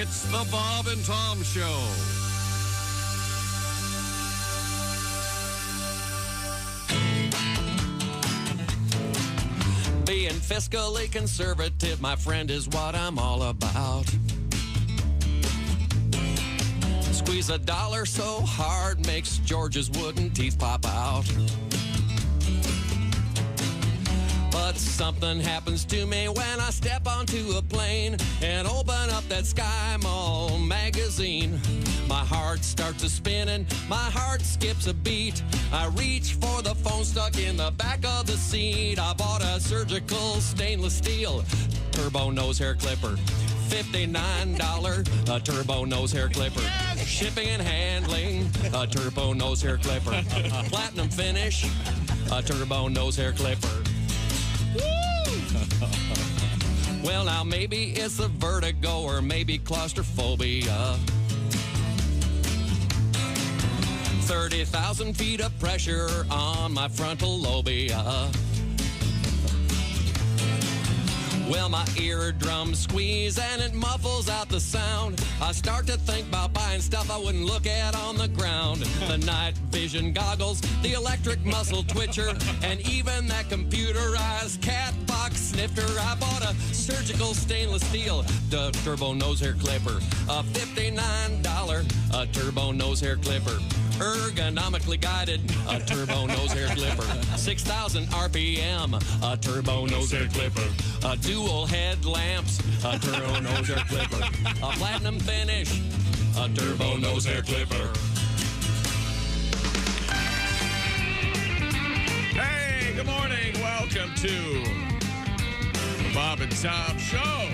It's the Bob and Tom Show. Being fiscally conservative, my friend, is what I'm all about. Squeeze a dollar so hard makes George's wooden teeth pop out. But something happens to me when I step onto a plane and open up that Sky Mall magazine. My heart starts a spinning, my heart skips a beat. I reach for the phone stuck in the back of the seat. I bought a surgical stainless steel turbo nose hair clipper. $59, a turbo nose hair clipper. Yes. Shipping and handling, a turbo nose hair clipper. Platinum finish, a turbo nose hair clipper. Well, now maybe it's a vertigo or maybe claustrophobia. 30,000 feet of pressure on my frontal lobia. Well, my eardrums squeeze and it muffles out the sound. I start to think about buying stuff I wouldn't look at on the ground. The night vision goggles, the electric muscle twitcher, and even that computerized cat box snifter. I bought a surgical stainless steel turbo nose hair clipper. A $59 a turbo nose hair clipper. Ergonomically guided, a turbo nose hair clipper. 6,000 RPM, a turbo nose hair clipper. A dual headlamps, a turbo nose hair clipper. A platinum finish, a turbo nose hair clipper. Hey, good morning. Welcome to the Bob and Tom Show.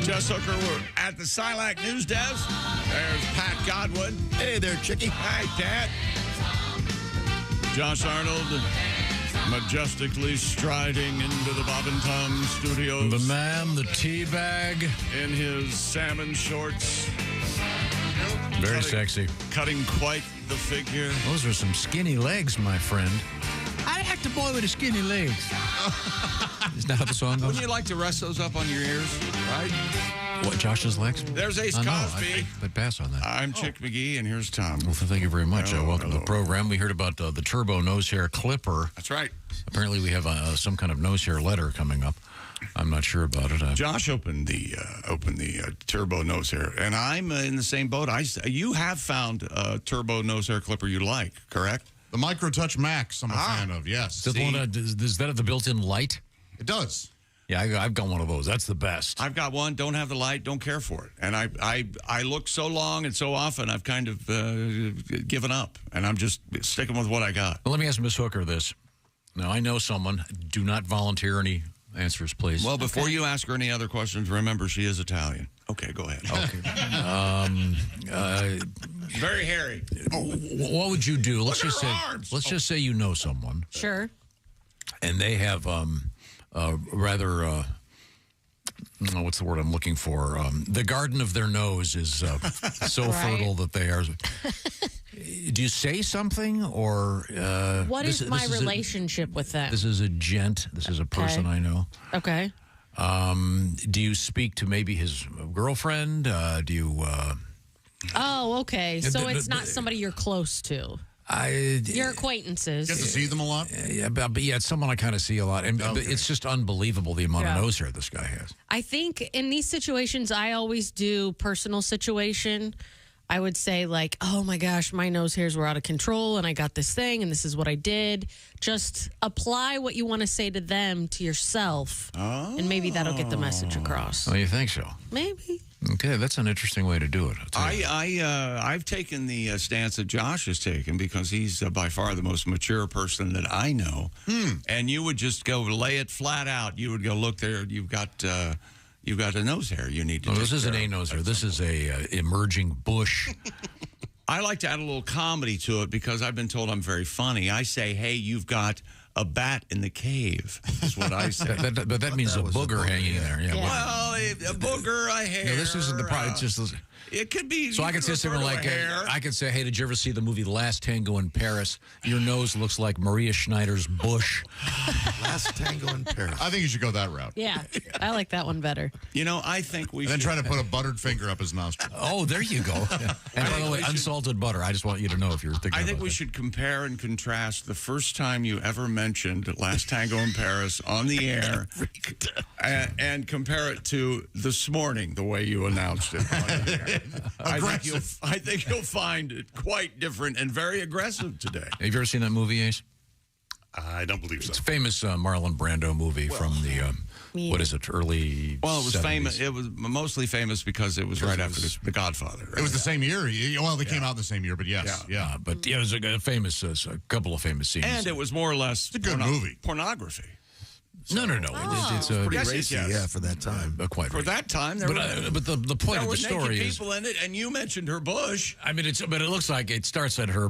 Jess Hooker, we're at the Silac News Desk. There's Pat Godwin. Hey there, Chickie. Hi, Dad. Josh Arnold, majestically striding into the Bob and Tom studios. The man, the tea bag. In his salmon shorts. Very sexy. Cutting quite the figure. Those are some skinny legs, my friend. I like the boy with the skinny legs. Isn't that how the song goes? Wouldn't you like to rest those up on your ears, right? What, Josh's legs? There's Ace Cosby. I'd pass on that. I'm Chick McGee, and here's Tom. Well, thank you very much. Welcome to the program. We heard about the turbo nose hair clipper. That's right. Apparently, we have some kind of nose hair letter coming up. I'm not sure about it. Josh opened the turbo nose hair, and I'm in the same boat. You have found a turbo nose hair clipper you like, correct? The Micro Touch Max, I'm a fan of, yes. Is that have the built-in light? It does. Yeah, I've got one of those. That's the best. I've got one. Don't have the light. Don't care for it. And I look so long and so often, I've kind of given up. And I'm just sticking with what I got. Well, let me ask Miss Hooker this. Now, I know someone. Do not volunteer any answers, please. Well, before you ask her any other questions, remember she is Italian. Okay, go ahead. Okay. Very hairy. What would you do? Let's just say you know someone. Sure. And they have rather what's the word I'm looking for? The garden of their nose is so fertile that they are. Do you say something or what is my relationship with them? This is a gent. This is a person I know. Okay. Do you speak to maybe his girlfriend? Do you? Oh, okay. So it's not somebody you're close to. Your acquaintances. Get to see them a lot? Yeah, but it's someone I kind of see a lot. And it's just unbelievable the amount of nose hair this guy has. I think in these situations, I always do personal situation. I would say like, oh my gosh, my nose hairs were out of control and I got this thing and this is what I did. Just apply what you want to say to them to yourself. Oh. And maybe that'll get the message across. Oh, you think so? Maybe. Okay, that's an interesting way to do it. I've taken the stance that Josh has taken because he's by far the most mature person that I know. And you would just go lay it flat out. You would go, look there, you've got a nose hair you need to this isn't a nose hair. This is a emerging bush. I like to add a little comedy to it because I've been told I'm very funny. I say, hey, you've got a bat in the cave, is what I say. But that means a booger hanging there. Yeah. Well, a booger, a hair. No, this isn't the problem. It's just It could be. So I could say something like, hair. I could say, hey, did you ever see the movie Last Tango in Paris? Your nose looks like Maria Schneider's bush. Last Tango in Paris. I think you should go that route. Yeah, I like that one better. You know, I think we And then should. try to put a buttered finger up his nostril. Oh, there you go. Yeah. And by the way, unsalted butter. I just want you to know if you're thinking I think about we that. should compare and contrast the first time you ever mentioned Last Tango in Paris on the air and compare it to this morning, the way you announced it. I think you'll find it quite different and very aggressive today. Have you ever seen that movie, Ace? I don't believe so. It's a famous Marlon Brando movie from the, what is it, early Well, it was 70s. famous. It was mostly famous because it was right after The Godfather. Right? It was the same year. Well, they came out the same year, but yes. Yeah. But yeah, it was a famous, a couple of famous scenes. And it was more or less It's a good movie. pornography. No. It's Pretty Yes, racy, yes. yeah, for that time. quite For right. that time, there But the point there of were the naked story is, people in it, and you mentioned her bush. I mean, but it looks like it starts at her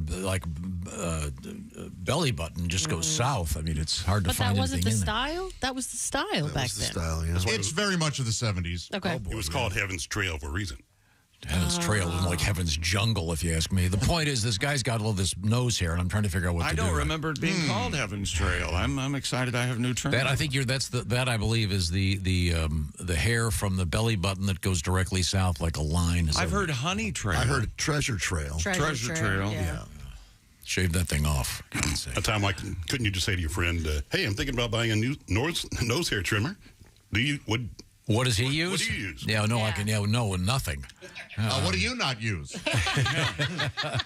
belly button, just goes south. I mean, it's hard to But find that wasn't the anything in there. style. That was the style That back was the then. style, yeah. It's very much of the 70s. Okay. It was called Heaven's Trail for a reason. Heaven's Trail and like Heaven's Jungle, if you ask me. The point is, this guy's got all this nose hair, and I'm trying to figure out what I to do. don't remember it being called Heaven's Trail. I'm excited. I have new terms. That I think that I believe is the hair from the belly button that goes directly south like a line. I've heard Honey Trail. I heard Treasure Trail. Treasure Trail. Yeah. Shave that thing off. for God's sake. A time like, couldn't you just say to your friend, "Hey, I'm thinking about buying a new nose hair trimmer. What does he use? What do you use?" Yeah, no, I Yeah. can. Yeah, no, nothing. What do you not use?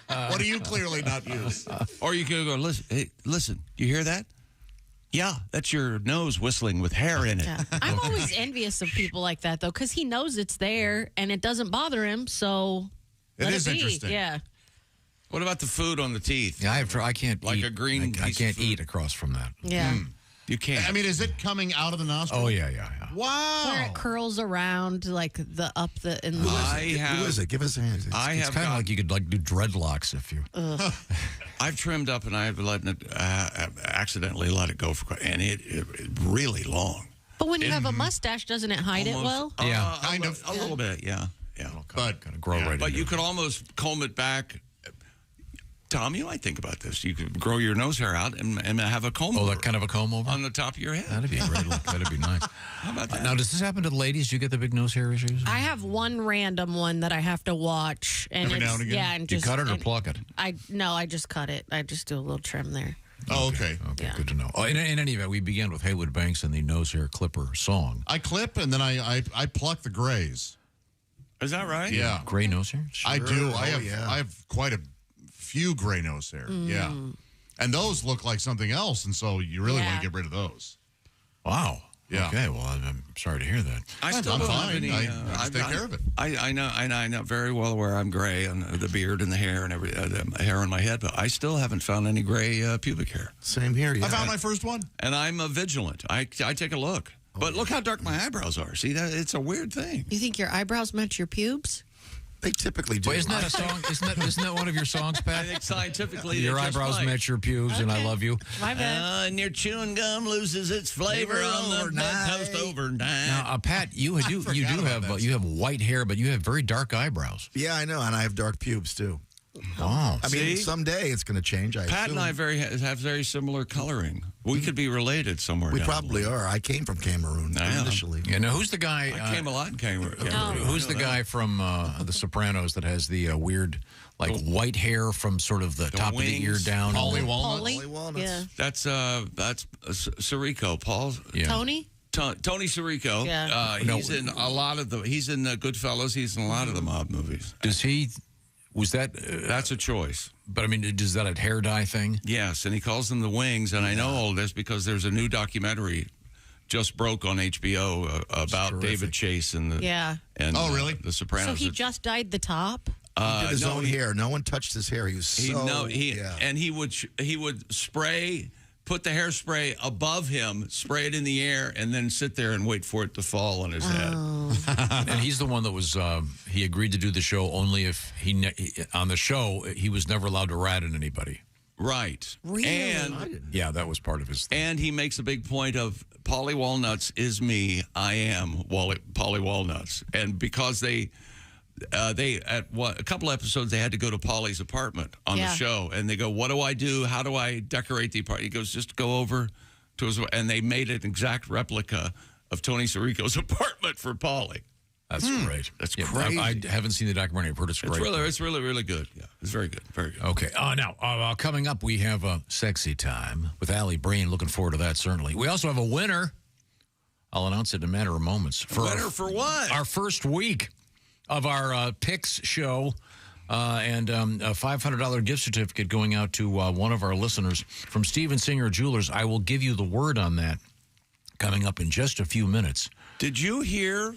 What do you clearly not use? Or you could go, listen, hey, listen, you hear that? Yeah, that's your nose whistling with hair in it. Yeah. I'm always envious of people like that, though, because he knows it's there and it doesn't bother him. So It let is be. interesting. Yeah. What about the food on the teeth? Yeah, I can't Like eat, a green I piece of can't food. eat across from that. Yeah. You can't. I mean, is it coming out of the nostril? Oh yeah. Wow. Where it curls around, like the up the in the. Who is it? Give us a hand. I It's have kind of got, like you could do dreadlocks if you. I've trimmed up and I've let it accidentally let it go for and it really long. But when you have a mustache, doesn't it hide it well? Yeah. Kind of. A little bit, yeah. But Kind of grow right. But into you it. could almost comb it back. Tom, you might think about this. You could grow your nose hair out and have a comb Oh, over that kind of a comb over. on the top of your head. That'd be a great look. That'd be nice. How about that? Now, does this happen to the ladies? Do you get the big nose hair issues? I have one random one that I have to watch, and Every it's, now and again? yeah, and Do you just cut it or and pluck it? I just cut it. I just do a little trim there. oh, okay. Okay, Yeah. good to know. Oh, in any event, we began with Haywood Banks and the nose hair clipper song. I clip and then I pluck the grays. Is that right? Yeah. Gray nose hair? I do. Oh, yeah. I have quite a few gray nose hair. Yeah. And those look like something else, and so you really want Yeah. to get rid of those. Wow. Yeah. Okay, well, I'm sorry to hear that. I still I'm don't fine. have any. I just take care of it. I know very well where I'm gray and the beard and the hair and the hair on my head, but I still haven't found any gray pubic hair. Same here. Yeah. I found my first one. And I'm vigilant. I take a look. But look how dark my eyebrows are. See, that it's a weird thing. You think your eyebrows match your pubes? They typically do. Wait, isn't that a song? Isn't that one of your songs, I Pat? think scientifically, Your they just eyebrows might. match your pubes, and I Okay. love you. My bad. And your chewing gum loses its flavor on the overnight. toast overnight. Now, Pat, you do about that. you have white hair, but you have very dark eyebrows. Yeah, I know, and I have dark pubes too. Wow. I mean, See? someday it's going to change. I Pat assume. and I have very similar coloring. We could be related somewhere. We down the probably line. are. I came from Cameroon Yeah. initially. Yeah. Now, who's the guy? I came a lot in Cameroon. Who's the guy from The Sopranos that has the weird, like white hair from sort of the top of the ear wings. down? Paulie Walnuts. Paulie? Paulie Walnuts. Yeah. That's Sirico, Paul. Yeah. Tony? Tony Sirico. Yeah. He's in a lot of the. He's in Goodfellas. He's in a lot of the mob movies. Does he? Was that? That's a choice. But I mean, is that a hair dye thing? Yes, and he calls them the wings. And I know all this because there's a new documentary just broke on HBO about terrific. David Chase and the. Yeah. And Oh, really? The Sopranos. So he just dyed the top? He did his no, own hair. No one touched his hair. He was so. yeah. And he would spray. Put the hairspray above him, spray it in the air, and then sit there and wait for it to fall on his head. And he's the one that was. He agreed to do the show only if on the show he was never allowed to rat at anybody. Right. Really? And Yeah, that was part of his thing. And he makes a big point of Polly Walnuts is me. I am Polly Walnuts. And because a couple episodes they had to go to Paulie's apartment on the show, and they go, "What do I do? How do I decorate the apartment?" He goes, "Just go over to his," and they made an exact replica of Tony Sirico's apartment for Paulie. That's great. That's crazy. I haven't seen the documentary. I've heard it's great. It's really good. Yeah, it's very good. Very good. Okay. Now, coming up, we have a sexy time with Alli, Breen. Looking forward to that, certainly. We also have a winner. I'll announce it in a matter of moments. For what? Our first week of our Picks show. And a $500 gift certificate going out to one of our listeners from Steven Singer Jewelers. I will give you the word on that coming up in just a few minutes. Did you hear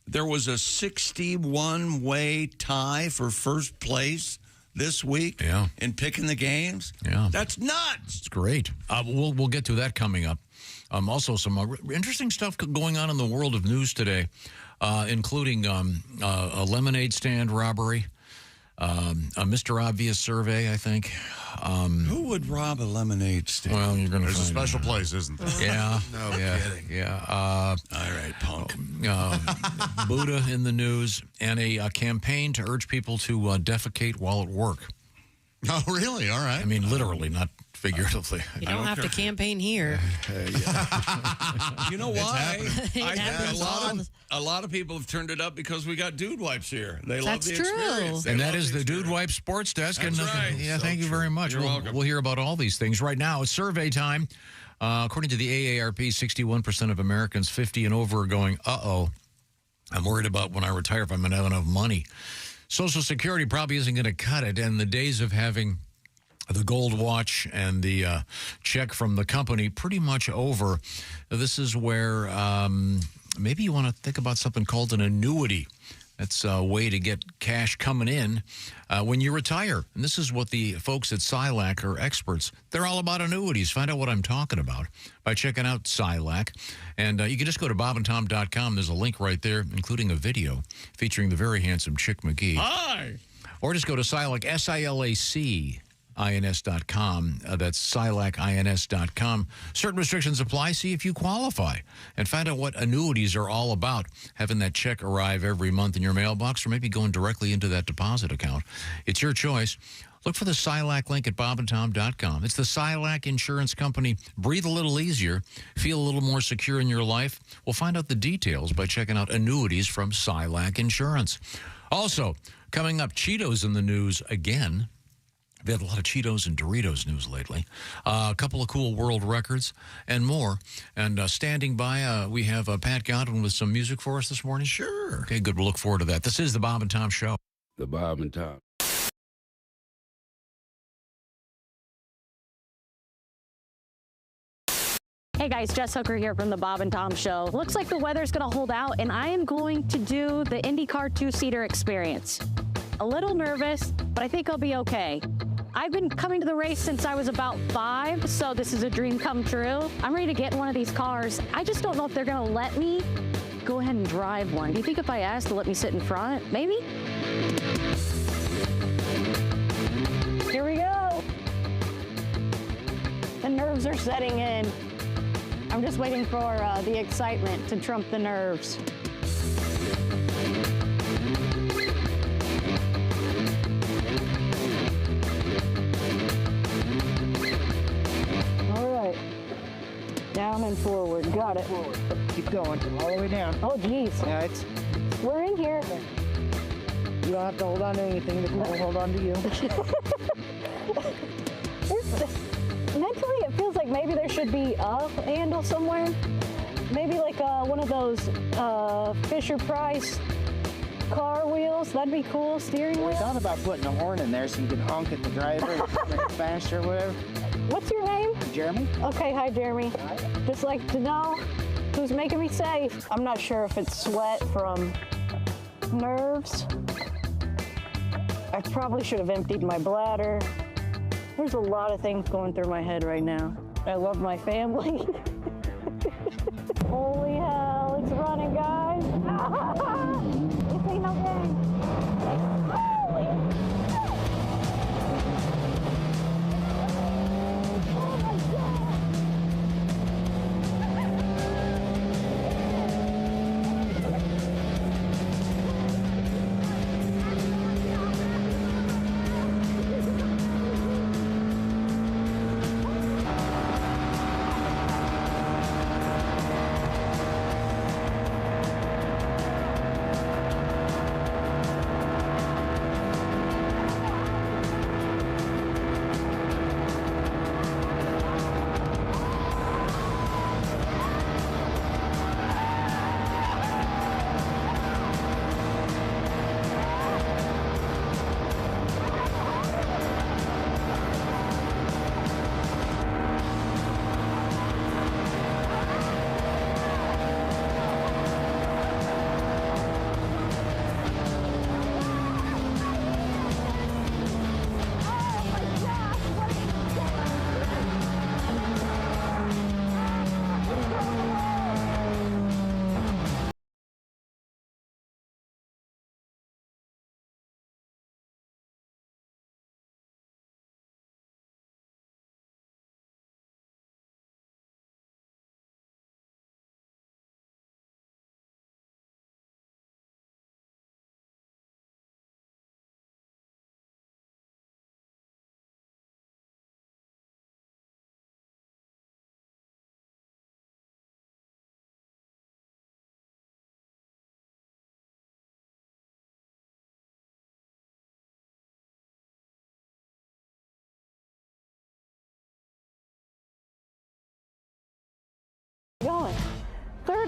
there was a 61-way tie for first place this week in picking the games? Yeah. That's nuts. It's great. We'll get to that coming up. Also, some interesting stuff going on in the world of news today, including a lemonade stand robbery, a Mr. Obvious survey, I think. Who would rob a lemonade stand? Well, you're going to There's a find special place, isn't there? Yeah. No kidding. Yeah. All right, punk. Buddha in the news, and a campaign to urge people to defecate while at work. Oh, really? All right. I mean, literally, not figuratively. You don't have to campaign here. You know why? It happens A lot of people have turned it up because we got dude wipes here. They love That's the true. experience. And that is the Dude Wipe Sports Desk. That's and right. Yeah, So thank you very much. You're welcome. We'll hear about all these things. Right now, it's survey time. According to the AARP, 61% of Americans 50 and over are going, I'm worried about when I retire if I'm going to have enough money. Social Security probably isn't going to cut it, and the days of having the gold watch and the check from the company pretty much over. This is where maybe you want to think about something called an annuity. That's a way to get cash coming in when you retire. And this is what the folks at Silac are experts. They're all about annuities. Find out what I'm talking about by checking out Silac. And you can just go to bobandtom.com. There's a link right there, including a video featuring the very handsome Chick McGee. Hi. Or just go to Silac, SILAC-INS.com. That's SILAC-INS.com. Certain restrictions apply. See if you qualify. And find out what annuities are all about. Having that check arrive every month in your mailbox or maybe going directly into that deposit account. It's your choice. Look for the Silac link at bobandtom.com. It's the Silac Insurance Company. Breathe a little easier. Feel a little more secure in your life. We'll find out the details by checking out annuities from Silac Insurance. Also, coming up, Cheetos in the news again. We've had a lot of Cheetos and Doritos news lately. A couple of cool world records and more. And standing by, we have Pat Godwin with some music for us this morning. Sure. Okay, good. We'll look forward to that. This is the Bob and Tom Show. The Bob and Tom. Hey guys, Jess Hooker here from the Bob and Tom Show. Looks like the weather's going to hold out, and I am going to do the IndyCar two-seater experience. A little nervous, but I think I'll be okay. I've been coming to the race since I was about 5, so this is a dream come true. I'm ready to get in one of these cars. I just don't know if they're going to let me go ahead and drive one. Do you think if I asked to let me sit in front? Maybe? Here we go. The nerves are setting in. I'm just waiting for the excitement to trump the nerves. All right. Down and forward. Got it. Forward. Keep going. All the way down. Oh, geez. Yeah, We're in here. you don't have to hold on to anything. The car will hold on to you. Mentally, it feels like maybe there should be a handle somewhere. Maybe like one of those Fisher-Price car wheels. That'd be cool. Steering wheel. I thought about putting a horn in there so you can honk at the driver and make it faster or whatever. What's your name? Jeremy? Okay, hi, Jeremy. Just like to know who's making me safe. I'm not sure if it's sweat from nerves. I probably should have emptied my bladder. There's a lot of things going through my head right now. I love my family. Holy hell, it's running, guys. This ain't no game. Holy hell. Oh my God.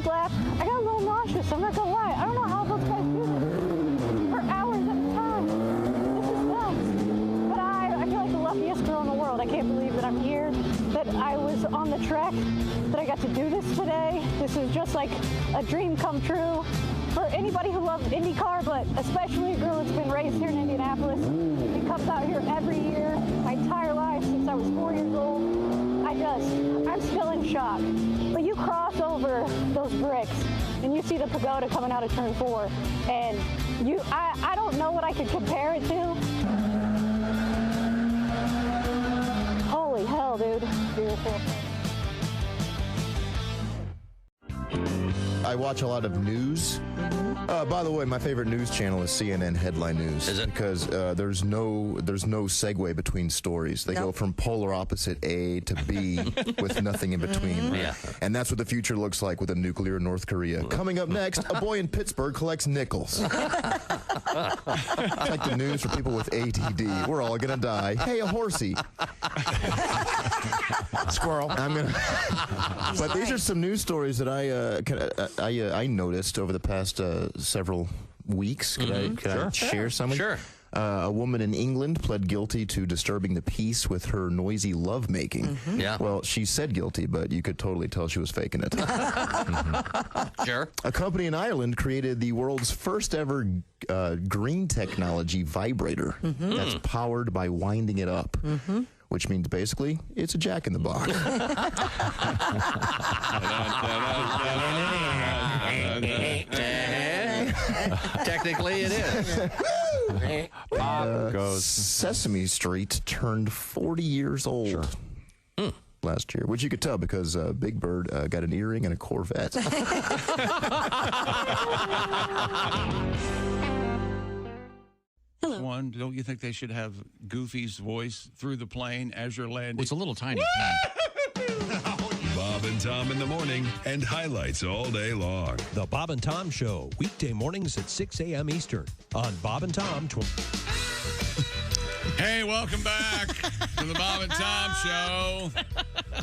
big laugh. I got a little nauseous, I'm not gonna lie. I don't know how those guys do this for hours at a time. This is nuts. But I feel like the luckiest girl in the world. I can't believe that I'm here, that I was on the track, that I got to do this today. This is just like a dream come true for anybody who loves IndyCar, but especially a girl that's been raised here in Indianapolis and comes out here every year, my entire life since I was 4 years old. I'm still in shock. But you cross over those bricks and you see the pagoda coming out of turn 4, and I don't know what I could compare it to. Holy hell, dude. Beautiful. I watch a lot of news. By the way, my favorite news channel is CNN Headline News. Is it? Because there's no segue between stories. They go from polar opposite A to B with nothing in between. Yeah. And that's what the future looks like with a nuclear North Korea. Coming up next, a boy in Pittsburgh collects nickels. It's like the news for people with ADD. We're all gonna die. Hey, a horsey. Squirrel. But these are some news stories that I noticed over the past several weeks. Could I share some? Sure. A woman in England pled guilty to disturbing the peace with her noisy lovemaking. Yeah. Well, she said guilty, but you could totally tell she was faking it. Sure. A company in Ireland created the world's first ever green technology vibrator that's powered by winding it up. Which means basically it's a jack in the box. Technically, it is. Pop goes. Sesame Street turned 40 years old last year, which you could tell because Big Bird got an earring and a Corvette. Hello. One, don't you think they should have Goofy's voice through the plane as you're landing? It's a little tiny. Bob and Tom in the morning and highlights all day long. The Bob and Tom Show, weekday mornings at 6 a.m. Eastern on Bob and Tom. Hey, welcome back to the Bob and Tom Show.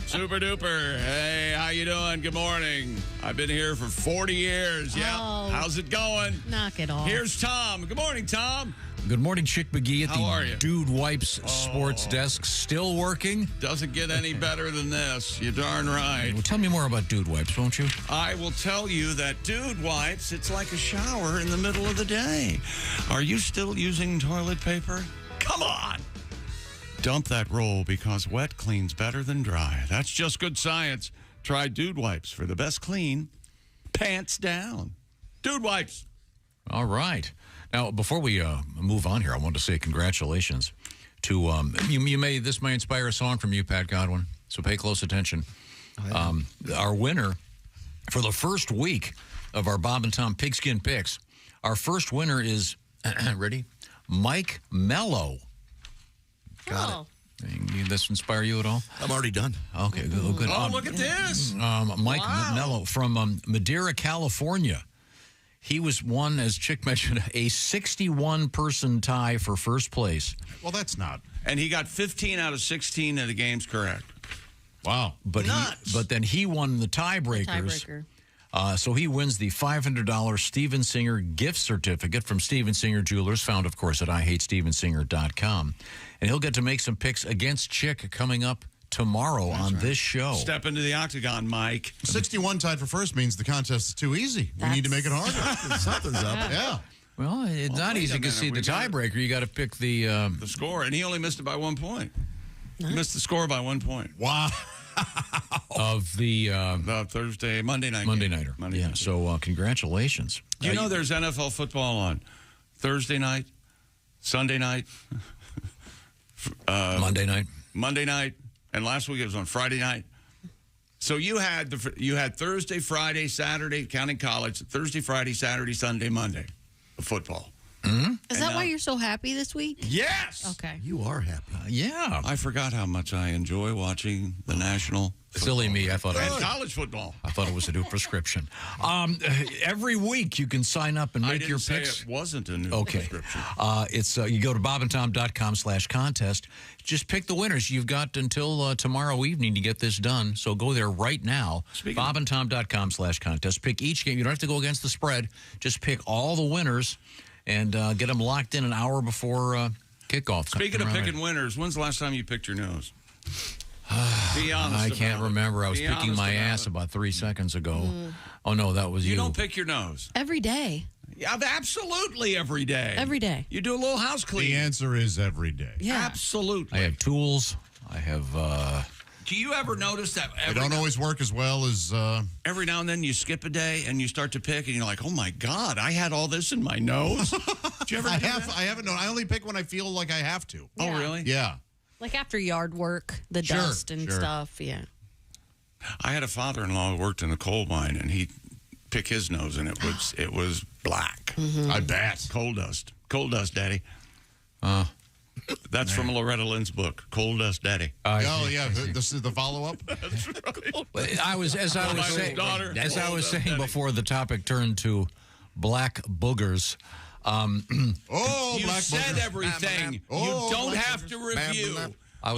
Super duper. Hey, how you doing? Good morning. I've been here for 40 years. Yeah. Oh. How's it going? Knock it off. Here's Tom. Good morning, Tom. Good morning, Chick McGee at How are you? the Dude Wipes sports desk. Still working? Doesn't get any better than this. You're darn right. Well, tell me more about Dude Wipes, won't you? I will tell you that Dude Wipes, it's like a shower in the middle of the day. Are you still using toilet paper? Come on. Dump that roll because wet cleans better than dry. That's just good science. Try Dude Wipes for the best clean, pants down. Dude Wipes. All right. Now, before we move on here, I want to say congratulations to this may inspire a song from you, Pat Godwin. So pay close attention. Our winner for the first week of our Bob and Tom Pigskin Picks. Our first winner is ready, Mike Mello. Got it. Did this inspire you at all? I'm already done. Okay, good. Good. Oh, look at this. Mike Mello from Madeira, California. He won, as Chick mentioned, a 61-person tie for first place. Well, that's not. And he got 15 out of 16 of the games correct. Wow. But then he won the tiebreakers. So he wins the $500 Steven Singer gift certificate from Steven Singer Jewelers, found, of course, at IHateStevenSinger.com. And he'll get to make some picks against Chick coming up tomorrow on this show. Step into the octagon, Mike. 61 tied for first means the contest is too easy. We need to make it harder. Something's up. Yeah. Well, it's not easy to see the tiebreaker. You got to pick the score, and he only missed it by 1 point. He missed the score by 1 point. Wow. Of the Monday night. Monday nighter. Night. So congratulations. Do you know there's NFL football on Thursday night, Sunday night, Monday night, and last week it was on Friday night. So you had Thursday, Friday, Saturday, counting college, Thursday, Friday, Saturday, Sunday, Monday of football. Is that why you're so happy this week? Yes. Okay. You are happy. Yeah. I forgot how much I enjoy watching the national. Silly me. I thought And college football. I thought it was a new prescription. Every week you can sign up and I make didn't your say picks. it wasn't a new prescription. It's you go to bobandtom.com/contest. Just pick the winners. You've got until tomorrow evening to get this done. So go there right now. bobandtom.com/contest. Pick each game. You don't have to go against the spread. Just pick all the winners and get them locked in an hour before kickoff. Speaking of picking winners, when's the last time you picked your nose? Be honest. I can't remember. I was Be picking my honest ass about 3 seconds ago. Oh, no, that was you. You don't pick your nose. Every day. Yeah, absolutely every day. Every day. You do a little house cleaning. The answer is every day. Yeah. Absolutely. I have tools. I have... Do you ever notice that They don't always work as well as... Every now and then you skip a day and you start to pick and you're like, oh, my God, I had all this in my nose. Did you ever I do that? haven't known. I only pick when I feel like I have to. Oh, really? Yeah. Like after yard work, the dust and stuff. Yeah. I had a father-in-law who worked in a coal mine, and he'd pick his nose, and it was black. I bet. Coal dust, Daddy. That's from Loretta Lynn's book, Coal Dust, Daddy. Oh yeah, this is the follow-up. That's right. I was saying before the topic turned to black boogers. You black said boogers. everything. Oh, you don't black have boogers. to review.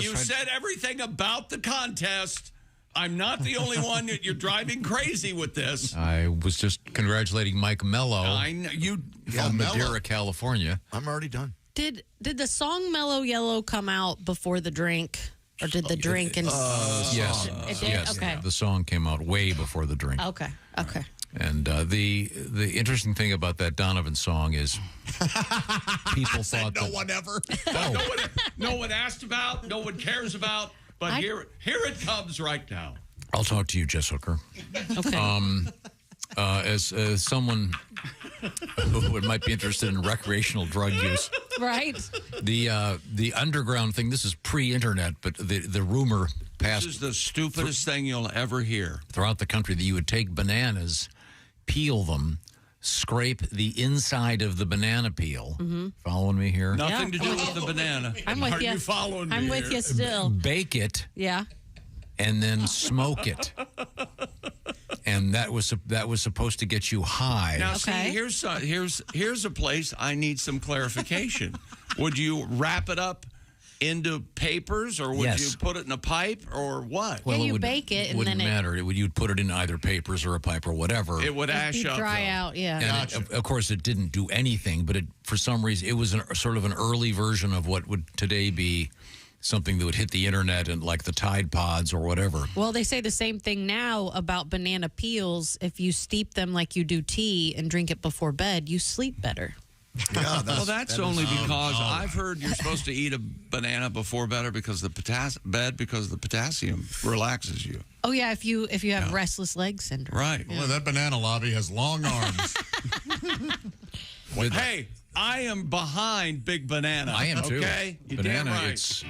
You said everything about the contest. I'm not the only one. You're driving crazy with this. I was just congratulating Mike Mello. I know you from Madeira, California. I'm already done. Did the song Mellow Yellow come out before the drink? Or did the drink and... Yes. It did? Yes. Okay. The song came out way before the drink. Okay. And the interesting thing about that Donovan song is people thought no one ever. No one asked about, no one cares about, but here it comes right now. I'll talk to you, Jess Hooker. Okay. As someone who might be interested in recreational drug use, Right. The underground thing. This is pre-internet, but the rumor passed. This is the stupidest thing you'll ever hear throughout the country that you would take bananas, peel them, scrape the inside of the banana peel. Mm-hmm. Following me here? Nothing to do with the banana. I'm with you. Are you following me? I'm with you still. Bake it. Yeah. And then smoke it. And that was supposed to get you high. Now, see, here's a place I need some clarification. Would you wrap it up into papers, or would you put it in a pipe, or what? Well, you bake it, and wouldn't then matter. You'd put it in either papers or a pipe or whatever. It would ash up, dry out. Yeah. And of course, it didn't do anything. But for some reason, it was sort of an early version of what would today be something that would hit the internet and like the Tide Pods or whatever. Well, they say the same thing now about banana peels. If you steep them like you do tea and drink it before bed, you sleep better. Yeah, that's only because I've heard you're supposed to eat a banana before bed because the potassium relaxes you. Oh yeah, if you have restless leg syndrome. Right. Well, that banana lobby has long arms. Hey, I am behind Big Banana. I am too. Okay, Banana. Right. It's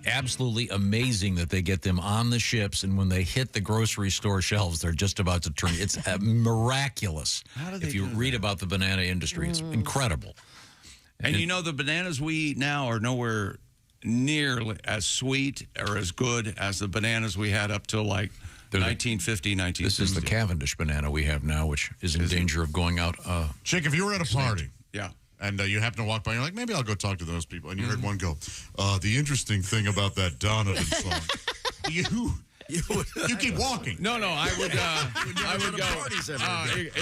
absolutely amazing that they get them on the ships, and when they hit the grocery store shelves, they're just about to turn. It's miraculous. How do they if you read about the banana industry, it's incredible. And you know, the bananas we eat now are nowhere near as sweet or as good as the bananas we had up till like 1950, 1960. This is the Cavendish banana we have now, which is in danger of going out. Chick, if you were at a party, yeah, and you happen to walk by, you're like, maybe I'll go talk to those people, and you heard one go, the interesting thing about that Donovan song, you keep walking. No, I would go.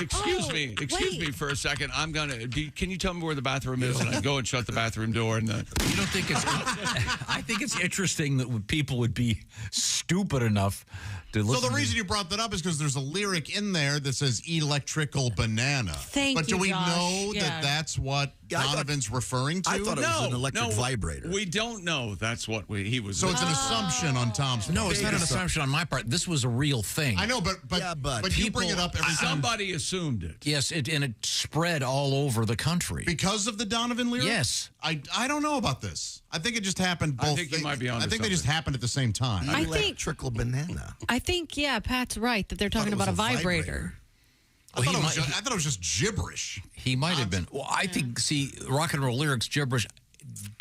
Excuse me for a second. I'm gonna. Can you tell me where the bathroom is? And I go and shut the bathroom door. And you don't think it's? I think it's interesting that people would be stupid enough to listen. So the reason you brought that up is because there's a lyric in there that says "electrical banana." But do we know that that's what Donovan's referring to? I thought it was an electric vibrator. We don't know. That's what he was. So it's an assumption on Tom's part. No, it's not an assumption on my part. This was a real thing. I know, but you bring it up every time. Somebody assumed it. Yes, and it spread all over the country because of the Donovan lyric. Yes, I don't know about this. I think it just happened. Both. I think you might be on. I think they just happened at the same time. Electrical banana. I think Pat's right that they're talking about a vibrator. I thought it was just gibberish. He might have been. Well, I think, see, rock and roll lyrics, gibberish,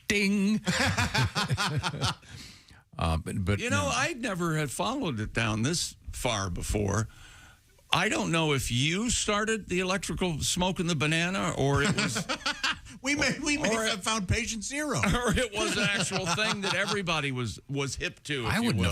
ding. But you know, I never had followed it down this far before. I don't know if you started the electrical smoking the banana, or it was we may have found patient zero, or it was an actual thing that everybody was hip to. I would know.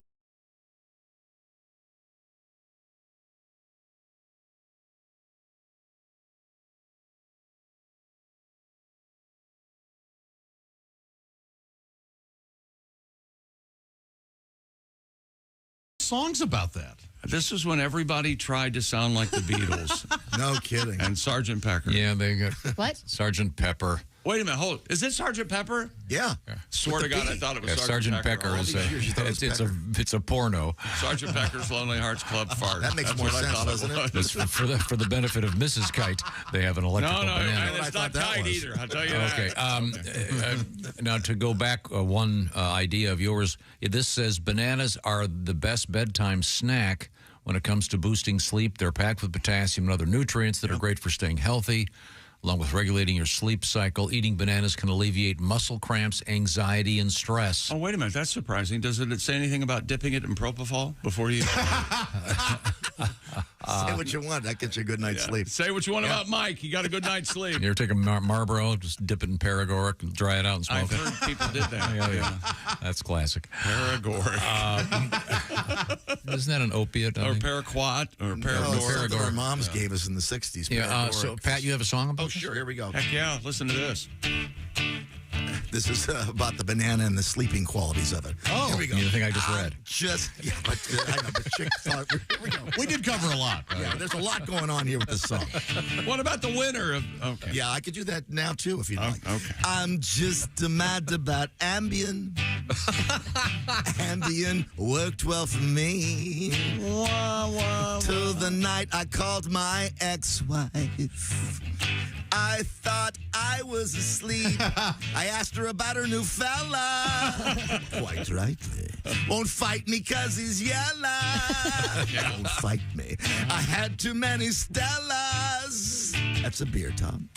Songs about that. This is when everybody tried to sound like the Beatles. No kidding. And Sgt. Pepper. Yeah, they got what? Sgt. Pepper. Wait a minute, hold. Is it Sgt. Pepper? Yeah. Swear to God, I thought it was Sgt. Pepper. It's a porno. Sgt. Pepper's Lonely Hearts Club Fart. That makes more sense, doesn't it? For the benefit of Mrs. Kite, they have an electrical banana. And it's not tight either. I'll tell you that. Okay. Now, to go back one idea of yours, this says bananas are the best bedtime snack when it comes to boosting sleep. They're packed with potassium and other nutrients that are great for staying healthy. Along with regulating your sleep cycle, eating bananas can alleviate muscle cramps, anxiety, and stress. Oh, wait a minute. That's surprising. Does it say anything about dipping it in propofol before you... Say what you want. That gets you a good night's sleep. Say what you want about Mike. You got a good night's sleep. You ever take a Marlboro, just dip it in paregoric, and dry it out and smoke I've heard people did that. Yeah. That's classic. Paregoric. Isn't that an opiate? Or paraquat or paregoric. Our moms gave us in the 60s. Yeah, so, Pat, you have a song about this? Sure, here we go. Heck yeah, listen to this. This is about the banana and the sleeping qualities of it. Oh, here we go. You think I just read? I know, but chick thought, here we go. We did cover a lot. Yeah, there's a lot going on here with this song. What about the winner of? Okay. Yeah, I could do that now too if you'd like. Okay. I'm just mad about Ambien. Ambien worked well for me. Till the night I called my ex-wife. I thought I was asleep. I asked her about her new fella. Quite rightly. Won't fight me 'cause he's yellow. Won't fight me. I had too many Stellas. That's a beer, Tom.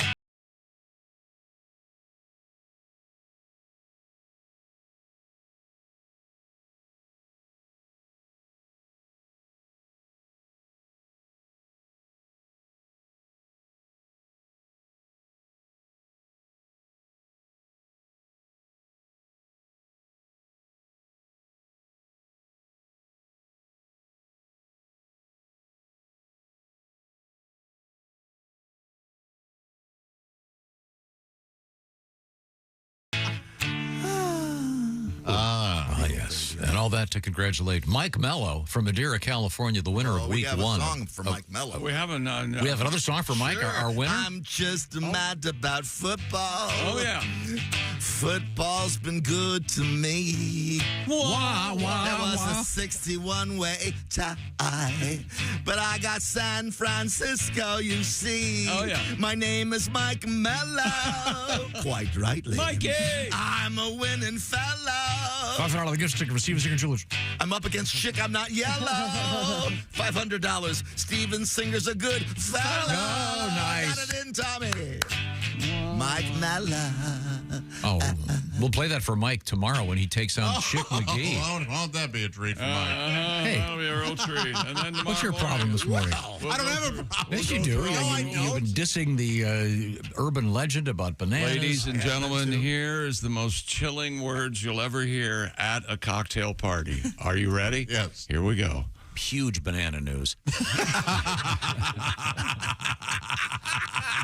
And all that to congratulate Mike Mello from Madeira, California, the winner of Week 1. We have a song for Mike Mello. We have we have another song for Mike, our winner. I'm just mad about football. Oh, yeah. Football's been good to me. Wah, wah, there was wah. a 61-way tie, but I got San Francisco, you see. Oh, yeah. My name is Mike Mello. Quite rightly. Mikey! I'm a winning fellow. I'm up against chick, I'm not yellow. $500. Steven Singer's a good fellow. Oh, nice. Got it in, Tommy. Mike Mello. Oh, we'll play that for Mike tomorrow when he takes on Chick McGee. Won't that be a treat for Mike? Hey. That'll be a real treat. And then What's your problem this morning? I don't have a problem. Yes, you do. You've been dissing the urban legend about bananas. Ladies and gentlemen, here is the most chilling words you'll ever hear at a cocktail party. Are you ready? Yes. Here we go. Huge banana news.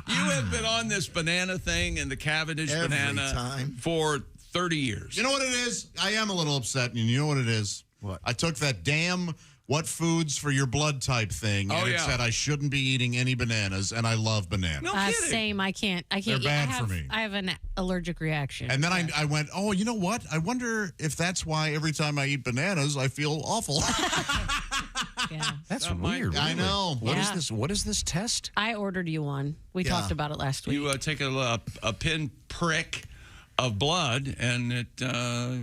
You have been on this banana thing and the Cavendish Every banana time. for 30 years. You know what it is? I am a little upset, and you know what it is? What? I took that damn what foods for your blood type thing, and it said I shouldn't be eating any bananas, and I love bananas. No kidding. Same. I can't. They're bad for me. I have an allergic reaction. And then I went, oh, you know what? I wonder if that's why every time I eat bananas, I feel awful. Yeah. That's weird. I know. What is this? What is this test? I ordered you one. We talked about it last week. You take a pin prick of blood, and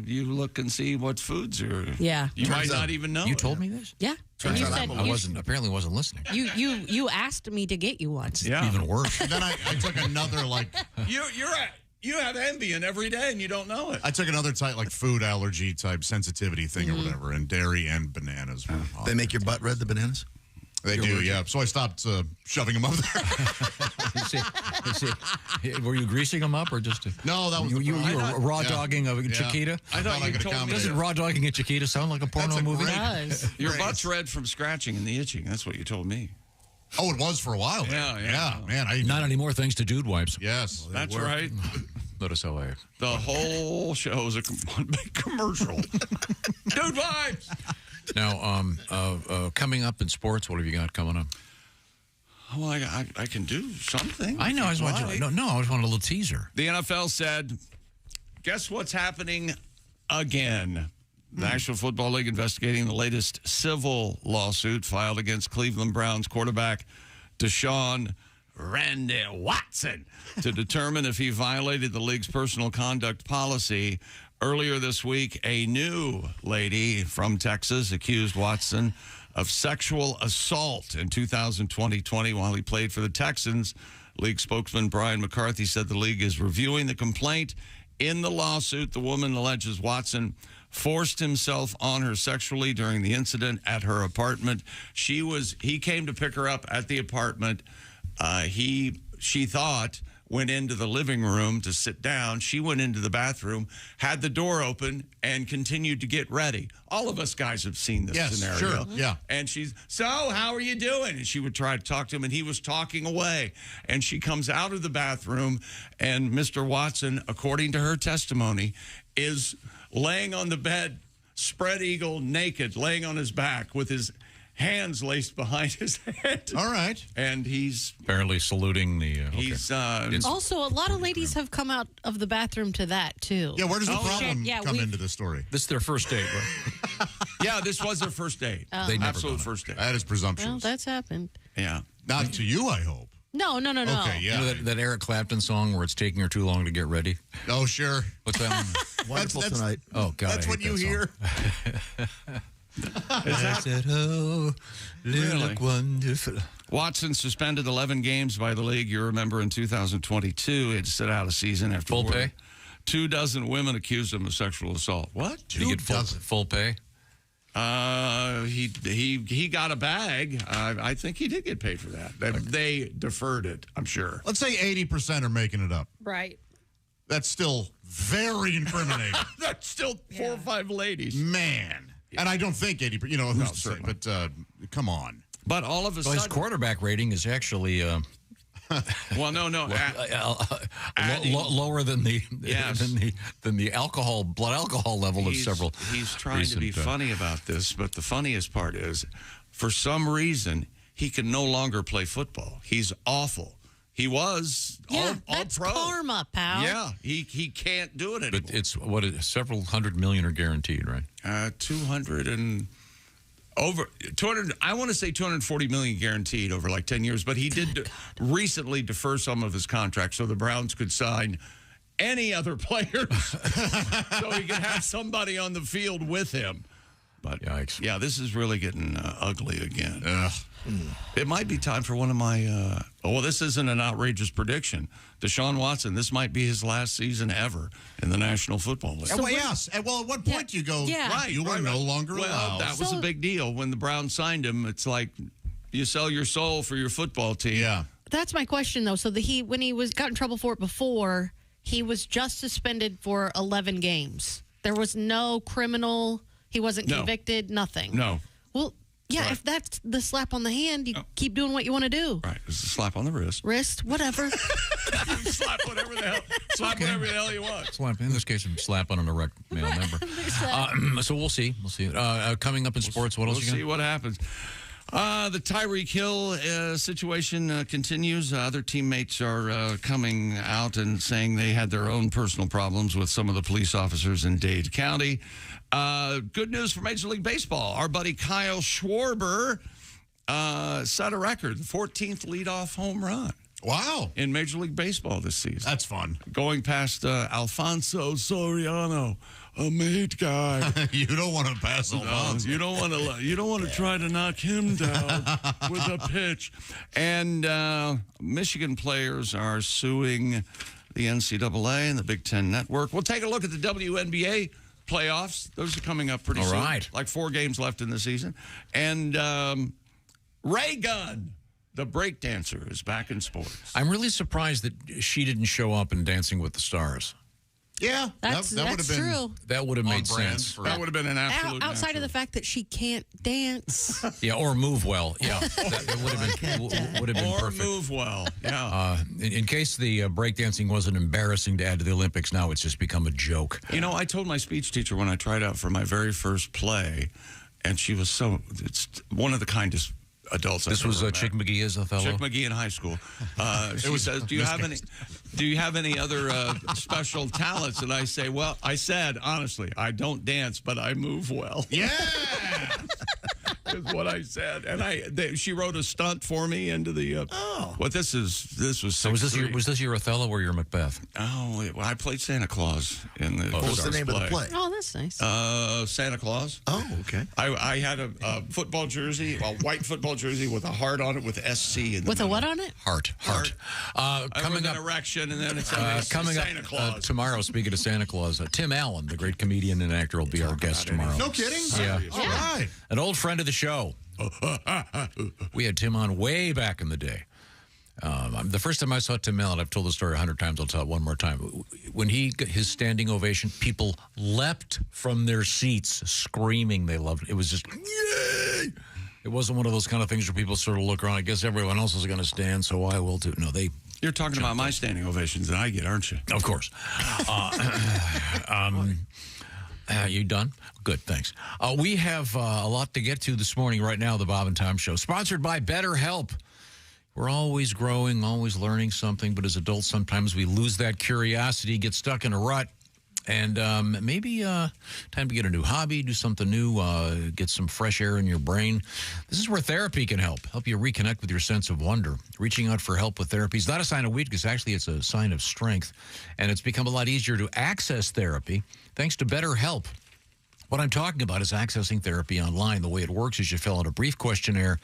you look and see what foods are. Yeah. You might not even know. You told me this? Yeah. And you said apparently wasn't listening. You asked me to get you once. Yeah. Even worse. And then I took another You have Ambien every day and you don't know it. I took another type, like food allergy type sensitivity thing or whatever, and dairy and bananas. They make your butt red, the bananas? They do, yeah. So I stopped shoving them up there. Were you greasing them up or just? No, that was you were raw dogging a Chiquita. I thought you told me. Doesn't raw dogging a Chiquita sound like a porno movie? It does. Your butt's red from scratching and the itching. That's what you told me. Oh, it was for a while. Yeah, man. Not anymore, thanks to dude wipes. Yes, that's right. Notice how the whole show is one big commercial. Dude wipes. Now, coming up in sports, what have you got coming up? Well, I can do something. I know. I just want I just want a little teaser. The NFL said, guess what's happening again? National Football League investigating the latest civil lawsuit filed against Cleveland Browns quarterback Deshaun Randy Watson to determine if he violated the league's personal conduct policy. Earlier this week, a new lady from Texas accused Watson of sexual assault in 2020 while he played for the Texans. League spokesman Brian McCarthy said the league is reviewing the complaint. In the lawsuit, the woman alleges Watson forced himself on her sexually during the incident at her apartment. He came to pick her up at the apartment. She thought went into the living room to sit down. She went into the bathroom, had the door open, and continued to get ready. All of us guys have seen this scenario. Sure. Yeah. And she's, so how are you doing? And she would try to talk to him, and he was talking away. And she comes out of the bathroom, and Mr. Watson, according to her testimony, is laying on the bed, spread eagle, naked, laying on his back with his hands laced behind his head. All right. And he's apparently saluting the... Also, a lot of ladies have come out of the bathroom to that, too. Yeah, where does the problem come into this story? This is their first date, right? Yeah, this was their first date. Absolute first date. That is presumptuous. Well, that's happened. Yeah. Not to you, I hope. No. Okay, yeah. You know that Eric Clapton song where it's taking her too long to get ready? Oh, sure. What's that one? Wonderful Tonight. Oh, God. That's what you hear. I said, oh, look wonderful. Watson suspended 11 games by the league. You remember in 2022, it set out a season after full pay. 24 women accused him of sexual assault. What? Did he get full pay? He got a bag. I think he did get paid for that. They deferred it, I'm sure. Let's say 80% are making it up. Right. That's still very incriminating. That's still 4 or 5 ladies. Man. Yeah. And I don't think 80%, you know, who's to say, but come on. But all of a sudden... his quarterback rating is actually... well, no. Lower than the blood alcohol level of several. He's trying to be funny about this, but the funniest part is, for some reason, he can no longer play football. He's awful. He was all pro. Karma, pal. Yeah, he can't do it anymore. But it's several $100 million are guaranteed, right? 200 and over 200. I want to say 240 million guaranteed over like 10 years. But he did recently defer some of his contract so the Browns could sign any other players, so he could have somebody on the field with him. But yikes! Yeah, this is really getting ugly again. It might be time for one of my. This isn't an outrageous prediction. Deshaun Watson, this might be his last season ever in the National Football League. So yes. At what point do you go? Yeah. Right, you are no longer allowed. That was a big deal when the Browns signed him. It's like you sell your soul for your football team. Yeah. That's my question though. So when he got in trouble for it before, he was just suspended for 11 games. There was no criminal. He wasn't convicted. Nothing. No. Well, yeah. If that's the slap on the hand, you keep doing what you want to do. Right. It's a slap on the wrist. Whatever. Slap whatever the hell. Whatever the hell you want. Slap. In this case, a slap on an erect male member. So we'll see. We'll see. Coming up in sports, what else? We'll see what happens. The Tyreek Hill situation continues. Other teammates are coming out and saying they had their own personal problems with some of the police officers in Dade County. Good news for Major League Baseball. Our buddy Kyle Schwarber set a record, the 14th leadoff home run. Wow. In Major League Baseball this season. That's fun. Going past Alfonso Soriano, a made guy. You don't want to pass Alfonso. You don't want to try to knock him down with a pitch. And Michigan players are suing the NCAA and the Big Ten Network. We'll take a look at the WNBA playoffs. Those are coming up pretty soon. All right. Like 4 games left in the season. And Ray Gunn, the breakdancer, is back in sports. I'm really surprised that she didn't show up in Dancing with the Stars. Yeah, that's would have been true. That would have made sense. That would have been an absolute Outside of the fact that she can't dance. Yeah, or move well. Yeah, that would have been or perfect. move well. Yeah. In case the breakdancing wasn't embarrassing to add to the Olympics, now it's just become a joke. You know, I told my speech teacher when I tried out for my very first play, and she was it's one of the kindest adults. This was Chick McGee as Othello. Chick McGee in high school. She says, "Do you have any other special talents?" And I say, "Well, I said honestly, I don't dance, but I move well." Yeah. Is what I said, and she wrote a stunt for me into the. Well, this was. So was this your Othello or your Macbeth? Oh, I played Santa Claus in the. What was the name of the play? Oh, that's nice. Santa Claus. Oh, okay. I had a football jersey, a white football jersey with a heart on it with SC in the With a what on it? Heart. Coming up, erection, and then it's coming Santa up Claus. Tomorrow. Speaking of Santa Claus, Tim Allen, the great comedian and actor, will be our guest tomorrow. No kidding? Yeah. All right. An old friend of the show. We had Tim on way back in the day. The first time I saw Tim Allen, I've told the story 100 times. I'll tell it one more time. When he got his standing ovation, people leapt from their seats screaming they loved it. It was just, yay! It wasn't one of those kind of things where people sort of look around. I guess everyone else is going to stand, so I will too. No, they. You're talking about my standing ovations that I get, aren't you? Of course. You done? Good, thanks. We have a lot to get to this morning right now, the Bob and Tom Show. Sponsored by BetterHelp. We're always growing, always learning something, but as adults, sometimes we lose that curiosity, get stuck in a rut, and maybe time to get a new hobby, do something new, get some fresh air in your brain. This is where therapy can help you reconnect with your sense of wonder. Reaching out for help with therapy is not a sign of weakness. Actually, it's a sign of strength, and it's become a lot easier to access therapy thanks to BetterHelp. What I'm talking about is accessing therapy online. The way it works is you fill out a brief questionnaire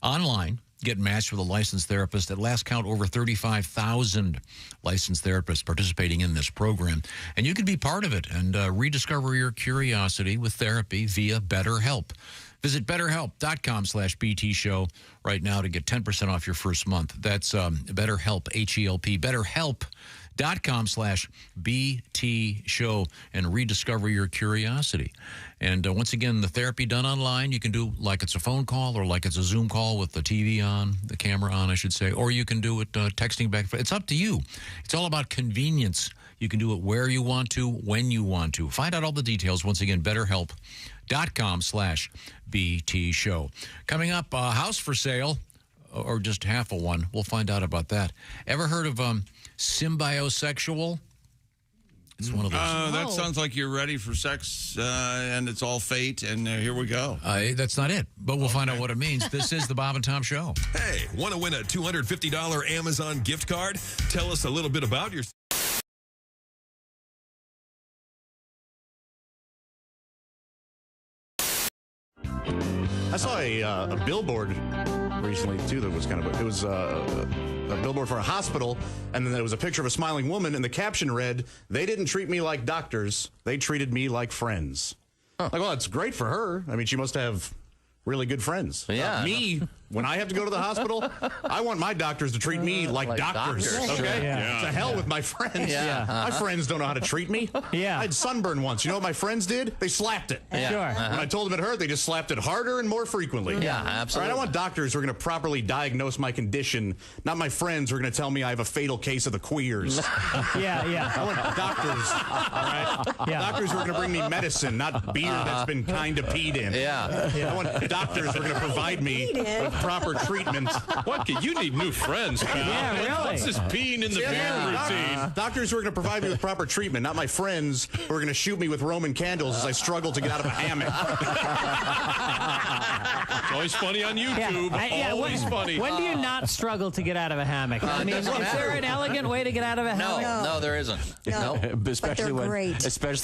online, get matched with a licensed therapist. At last count, over 35,000 licensed therapists participating in this program. And you can be part of it and rediscover your curiosity with therapy via BetterHelp. Visit BetterHelp.com/BT Show right now to get 10% off your first month. That's BetterHelp, H-E-L-P, BetterHelp.com/BT Show and rediscover your curiosity. And once again, the therapy done online, you can do like it's a phone call or like it's a Zoom call with the TV on, the camera on, I should say, or you can do it texting back. It's up to you. It's all about convenience. You can do it where you want to, when you want to. Find out all the details. Once again, BetterHelp.com/BT Show. Coming up, a house for sale, or just half of one. We'll find out about that. Ever heard of symbiosexual? It's one of those. That sounds like you're ready for sex, and it's all fate, and here we go. That's not it, but we'll find out what it means. This is the Bob and Tom Show. Hey, want to win a $250 Amazon gift card? Tell us a little bit about your... I saw a billboard recently, too, that was kind of... It was a billboard for a hospital, and then there was a picture of a smiling woman, and the caption read, "They didn't treat me like doctors. They treated me like friends." Like, well, that's great for her. I mean, she must have really good friends. Yeah. Me, when I have to go to the hospital, I want my doctors to treat me like doctors. Okay? Yeah. To hell with my friends. Yeah. My friends don't know how to treat me. Yeah. I had sunburn once. You know what my friends did? They slapped it. Yeah. Sure. When I told them it hurt, they just slapped it harder and more frequently. Yeah, absolutely. All right, I want doctors who are going to properly diagnose my condition, not my friends who are going to tell me I have a fatal case of the queers. Yeah. I want doctors, all right? Yeah. Doctors who are going to bring me medicine, not beer that's been kind of peed in. Yeah. I want doctors were going to provide me with proper treatment. What? You need new friends, pal. Yeah, really. What's this peeing in the beer routine? Doctors were going to provide me with proper treatment, not my friends who were going to shoot me with Roman candles as I struggle to get out of a hammock. It's always funny on YouTube. Always funny. When do you not struggle to get out of a hammock? I mean, is there an elegant way to get out of a hammock? No, there isn't. No. Especially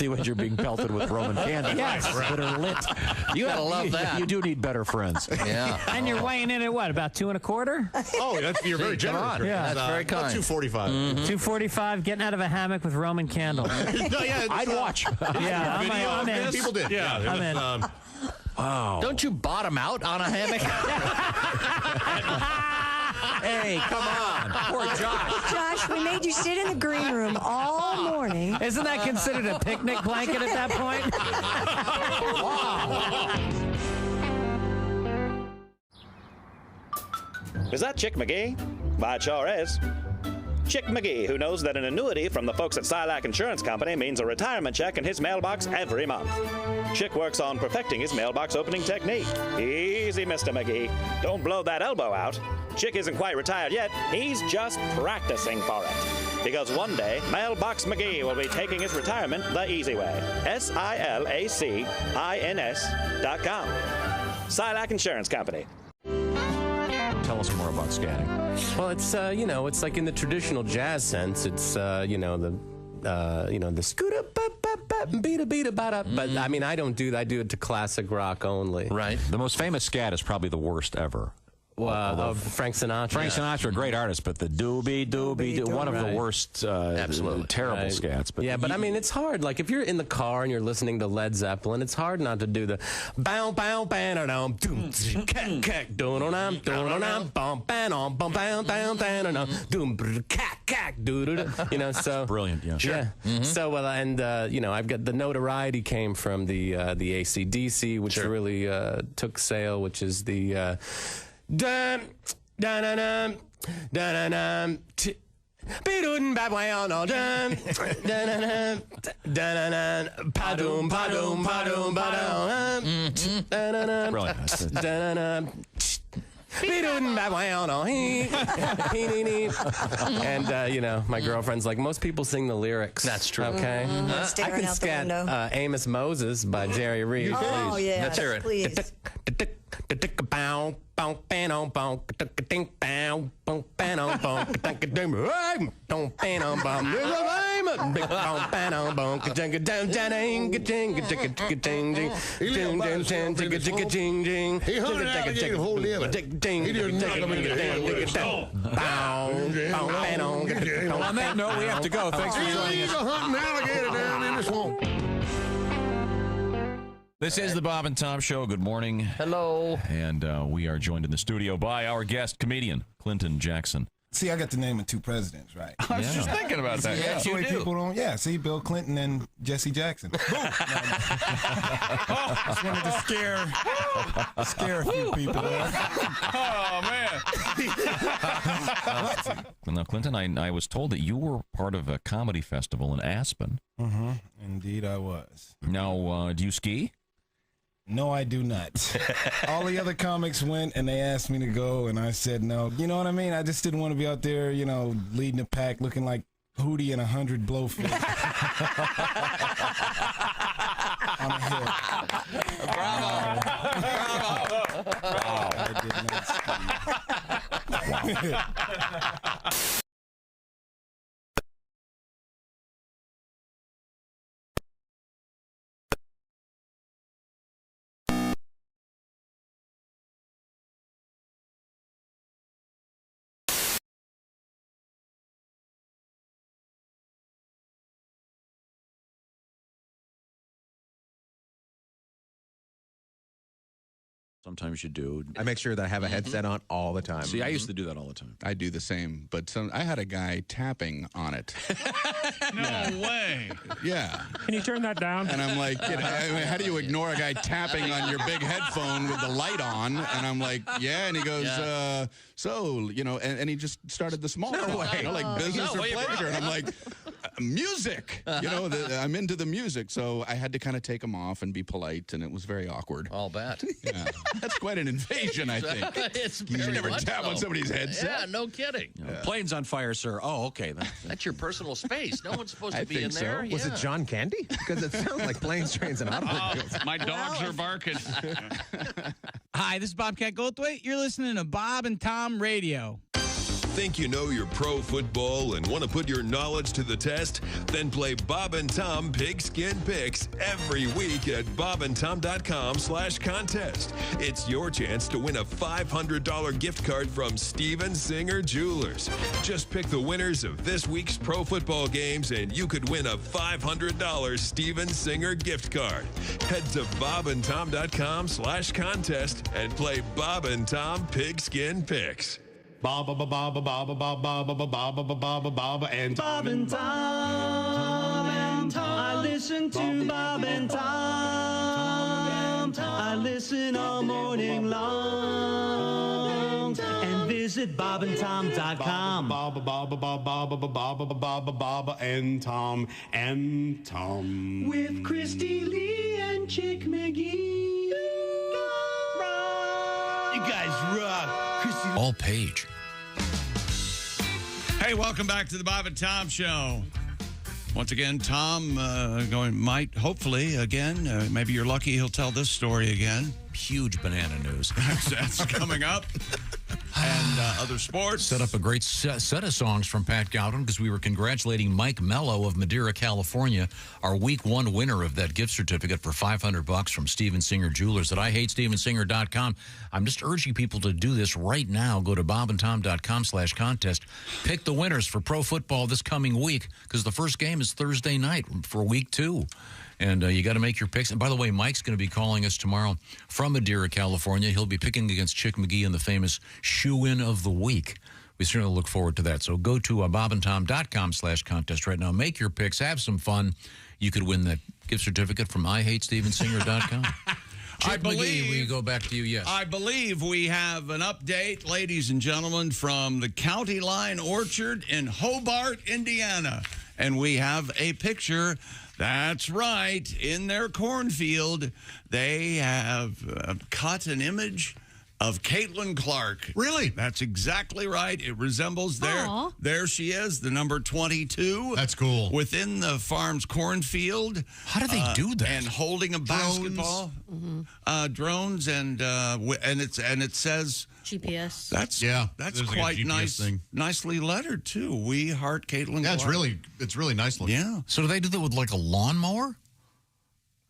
when you're being pelted with Roman candles that are lit. You gotta love that. You do need better friends. Yeah. And you're weighing in at what, about 2 1/4? Oh, you're very generous. Yeah, that's very kind. About 245. 245, getting out of a hammock with Roman candles. I'd watch. Yeah, I'm in. People did. Yeah, I'm in. Wow. Don't you bottom out on a hammock? Hey, come on. Poor Josh. Josh, we made you sit in the green room all morning. Isn't that considered a picnic blanket at that point? Is that Chick McGee? Why, it sure is. Chick McGee, who knows that an annuity from the folks at Silac Insurance Company means a retirement check in his mailbox every month. Chick works on perfecting his mailbox opening technique. Easy, Mr. McGee. Don't blow that elbow out. Chick isn't quite retired yet. He's just practicing for it. Because one day, Mailbox McGee will be taking his retirement the easy way. SILACINS.com. Silac Insurance Company. Tell us more about scatting. Well, it's it's like in the traditional jazz sense. It's the scooter beat a bada. But I mean, I don't do that. I do it to classic rock only. Right. The most famous scat is probably the worst ever. Of Frank Sinatra. Frank Sinatra, a great artist, but the doobie, one of the worst, absolutely terrible scats. But but I mean, it's hard. Like if you're in the car and you're listening to Led Zeppelin, it's hard not to do the bow bow bam doom cack cack doom bum bam bum bam down doom cack cack doo. So brilliant. Yeah, sure. Yeah. Mm-hmm. So I've got the notoriety came from the AC/DC, which really took sale, which is the. Dun dun dun dun dun dun Be-dun ba-wow no dun dun dun dun dun pa-dum pa-dum pa-dum pa-dum dun dun Be-dun ba-wow no and my girlfriend's like, most people sing the lyrics. That's true. Okay. I can scat Amos Moses by Jerry Reed. Oh yeah, let's hear it. Please. On that note, we have to go. Thanks for joining us. Hunting alligator down in the swamp. This is the Bob and Tom Show. Good morning. Hello. And we are joined in the studio by our guest comedian, Clinton Jackson. See, I got the name of two presidents, right? I was just thinking about that. That's the way people don't. Yeah, see, Bill Clinton and Jesse Jackson. Boom. Just wanted to scare a few people. Oh, man. Now, Clinton, I was told that you were part of a comedy festival in Aspen. Mm-hmm. Indeed, I was. Now, do you ski? No, I do not. All the other comics went, and they asked me to go, and I said no. You know what I mean? I just didn't want to be out there, leading the pack, looking like Hootie and 100 blowfish. On a hill. Bravo. Wow. I did not ski. Sometimes you do. I make sure that I have a headset on all the time. See, I used to do that all the time. I do the same, but I had a guy tapping on it. No way. Yeah. Can you turn that down? And I'm like, how do you ignore a guy tapping on your big headphone with the light on? And I'm like, yeah. And he goes, and he just started the small talk, like business or pleasure. And I'm like, music. I'm into the music, so I had to kind of take them off and be polite, and it was very awkward. I'll bet. Yeah. That's quite an invasion, I think. It's You very never much tap on so. somebody's headset. Yeah, no kidding. Plane's on fire, sir. Oh, okay. That's your personal space. No one's supposed I to be think in there. so. Was it John Candy? Because it sounds like planes, trains, and automobiles. My dogs are barking. Hi, this is Bobcat Goldthwait. You're listening to Bob and Tom Radio. Think you know your pro football and want to put your knowledge to the test? Then play Bob and Tom Pigskin Picks every week at bobandtom.com/contest. It's your chance to win a $500 gift card from Steven Singer Jewelers. Just pick the winners of this week's pro football games and you could win a $500 Steven Singer gift card. Head to bobandtom.com/contest and play Bob and Tom Pigskin Picks. Bob and Tom. I listen to Bob and Tom. I listen all morning long. And visit bobandtom.com. Bob and Tom. With Christy Lee and Chick McGee. You guys rock. Christy All page. Hey, welcome back to the Bob and Tom Show. Once again, Tom hopefully, again, maybe you're lucky he'll tell this story again. Huge banana news. That's coming up. And other sports. Set up a great set of songs from Pat Godwin because we were congratulating Mike Mello of Madeira, California, our week one winner of that gift certificate for $500 from Steven Singer Jewelers at IHateStevenSinger.com. I'm just urging people to do this right now. Go to bobandtom.com/contest. Pick the winners for pro football this coming week because the first game is Thursday night for week 2. And you got to make your picks. And by the way, Mike's going to be calling us tomorrow from Madeira, California. He'll be picking against Chick McGee in the famous shoe-in of the week. We certainly look forward to that. So go to bobandtom.com/contest right now. Make your picks. Have some fun. You could win that gift certificate from IHateStevenSinger.com. I believe McGee, we go back to you, yes. I believe we have an update, ladies and gentlemen, from the County Line Orchard in Hobart, Indiana. And we have a picture. That's right. In their cornfield, they have cut an image of Caitlyn Clark. Really? That's exactly right. It resembles there she is, the number 22. That's cool. Within the farm's cornfield. How do they do that? And holding a basketball. Drones and it says GPS. That's quite nice. Nicely lettered too. We heart Caitlyn Clark. It's really nice looking. Yeah. So do they do that with like a lawnmower?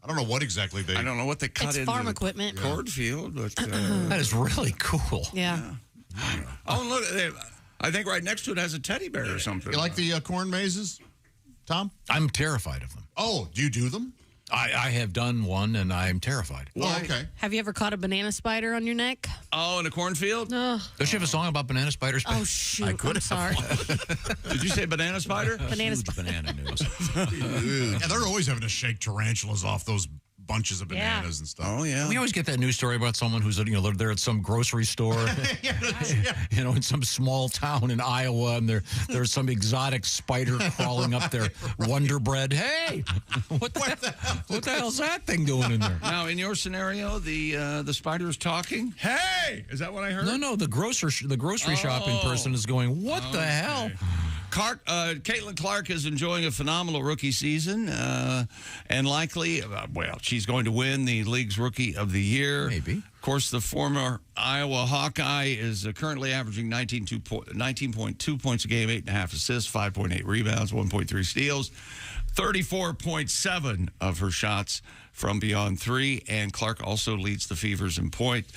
I don't know what exactly they. I don't know what they cut It's into farm the equipment. cornfield, but that is really cool. Yeah. Oh, look! I think right next to it has a teddy bear or something. You like the corn mazes, Tom? I'm terrified of them. Oh, do you do them? I have done one, and I'm terrified. Oh, okay. Have you ever caught a banana spider on your neck? Oh, in a cornfield? No. Don't you have a song about banana spiders? Oh, shoot. I could I'm sorry. Did you say banana spider? Banana Huge banana news. Yeah, they're always having to shake tarantulas off those bunches of bananas and stuff. Oh, yeah. We always get that news story about someone who's they're at some grocery store, in some small town in Iowa, and there's some exotic spider crawling up their Wonder Bread. Hey, what the hell's that thing doing in there? Now, in your scenario, the spider is talking. Hey, is that what I heard? No, the grocery shopping person is going, what the hell? Caitlyn Clark is enjoying a phenomenal rookie season, and likely, she's going to win the league's Rookie of the Year. Maybe. Of course, the former Iowa Hawkeye is currently averaging 19.2 points a game, 8.5 assists, 5.8 rebounds, 1.3 steals, 34.7 of her shots from beyond three, and Clark also leads the Fever in points,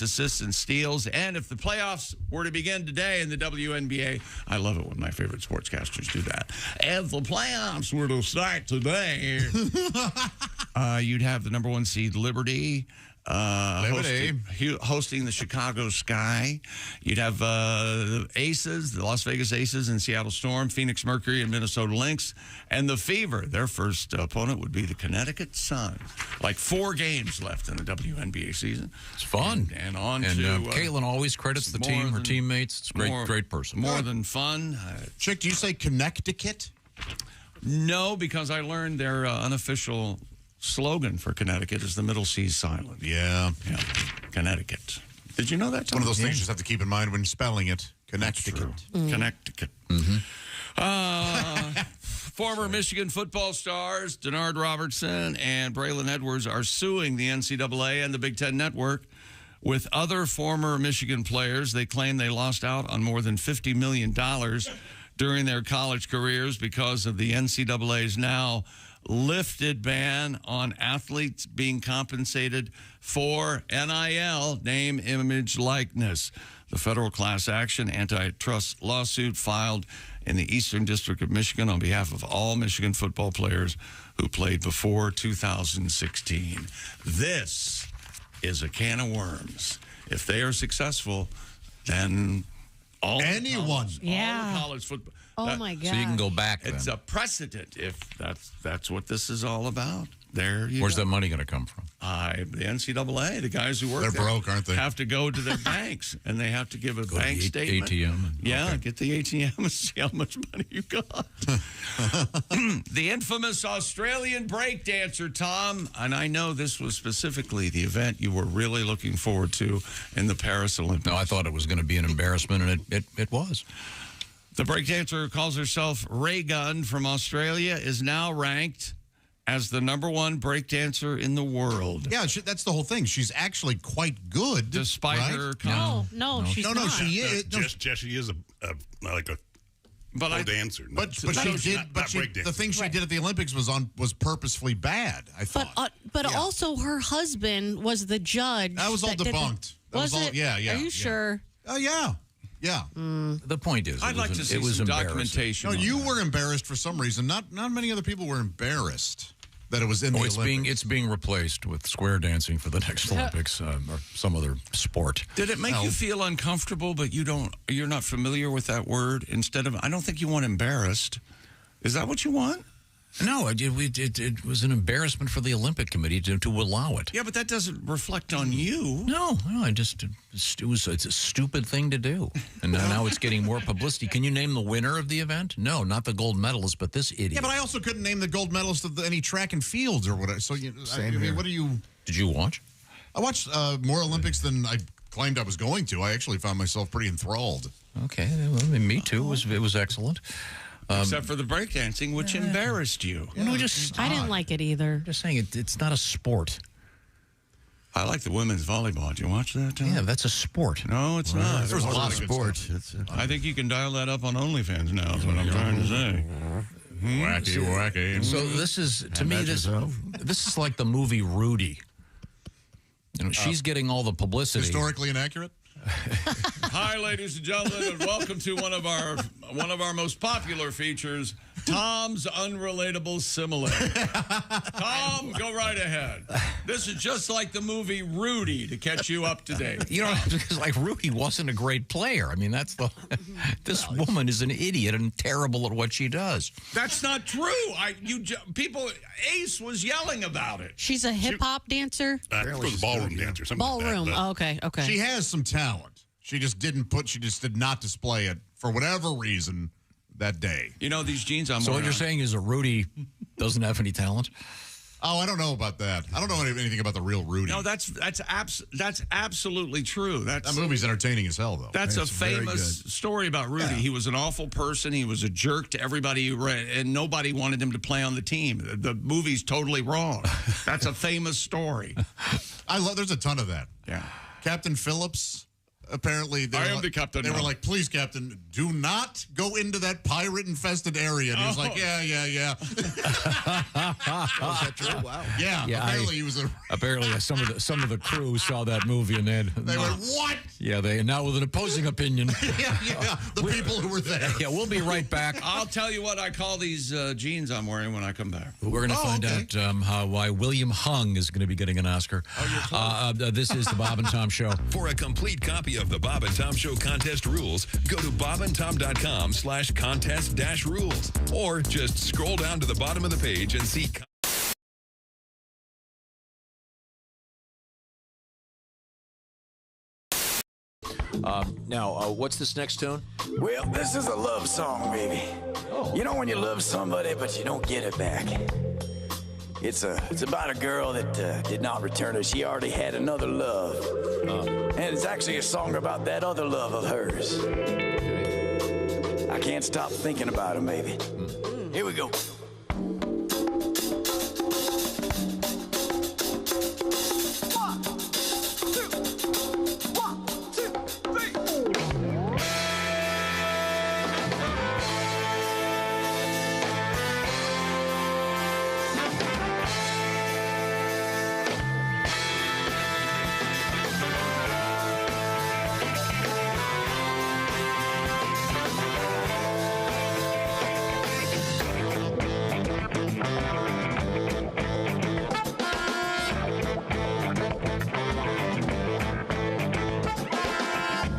assists, and steals. And if the playoffs were to begin today in the WNBA, I love it when my favorite sportscasters do that. If the playoffs were to start today, you'd have the number 1 seed Liberty Liberty. Hosting the Chicago Sky. You'd have the Aces, the Las Vegas Aces and Seattle Storm, Phoenix Mercury and Minnesota Lynx, and the Fever. Their first opponent would be the Connecticut Sun. Like 4 games left in the WNBA season. It's fun. And on and, to... Caitlyn always credits the team, her teammates. It's great person. More than fun. Chick, do you say Connecticut? No, because I learned their unofficial slogan for Connecticut is the middle C silent. Yeah. Connecticut. Did you know that? One of those things you just have to keep in mind when spelling it. Connecticut. Connecticut. Former Michigan football stars Denard Robertson and Braylon Edwards are suing the NCAA and the Big Ten Network. With other former Michigan players, they claim they lost out on more than $50 million during their college careers because of the NCAA's now lifted ban on athletes being compensated for NIL, name, image, likeness. The federal class action antitrust lawsuit filed in the Eastern District of Michigan on behalf of all Michigan football players who played before 2016. This is a can of worms. If they are successful, then all college football. Oh, my God. So you can go back then. It's a precedent if that's what this is all about. There you Where's go. that money going to come from? The NCAA, the guys who work They're there broke, aren't they? have to go to their banks, and they have to give a bank statement. ATM. Get the ATM and see how much money you got. The infamous Australian breakdancer, Tom, and I know this was specifically the event you were really looking forward to in the Paris Olympics. No, I thought it was going to be an embarrassment, and it was. The breakdancer who calls herself Ray Gunn from Australia is now ranked as the #1 breakdancer in the world. Yeah, that's the whole thing. She's actually quite good. Despite her... No, she's not. She is. She is like a dancer. But the thing she did at the Olympics was purposefully bad, I thought. But also her husband was the judge. That was all debunked. Was it? Yeah. Are you sure? Oh, yeah. Yeah. The point is, I'd like to see some documentation. No, you were embarrassed for some reason. Not many other people were embarrassed that it was in the Olympics. It's being replaced with square dancing for the next Olympics or some other sport. Did it make you feel uncomfortable, but you're not familiar with that word? Instead of, I don't think you want embarrassed. Is that what you want? No, it was an embarrassment for the Olympic Committee to allow it. Yeah, but that doesn't reflect on you. No, it's a stupid thing to do. And now it's getting more publicity. Can you name the winner of the event? No, not the gold medalist, but this idiot. Yeah, but I also couldn't name the gold medalist of any track and fields or whatever. So, what do you... Did you watch? I watched more Olympics than I claimed I was going to. I actually found myself pretty enthralled. Okay, well, me too. It was excellent. Except for the breakdancing, which embarrassed you. I didn't like it either. Just saying, it's not a sport. I like the women's volleyball. Did you watch that, Tom? Yeah, that's a sport. No, it's not. There's a lot of sports. I think you can dial that up on OnlyFans now, is what I'm trying to say. Wacky. So this is, to me, this is like the movie Rudy. She's getting all the publicity. Historically inaccurate? Hi, ladies and gentlemen, and welcome to one of our most popular features, Tom's Unrelatable Simile. Tom, go right ahead. This is just like the movie Rudy to catch you up to date. Because like Rudy wasn't a great player. I mean, this woman is an idiot and terrible at what she does. That's not true. Ace was yelling about it. She's a hip hop dancer. It was a ballroom dancer. Ballroom. Okay. She has some talent. She just did not display it for whatever reason that day. You know, these jeans I'm So wearing. what you're saying is that Rudy doesn't have any talent? Oh, I don't know about that. I don't know anything about the real Rudy. No, that's absolutely true. That movie's entertaining as hell, though. That's a famous story about Rudy. Yeah. He was an awful person. He was a jerk to everybody who read, and nobody wanted him to play on the team. The movie's totally wrong. That's a famous story. There's a ton of that. Yeah. Captain Phillips. Apparently, I am the captain They now. were like, "Please, Captain, do not go into that pirate-infested area." And he was like, "Yeah." Was that true? Wow. Yeah. Apparently, he was a. Apparently, some of the crew saw that movie and They went, "What?" Yeah, they now with an opposing opinion. yeah. The people who were there. Yeah, we'll be right back. I'll tell you what I call these jeans I'm wearing when I come back. We're going to find out why William Hung is going to be getting an Oscar. This is the Bob and Tom Show. For a complete copy of the Bob and Tom Show contest rules, go to bobandtom.com/contest-rules. Or just scroll down to the bottom of the page and see... Now, what's this next tune? Well, this is a love song, baby. You know when you love somebody, but you don't get it back. It's about a girl that did not return her. She already had another love. And it's actually a song about that other love of hers. I can't stop thinking about her, baby. Here we go.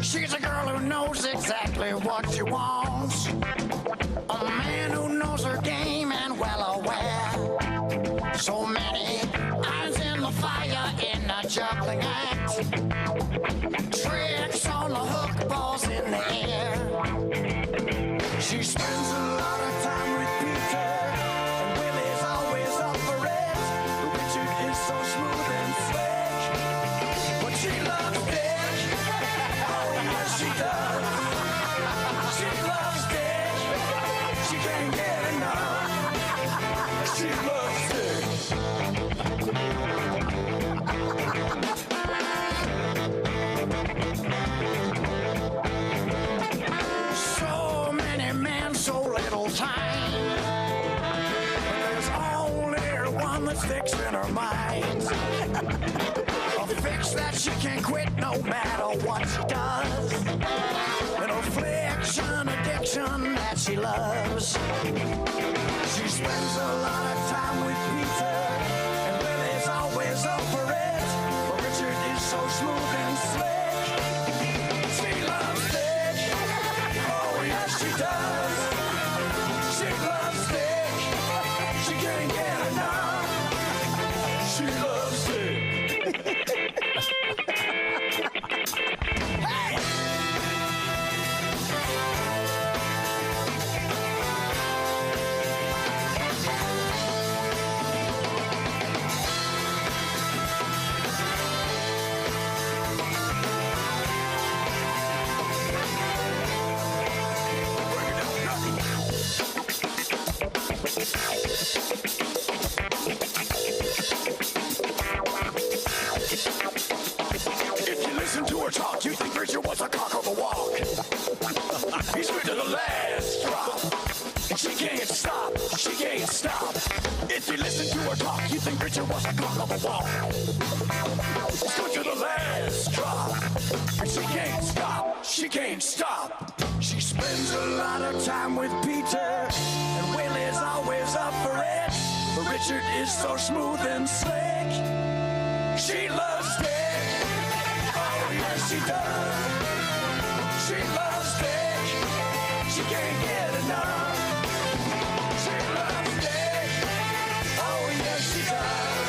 She's a girl who knows exactly what she wants. A man who knows her game and well aware. So many irons in the fire in a juggling act. Tricks on the hook, balls in the air. She spends a lot of time with Peter, and Willie's always up for it. Richard is so smooth and slick, but she loves Dick. Oh, yes, she does. She loves Dick. She can't get enough. She loves Dick. So many men, so little time. But there's only one that's fixed in her mind. A fix that she can't quit no matter what she does. An affliction, addiction that she loves. She spends a lot of time with Peter, and Willie's always up for it. But Richard is so smooth and slick. She loves Dick. Oh, yes, she does. She loves Dick. She can't get enough. She loves Dick. Hey! If you listen to her talk, you think Richard was a cock of a walk. He's good to the last drop. And she can't stop, she can't stop. If you listen to her talk, you think Richard was a cock of a walk. He's good to the last drop. And she can't stop, she can't stop. She spends a lot of time with Peter, and Willie's always up for it. But Richard is so smooth and slick. She loves Dick. Oh, yes, she does. She loves Dick. She can't get enough. She loves Dick. Oh, yes, she does.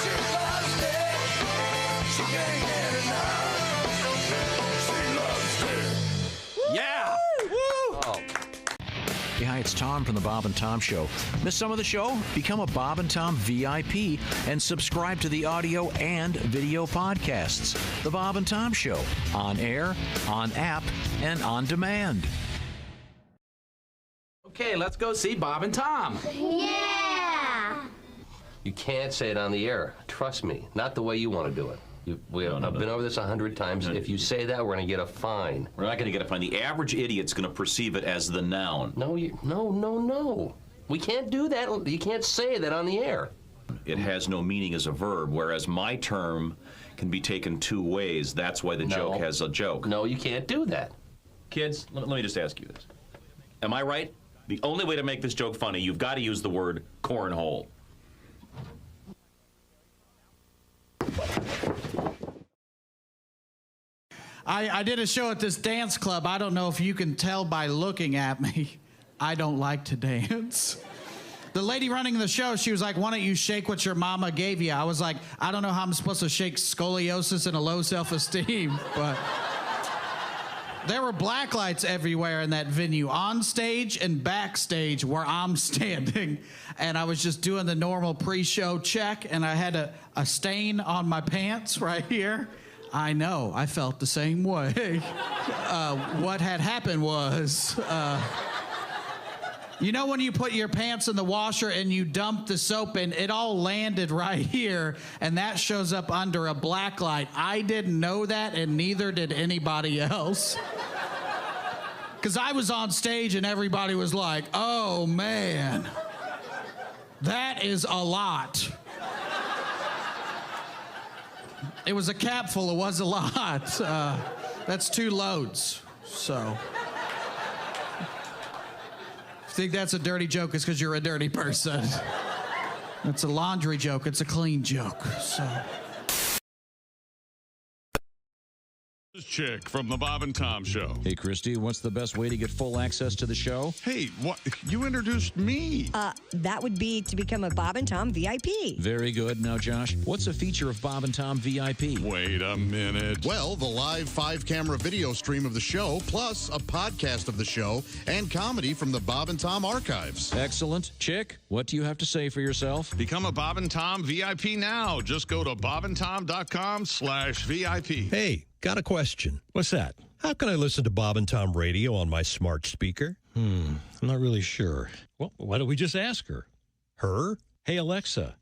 She loves Dick. She can't get enough. She loves Dick. Yeah. Oh. Hey, hi, it's Tom from the Bob and Tom Show. Miss some of the show? Become a Bob and Tom VIP and subscribe to the audio and video podcasts. The Bob and Tom Show, on air, on app, and on demand. Okay, let's go see Bob and Tom. Yeah! You can't say it on the air. Trust me, not the way you want to do it. I've been over this 100 times. If you say that, we're going to get a fine. We're not going to get a fine. The average idiot's going to perceive it as the noun. No. We can't do that. You can't say that on the air. It has no meaning as a verb, whereas my term can be taken two ways. That's why the joke has a joke. No, you can't do that. Kids, let me just ask you this. Am I right? The only way to make this joke funny, you've got to use the word cornhole. I did a show at this dance club. I don't know if you can tell by looking at me. I don't like to dance. The lady running the show, she was like, why don't you shake what your mama gave you? I was like, I don't know how I'm supposed to shake scoliosis and a low self-esteem, but there were black lights everywhere in that venue, on stage and backstage where I'm standing. And I was just doing the normal pre-show check, and I had a stain on my pants right here. I know, I felt the same way. What had happened was, you know when you put your pants in the washer and you dump the soap in, it all landed right here, and that shows up under a black light. I didn't know that, and neither did anybody else. Because I was on stage and everybody was like, oh man, that is a lot. It was a capful, it was a lot. That's 2 loads, so. If you think that's a dirty joke, it's because you're a dirty person. It's a laundry joke, it's a clean joke, so. This chick from the Bob and Tom Show. Hey, Christy, what's the best way to get full access to the show? Hey, what? You introduced me. That would be to become a Bob and Tom VIP. Very good. Now, Josh, what's a feature of Bob and Tom VIP? Wait a minute. Well, the live 5-camera video stream of the show, plus a podcast of the show and comedy from the Bob and Tom archives. Excellent. Chick, what do you have to say for yourself? Become a Bob and Tom VIP now. Just go to bobandtom.com/VIP. Hey. Got a question. What's that? How can I listen to Bob and Tom Radio on my smart speaker? I'm not really sure. Well, why don't we just ask her? Her? Hey, Alexa,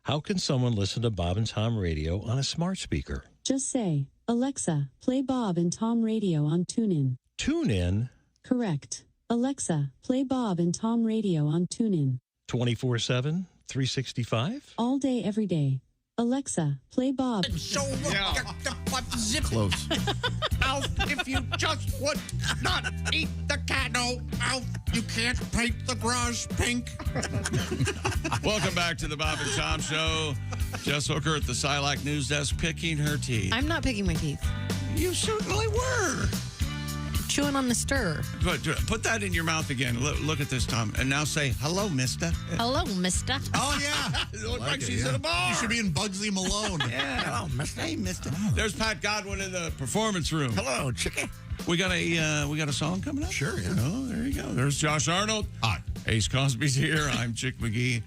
how can someone listen to Bob and Tom Radio on a smart speaker? Just say, Alexa, play Bob and Tom Radio on TuneIn. TuneIn? Correct. Alexa, play Bob and Tom Radio on TuneIn. 24/7, 365? All day, every day. Alexa, play Bob. Close. Alf, if you just would not eat the cat. No, Alf, you can't paint the garage pink. Welcome back to the Bob and Tom Show. Jess Hooker at the Silac News Desk picking her teeth. I'm not picking my teeth. You certainly were. Chewing on the stir. Put that in your mouth again. Look at this, Tom. And now say, hello, mister. Hello, mister. Oh, yeah. It looks like she's at a bar. You should be in Bugsy Malone. Yeah. Hello, mister. Hey, mister. There's Pat Godwin in the performance room. Hello, chicken. We got a song coming up? Sure, yeah. Oh, there you go. There's Josh Arnold. Hi. Ace Cosby's here. I'm Chick McGee.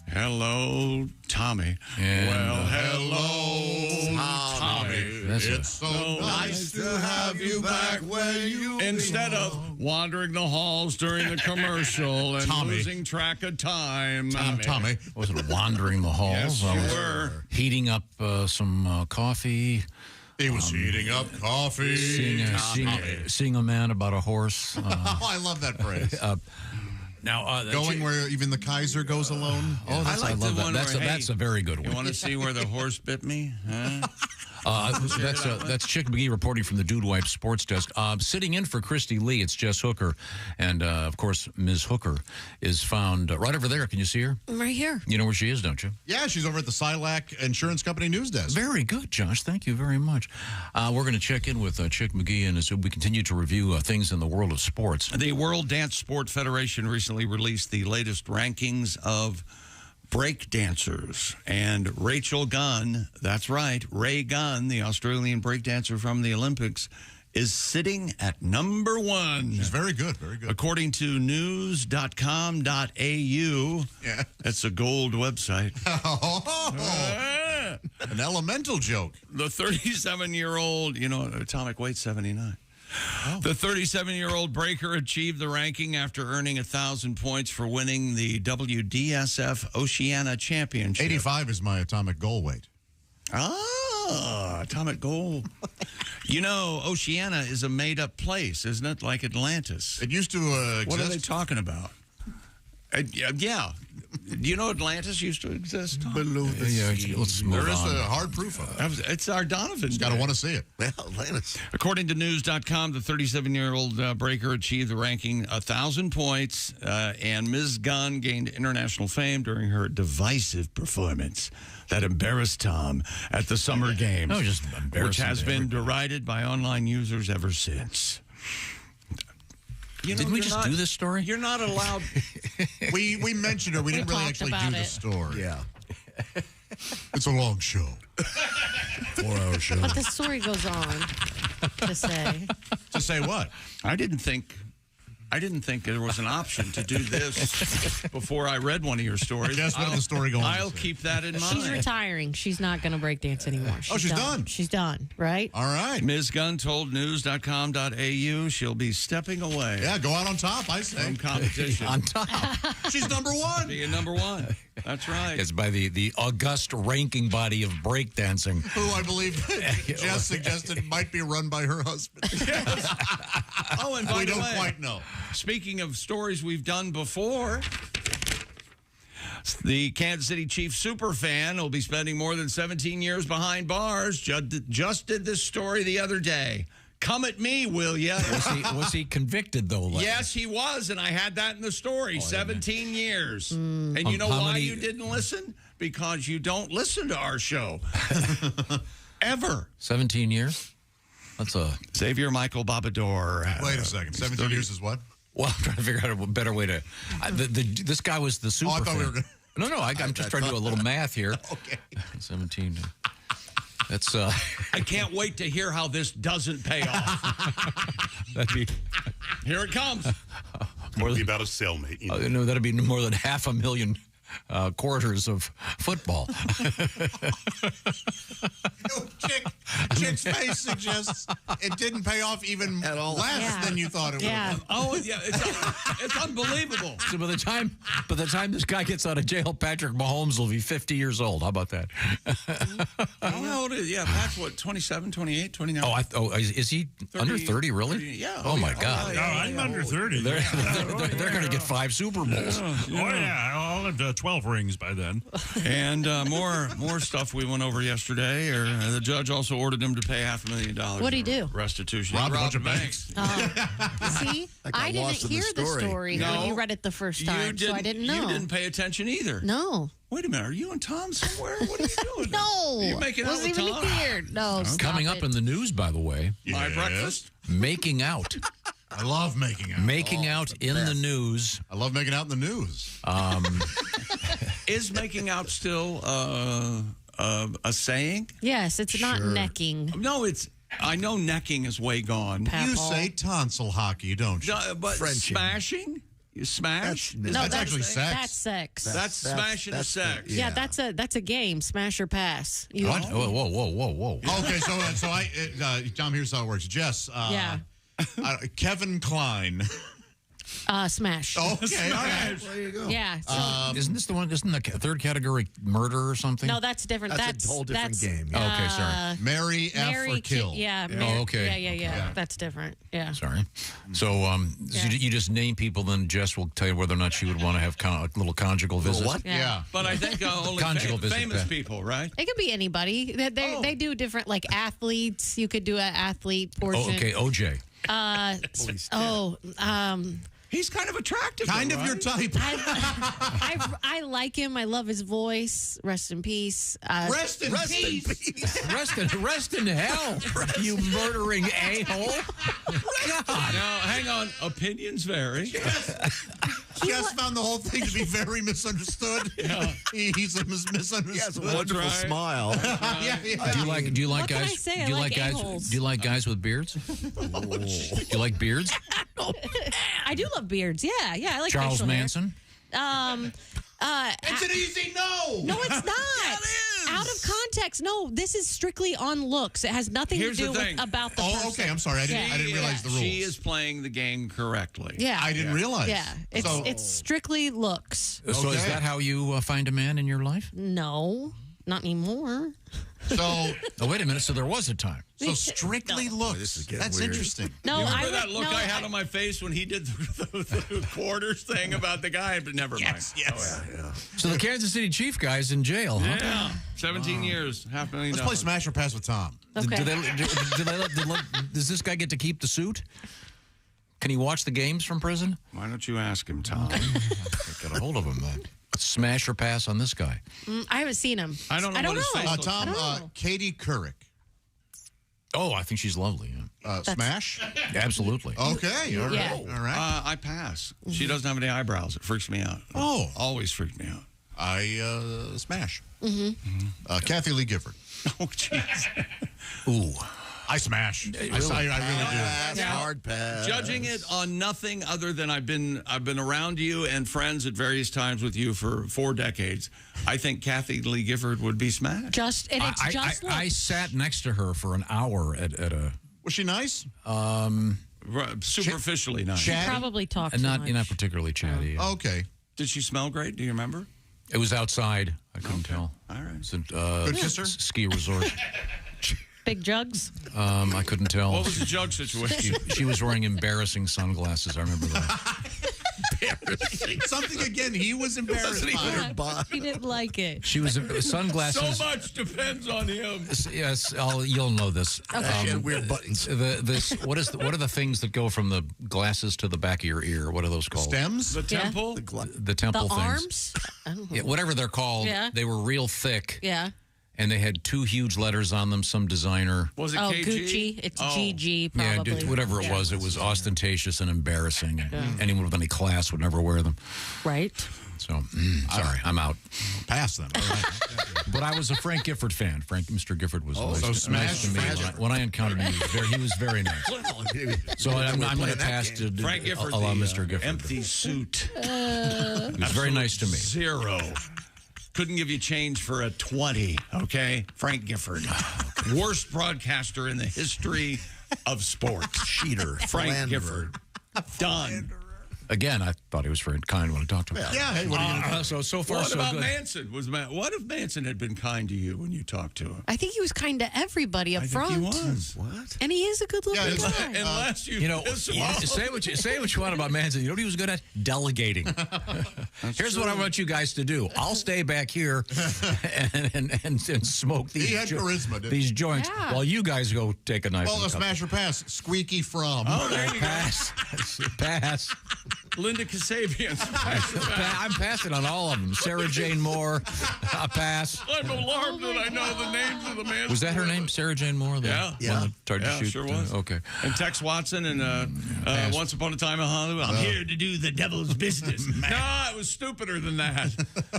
Hello, Tommy. And, hello, Tommy. It's so nice to have you back where you Instead of wandering the halls during the commercial and losing track of time. Tommy. Wasn't wandering the halls. Yes, I was you were. heating up some coffee. He was heating up coffee. Seeing a man about a horse. I love that phrase. Now, going where even the Kaiser goes alone. Oh, I love that. That's a very good one. You want to see where the horse bit me? Huh? That's Chick McGee reporting from the Dude Wipe Sports Desk. Sitting in for Christy Lee, it's Jess Hooker. And, of course, Ms. Hooker is found right over there. Can you see her? Right here. You know where she is, don't you? Yeah, she's over at the Silac Insurance Company News Desk. Very good, Josh. Thank you very much. We're going to check in with Chick McGee, and as we continue to review things in the world of sports. The World Dance Sport Federation recently released the latest rankings of break dancers, and Rachel Gunn, that's right, Ray Gunn, the Australian break dancer from the Olympics, is sitting at number 1. She's very good, very good. According to news.com.au, yeah, that's a gold website. An elemental joke. The 37-year-old, atomic weight 79. Oh. The 37-year-old breaker achieved the ranking after earning 1,000 points for winning the WDSF Oceania Championship. 85 is my atomic goal weight. Oh. atomic gold. You know, Oceania is a made-up place, isn't it? Like Atlantis. It used to exist. What are they talking about? Yeah. Do you know Atlantis used to exist? Below the sea. Let's move There is on. a hard proof of it. It's our Donovan. Just got to want to see it. Well, Atlantis. According to news.com, the 37-year-old breaker achieved the ranking 1,000 points, and Ms. Gunn gained international fame during her divisive performance that embarrassed Tom at the Summer Games, No, just which embarrassing has to been everybody. derided by online users ever since. You know, Didn't we you're just not- do this story? You're not allowed. We mentioned it. We didn't really talked actually about do the it. story. Yeah. It's a long show. 4-hour show. But the story goes on to say. To say what? I didn't think there was an option to do this before I read one of your stories. Guess what the story going on I'll to say. keep that in mind. She's retiring. She's not going to break dance anymore. She's done. She's done, right? All right. Ms. Gunn told news.com.au she'll be stepping away Yeah, go out on top, I say. from competition. On top. She's number one. Being number one. That's right. It's by the august ranking body of breakdancing. Who I believe Jess suggested might be run by her husband. Oh, and by We the don't way, quite know. speaking of stories we've done before, the Kansas City Chiefs superfan will be spending more than 17 years behind bars. Just did this story the other day. Come at me, will ya? Was he convicted, though? Yes, he was, and I had that in the story. 17 years. And you know How why many- you didn't listen? Because you don't listen to our show. Ever. 17 years? That's a... Xavier Michael Babador. Wait a second. 17 years is what? Well, I'm trying to figure out a better way to... this guy was the super I thought we were fan. gonna- No, I'm just trying to do a little math here. Okay. 17. That's... I can't wait to hear how this doesn't pay off. that'd be... Here it comes. It'll be about a cellmate. You know? no, that'd be more than 500,000 quarters of football. Chick's face suggests it didn't pay off even less than you thought it would. Oh, yeah. It's unbelievable. So by the time this guy gets out of jail, Patrick Mahomes will be 50 years old. How about that? How old is he? Yeah, Pat's what, 27, 28, 29? Is he 30, under 30, really? 30, yeah. Oh, my God. No, I'm under 30. They're going to get 5 Super Bowls. Oh, yeah. I'll have 12 rings by then. And more stuff we went over yesterday. The judge also ordered him to pay $500,000. What'd he do? Restitution. Robbed a bunch of banks. See, I didn't hear the story when you read it the first time, so I didn't know. You didn't pay attention either. No. Wait a minute. Are you and Tom somewhere? What are you doing? No. Are you making out Wasn't with even Tom? here. No, stop Coming it. up in the news, by the way. My breakfast? Making out. I love making out. Making out in the news. I love making out in the news. Is making out still a saying? Yes, it's not necking. No, I know necking is way gone. You say tonsil hockey, don't you? No, but Frenching. smashing? You smash? That's actually sex. That's sex. That's smashing is sex. Yeah, that's a game. Smash or pass. You What? Whoa. Okay, so Tom, here's how it works. Jess, Yeah. Kevin Klein. Smash. Okay, all right. There you go. Yeah. So, Isn't this the one? Isn't the third category murder or something? no, that's different. That's a whole different game. Oh, okay, sorry. Marry, F, or kill. Yeah. Oh, okay. Yeah. That's different. Yeah. Sorry. So, you just name people, then Jess will tell you whether or not she would want to have a little conjugal visit. what? Yeah. But I think only Conjugal visit, famous Pat. people, right? It could be anybody. They do different, like athletes. You could do an athlete portion. Oh, okay, OJ. He's kind of attractive. Kind though, of your right? type. I like him. I love his voice. Rest in peace. Rest in peace. Rest in hell, you murdering a-hole. God. Now, hang on. Opinions vary. Jess found the whole thing to be very misunderstood. Yeah. He's misunderstood. He has a wonderful smile. Yeah. Do you like What can I guys? say? I Do you like like guys? a-holes. Do you like guys with beards? Do you like beards? I do love beards. Yeah. I like Charles facial hair. Manson. It's an easy no. No, it's not. Yeah, it is. Out of context. No, this is strictly on looks. It has nothing Here's to the do thing. with about the Oh, person. okay. I'm sorry. I didn't realize the rules. She is playing the game correctly. Yeah. I didn't realize. Yeah. It's strictly looks. So is Okay. that how you find a man in your life? No, not anymore. So, oh, wait a minute. So there was a time. So strictly looks. This is getting That's weird. interesting. No, you I remember would, that look I had on my face when he did the quarters thing about the guy? But never mind. Yes. Oh, yeah. So the Kansas City Chief guy's in jail, huh? Yeah. 17 years, $500,000. Let's play Smash or Pass with Tom. Okay. Does this guy get to keep the suit? Can he watch the games from prison? Why don't you ask him, Tom? Get a hold of him, man. Smash or pass on this guy? I haven't seen him. I don't know what his face looks Tom, know. Katie Couric. Oh, I think she's lovely. Yeah. Smash? Absolutely. Okay. All right. Yeah. All right. I pass. She doesn't have any eyebrows. It freaks me out. Oh. Always freaked me out. I smash. Kathy Lee Gifford. Oh, jeez. Ooh. I smash. I really do. Hard pass. Judging it on nothing other than I've been around you and friends at various times with you for 4 decades. I think Kathy Lee Gifford would be smashed. I sat next to her for an hour at a. Was she nice? Superficially nice. She probably talked too much. Not particularly chatty. Okay. Did she smell great? Do you remember? It was outside. I couldn't tell. All right. It's a, Good kisser? ski resort. Big jugs? I couldn't tell. What was the jug situation? She was wearing embarrassing sunglasses. I remember that. Something again he was embarrassed by. He didn't like it. She was sunglasses. So much depends on him. Yes, you'll know this. She had weird buttons. What are the things that go from the glasses to the back of your ear? What are those called? Stems? The temple? The temple The things. arms? Yeah, whatever they're called. Yeah. They were real thick. Yeah. And they had 2 huge letters on them. Some designer. Was it KG? Gucci. It's GG, probably. Yeah, whatever it was ostentatious and embarrassing. And anyone with any class would never wear them. Right. So, sorry, I'm out. Pass them. All right. But I was a Frank Gifford fan. Mr. Gifford was nice to me. When I encountered him, he was very nice. So I'm going to pass to Frank Gifford, allow Mr. Gifford. Empty suit. He was very nice to me. 0. Couldn't give you change for a 20, okay? Frank Gifford. Worst broadcaster in the history of sports. Cheater. Frank Gifford. Done. Again, I thought he was very kind when I talked to him. Yeah. Hey, what are you going to do? So far, What so about good. Manson? What if Manson had been kind to you when you talked to him? I think he was kind to everybody up front. I think he was. What? And he is a good looking guy. Unless you piss him off. say what you want about Manson. You know what he was good at? Delegating. Here's what I want you guys to do. I'll stay back here and smoke these. He had charisma, didn't these joints while you guys go take a knife. Well, a smash or pass. Squeaky from. Oh, there you Pass. Pass. Linda Kasabian. I'm passing on all of them. Sarah Jane Moore. I pass. I'm alarmed that I know the names of the man. Was that her name, Sarah Jane Moore? Yeah. One that tried to shoot. Sure was. Okay. And Tex Watson and Once Upon a Time in Hollywood. I'm here to do the devil's business. No, it was stupider than that.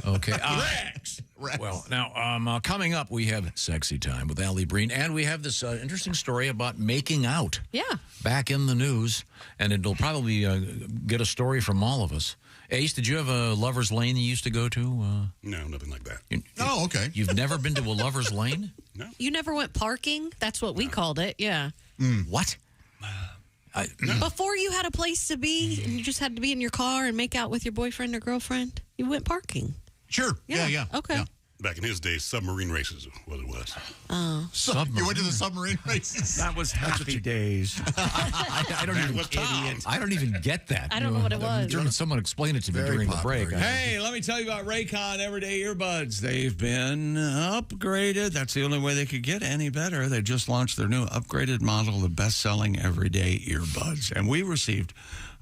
Okay. Rex. Well, now, coming up, we have Sexy Time with Alli Breen, and we have this interesting story about making out. Yeah. Back in the news, and it'll probably get a story from all of us. Ace, did you have a lover's lane you used to go to? No, nothing like that. Oh, okay. You've never been to a lover's lane? No. You never went parking? That's what we called it. Yeah. What? Before you had a place to be and you just had to be in your car and make out with your boyfriend or girlfriend, you went parking. Sure. Yeah. Okay. Yeah. Back in his day, submarine races was what it was. Oh. You went to the submarine races? That was happy days. I don't even get that. I don't know what it was. Someone explain it to me during the break. Hey, let me tell you about Raycon Everyday Earbuds. They've been upgraded. That's the only way they could get any better. They just launched their new upgraded model, the best-selling Everyday Earbuds. And we received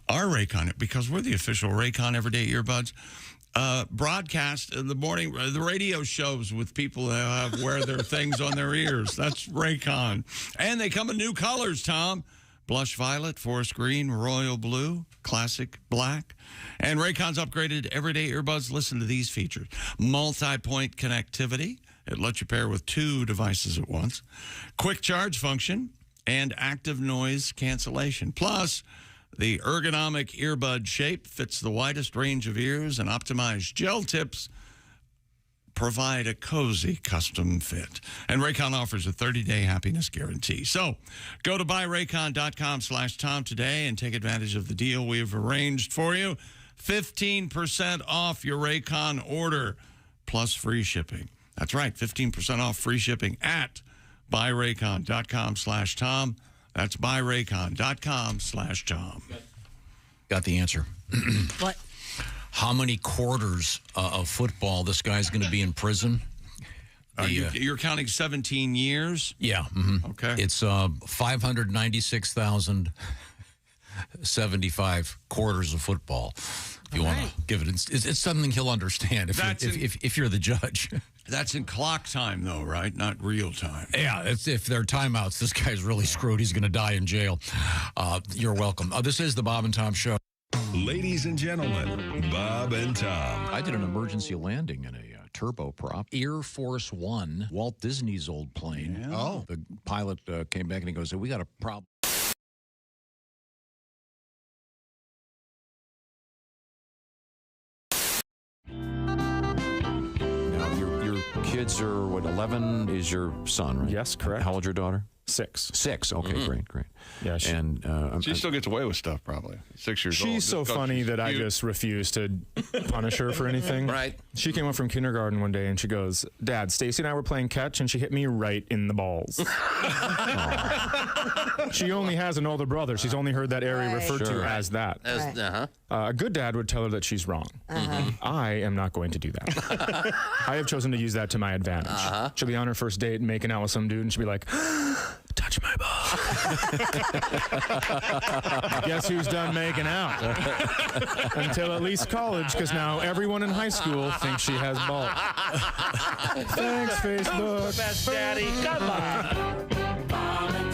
our Raycon, because we're the official Raycon Everyday Earbuds, broadcast in the morning, the radio shows with people that wear their things on their ears. That's Raycon. And they come in new colors, Tom. Blush violet, forest green, royal blue, classic black. And Raycon's upgraded Everyday Earbuds. Listen to these features. Multi-point connectivity. It lets you pair with 2 devices at once. Quick charge function and active noise cancellation. Plus, the ergonomic earbud shape fits the widest range of ears, and optimized gel tips provide a cozy custom fit. And Raycon offers a 30-day happiness guarantee. So go to buyraycon.com/Tom today and take advantage of the deal we've arranged for you. 15% off your Raycon order plus free shipping. That's right, 15% off free shipping at buyraycon.com/Tom. That's buyraycon.com/Tom. Got the answer. What? How many quarters of football this guy's going to be in prison? You're counting 17 years? Yeah. Okay. It's 596,075 quarters of football. If you want to give it, it's something he'll understand if you're the judge. That's in clock time, though, right? Not real time. Yeah, if there are timeouts, this guy's really screwed. He's going to die in jail. You're welcome. This is the Bob and Tom Show. Ladies and gentlemen, Bob and Tom. I did an emergency landing in a turboprop, Air Force One, Walt Disney's old plane. Yeah. Oh. The pilot came back and he goes, "We got a problem." Now, your kids are, 11 is your son, right? Yes, correct. How old's your daughter? 6. 6. Okay, great. Yeah, she still gets away with stuff, probably. 6 years old. She's so funny that I just refuse to punish her for anything. Right. She came up from kindergarten one day and she goes, "Dad, Stacy and I were playing catch and she hit me right in the balls." She only has an older brother. She's only heard that area referred to as that. A good dad would tell her that she's wrong. I am not going to do that. I have chosen to use that to my advantage. She'll be on her first date and making out with some dude and she'll be like, "Touch my ball." Guess who's done making out? Until at least college, because now everyone in high school thinks she has balls. Thanks, Facebook. Best daddy. Come on. Bob and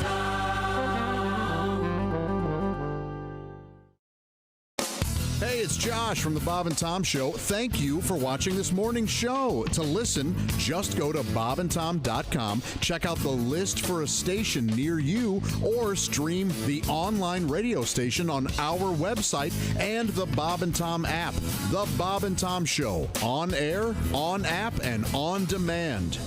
Hey, it's Josh from the Bob and Tom Show. Thank you for watching this morning's show. To listen, just go to bobandtom.com, check out the list for a station near you, or stream the online radio station on our website and the Bob and Tom app. The Bob and Tom Show, on air, on app, and on demand.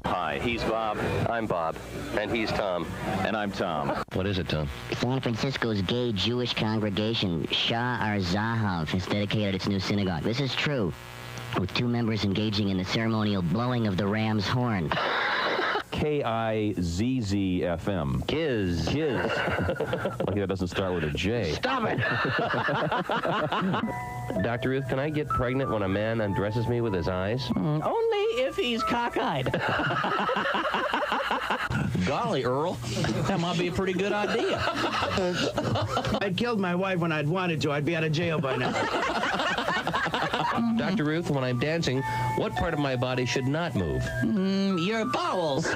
Hi, he's Bob. I'm Bob. And he's Tom. And I'm Tom. What is it, Tom? San Francisco's gay Jewish congregation, Shah Ar-Zahav, has dedicated its new synagogue. This is true, with 2 members engaging in the ceremonial blowing of the ram's horn. KIZZFM. Kiz. Lucky that doesn't start with a J. Stop it! Dr. Ruth, can I get pregnant when a man undresses me with his eyes? Only if he's cockeyed. Golly, Earl. That might be a pretty good idea. I'd killed my wife when I'd wanted to. I'd be out of jail by now. Dr. Ruth, when I'm dancing, what part of my body should not move? Your bowels.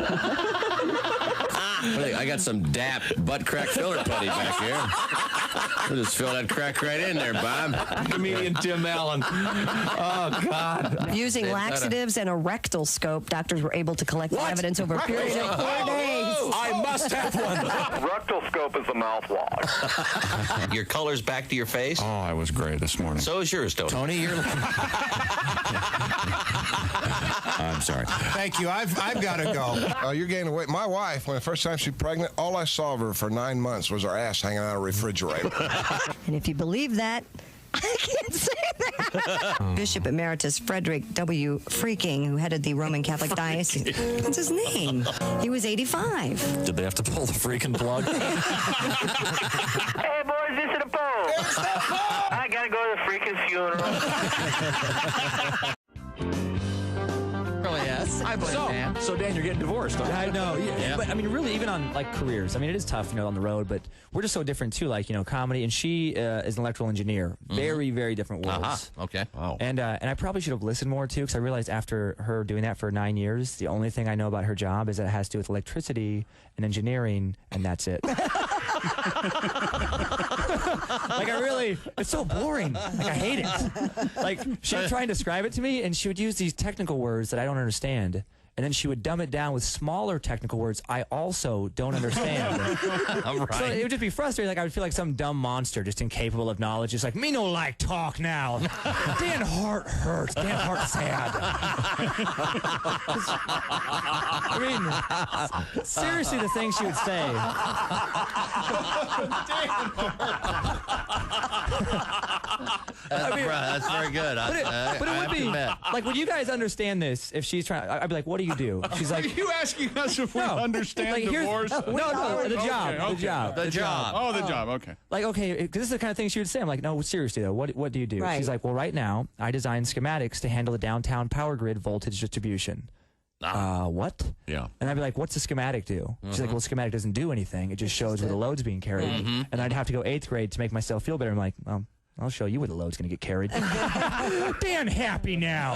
I got some DAP butt crack filler putty back here. We'll just fill that crack right in there, Bob. Comedian Tim Allen. Oh, God. Using laxatives and a rectal scope, doctors were able to collect evidence over a period of 4 days. I must have one. Rectal scope is a mouthwash. Your color's back to your face? Oh, I was gray this morning. So is yours, Tony. Tony, you're... I'm sorry. Thank you. I've got to go. You're gaining weight. My wife, when the first time she was pregnant, all I saw of her for 9 months was her ass hanging out of a refrigerator. And if you believe that, I can't say that. Bishop Emeritus Frederick W. Freaking, who headed the Roman Catholic Diocese. That's his name. He was 85. Did they have to pull the freaking plug? Hey, boys, this is the Pope. It's the Pope. I got to go to the freaking funeral. Really, yes. I blame Dan. So, Dan, you're getting divorced. Huh? I know. Yeah. But I mean, really, even on like careers. I mean, it is tough, on the road. But we're just so different too. Like, comedy, and she is an electrical engineer. Very, very different worlds. Okay. Wow. And I probably should have listened more too, because I realized after her doing that for 9 years, the only thing I know about her job is that it has to do with electricity and engineering, and that's it. It's so boring. Like, I hate it. Like, she would try and describe it to me, and she would use these technical words that I don't understand. And then she would dumb it down with smaller technical words I also don't understand. All right. So it would just be frustrating. Like I would feel like some dumb monster just incapable of knowledge. Just like, me no like talk now. Dan Hart hurts. Dan Hart sad. I mean, seriously, the things she would say. That's very good. But it would be like, would you guys understand this if she's trying? I'd be like, what do you do? She's like, are you asking us if we understand like, divorce? No, the job. Okay. The job. Oh, the job. Okay. Like, okay, because this is the kind of thing she would say. I'm like, no, seriously though, what do you do? Right. She's like, well, right now I design schematics to handle the downtown power grid voltage distribution. What? Yeah. And I'd be like, what's the schematic do? She's like, well, the schematic doesn't do anything. It just shows where the load's being carried. And I'd have to go 8th grade to make myself feel better. I'm like, I'll show you where the load's going to get carried. Dan happy now.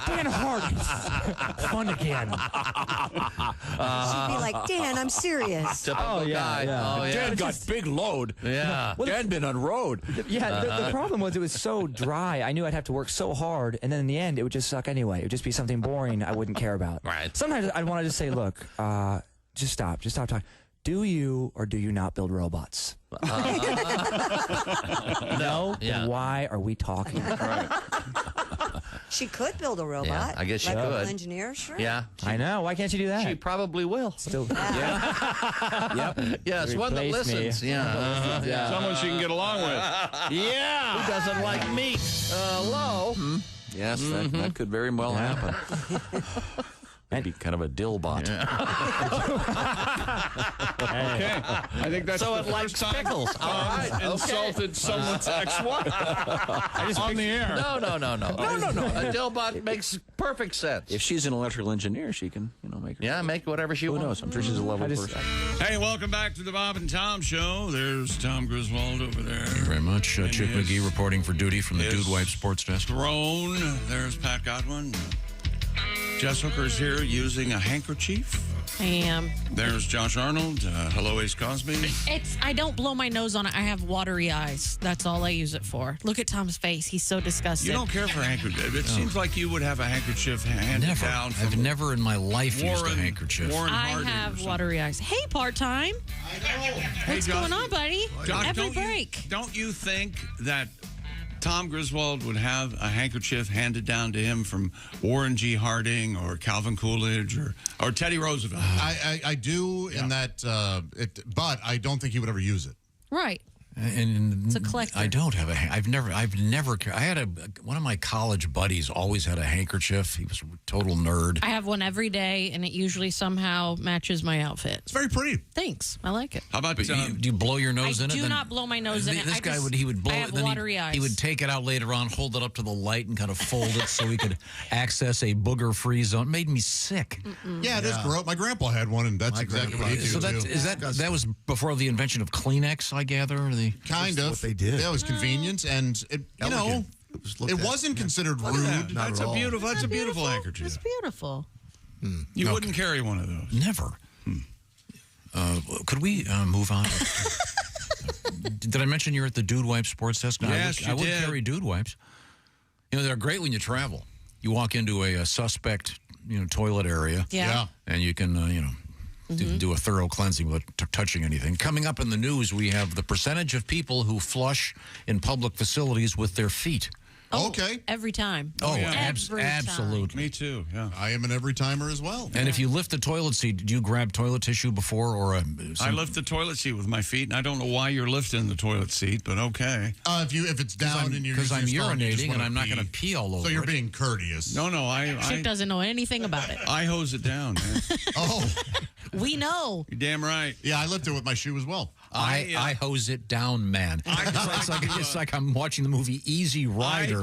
Dan Hart is fun again. She'd be like, Dan, I'm serious. Typical guy. Oh, yeah. Dan got big load. Yeah. Dan been on road. Yeah, the problem was it was so dry. I knew I'd have to work so hard, and then in the end, it would just suck anyway. It would just be something boring I wouldn't care about. Right. Sometimes I'd want to just say, look, just stop talking. Do you or do you not build robots? No? Then why are we talking? She could build a robot. Yeah, I guess she Electrical could. engineer, sure. Yeah. I know. Why can't you do that? She probably will. Still. Yep. Yes, one that Replace me. listens. Yeah. Someone she can get along with. Yeah. Who doesn't like meat? Hello. Yes, that could very well happen. That'd be kind of a dillbot. Okay. I think that's So the it likes first time pickles. All right. insulted someone's ex-wife on the air. No. A dillbot makes perfect sense. If she's an electrical engineer, she can, make her. Yeah, make whatever she wants. Who knows? I'm sure she's a lovely person. Hey, welcome back to the Bob and Tom Show. There's Tom Griswold over there. Thank you very much. Chick McGee reporting for duty from the Dude Wipe Sports Desk. Throne. There's Pat Godwin. Jess Hooker's here using a handkerchief. I am. There's Josh Arnold. Hello, Ace Cosby. I don't blow my nose on it. I have watery eyes. That's all I use it for. Look at Tom's face. He's so disgusted. You don't care for handkerchief. It seems like you would have a handkerchief handed down. I've never in my life used a handkerchief. I have watery eyes. Hey, part-time. What's going on, buddy? Josh, Every break. Don't you think that Tom Griswold would have a handkerchief handed down to him from Warren G. Harding or Calvin Coolidge or Teddy Roosevelt? I do in that, but I don't think he would ever use it. Right. And it's a collector. I don't have a. I've never. I had one of my college buddies always had a handkerchief. He was a total nerd. I have one every day, and it usually somehow matches my outfit. It's very pretty. Thanks. I like it. How about do you blow your nose in it? I do not blow my nose in it. This guy would blow I it. have Then watery eyes. He would take it out later on, hold it up to the light, and kind of fold it so he could access a booger-free zone. It made me sick. Yeah, it is gross. My grandpa had one, and that's exactly what he did. So that was before the invention of Kleenex, I gather. Kind of. They did. That was convenient, and it wasn't considered rude. That's a beautiful handkerchief. It's beautiful. You wouldn't carry one of those. Never. Could we move on? Did I mention you're at the Dude Wipe Sports Desk? Yes, I would carry Dude Wipes. They're great when you travel. You walk into a suspect, toilet area. Yeah. And you can, do a thorough cleansing without touching anything. Coming up in the news, we have the percentage of people who flush in public facilities with their feet. Oh, okay. Every time. Oh, every absolutely. time. Me too. Yeah. I am an every timer as well. And if you lift the toilet seat, do you grab toilet tissue before or? I lift the toilet seat with my feet, and I don't know why you're lifting the toilet seat, but okay. If it's down and you're because I'm using your phone, you just urinating and wanna I'm not pee. going to pee all over. So you're it. being courteous. No, Chick doesn't know anything about it. I hose it down. Man. Oh, we know. You're damn right. Yeah, I lift it with my shoe as well. I hose it down, man. It's like I'm watching the movie Easy Rider,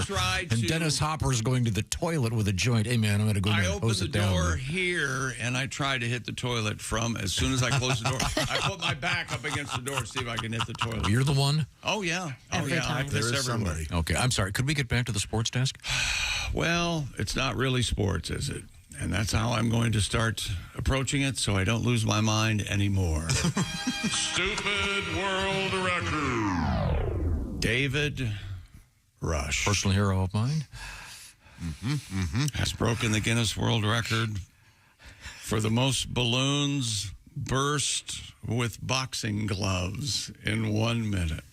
and Dennis Hopper's going to the toilet with a joint. Hey, man, I'm going to go and hose it down. I open the door here, and I try to hit the toilet from as soon as I close the door. I put my back up against the door to see if I can hit the toilet. You're the one? Oh, yeah. Every time. I piss everywhere. Okay, I'm sorry. Could we get back to the sports desk? Well, it's not really sports, is it? And that's how I'm going to start approaching it so I don't lose my mind anymore. Stupid world record. David Rush. Personal hero of mine. Has broken the Guinness World Record for the most balloons burst with boxing gloves in 1 minute.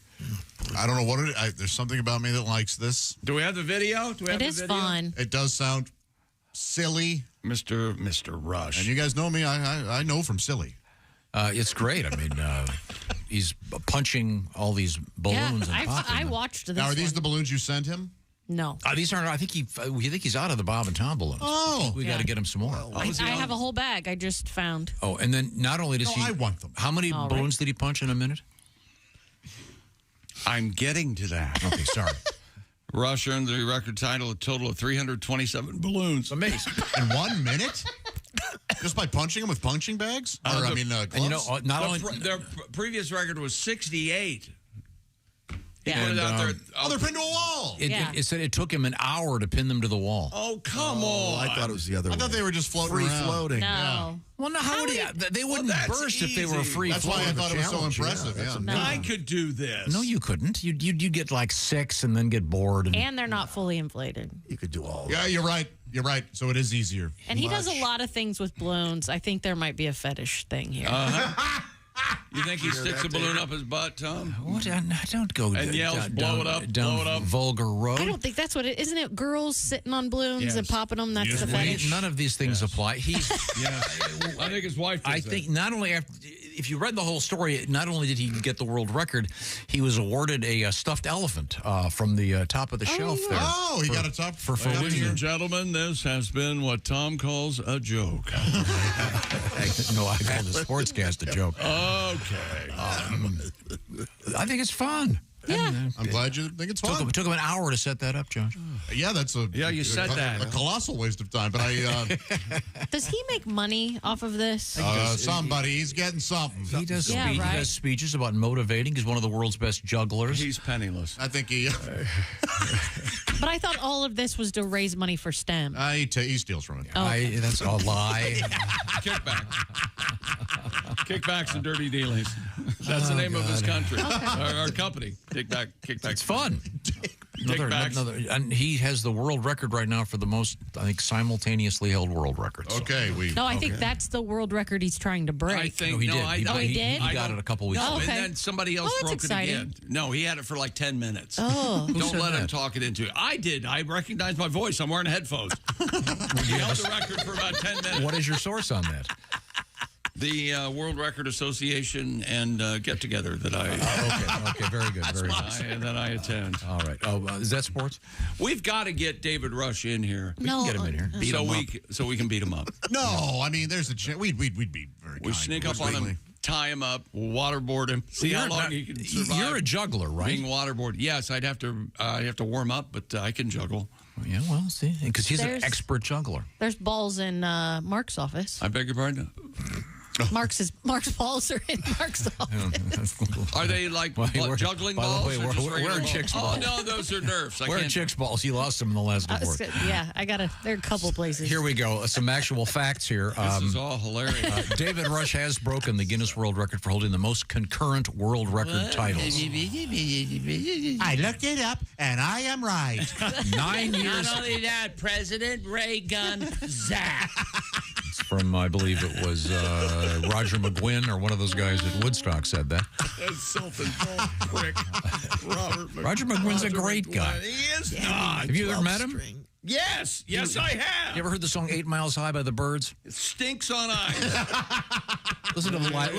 I don't know what it is. There's something about me that likes this. Do we have the video? It is fun. It does sound silly. Mr. Rush. And you guys know me. I know from silly. It's great. I mean, he's punching all these balloons and popping I them. watched this. Now, are these the balloons you sent him? No. These aren't. I think he's out of the Bob and Tom balloons. Oh. We got to get him some more. I have a whole bag I just found. Oh, and then not only does he... I want them. How many balloons did he punch in a minute? I'm getting to that. Okay, sorry. Rush earned the record title, a total of 327 balloons. Amazing. In 1 minute? Just by punching them with punching bags? Gloves? And you know, not only... Their previous record was 68. Yeah. Put it out there. They're pinned to a wall. It said it took him an hour to pin them to the wall. Oh, come on. I thought it was the other way. I thought they were just floating around. Free-floating. No. Yeah. Well, no, how would he... They wouldn't burst if they were free. That's why I thought it was so impressive. Yeah, No. I could do this. No, you couldn't. You'd get like 6 and then get bored. And they're not fully inflated. You could do all. Yeah, you're right. You're right. So it is easier. And he does a lot of things with balloons. I think there might be a fetish thing here. You think he sticks a balloon up his butt, Tom? What? Don't go and yells, blow it up, down blow it up. vulgar road. I don't think that's what it isn't. It girls sitting on balloons and popping them. That's the fetish. None of these things apply. He's. I think his wife. I think not only if you read the whole story, not only did he get the world record, he was awarded a stuffed elephant from the top of the shelf there. Oh, he got a top for Ladies and gentlemen, this has been what Tom calls a joke. No, I call the sportscast a joke. Okay. I think it's fun. Yeah. I'm glad you think it's fun. It took him an hour to set that up, Josh. Yeah, that's a you said that. A colossal waste of time. But Does he make money off of this? somebody's getting something. He does Yeah, right. He does speeches about motivating. He's one of the world's best jugglers. He's penniless. I think he. But I thought all of this was to raise money for STEM. He steals from it. Oh, okay. That's a lie. Kickback. Kickbacks and dirty dealings. That's the name of his country. Our company. Kickback. It's fun. And he has the world record right now for the most, I think, simultaneously held world records. Okay. I think that's the world record he's trying to break. I think he did. He did? He got it a couple weeks ago. And then somebody else that's broke exciting. it again. No, he had it for like 10 minutes. Oh. Don't let him talk it into it. I did. I recognized my voice. I'm wearing headphones. He held the record for about 10 minutes. What is your source on that? The World Record Association and get-together that I... Okay, very good, very good. That I attend. All right. Oh, is that sports? We've got to get David Rush in here. We can get him in here. So we can beat him up. No, I mean, there's a chance. We'd be very We kind. sneak up on him, tie him up, waterboard him, see how long he can survive. You're a juggler, right? Being waterboarded. Yes, I'd have to warm up, but I can juggle. Yeah, well, see, because he's an expert juggler. There's balls in Mark's office. I beg your pardon? Mark's balls are in Mark's office. Are they like juggling balls? By the way, we're chicks balls. Oh, no, those are Nerfs. We're chicks balls. He lost them in the last divorce. Yeah, there are a couple places. Here we go. Some actual facts here. This is all hilarious. David Rush has broken the Guinness World Record for holding the most concurrent world record titles. I looked it up, and I am right. 9 years. Not only that, President Reagan, zap. It's from, I believe it was Roger McGuinn or one of those guys at Woodstock said that. That's self-involved prick. Roger McGuinn's a great guy. He is not. Have you ever met him? Yes, I have. You ever heard the song 8 Miles High by the Byrds? It stinks on ice. Listen to the live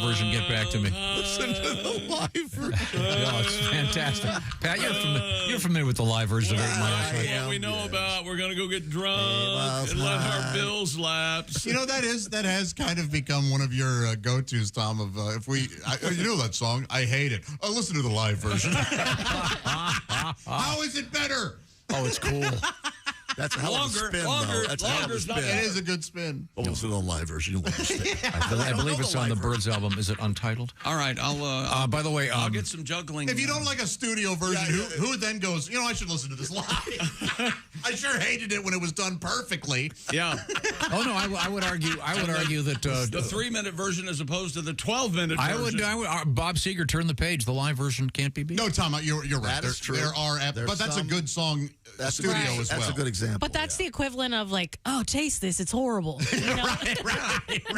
version. Get back to me. Listen to the live version. Oh, it's fantastic. Pat, you're familiar with the live version of 8 Miles High. What we know about, we're going to go get drunk and let our bills lapse. You know, that has kind of become one of your go-tos, Tom, of you know that song, I hate it. Oh, listen to the live version. How is it better? Oh, it's cool. That's a hell of a spin, though. That's a hell of a spin. It is a good spin. Well, listen to the live version. You'll understand. I believe it's on the Byrds album. Is it Untitled? All right, I'll by the way, I'll get some juggling. If you don't like a studio version, who then goes, I should listen to this live? I sure hated it when it was done perfectly. Yeah. Oh no, I would argue that the 3-minute version as opposed to the 12-minute version. I would Bob Seger, turn the page. The live version can't be beat. No, Tom, you're right. That is true. But that's a good song. That's studio right. as well. That's a good example. But that's the equivalent of like, oh, taste this, it's horrible. You know?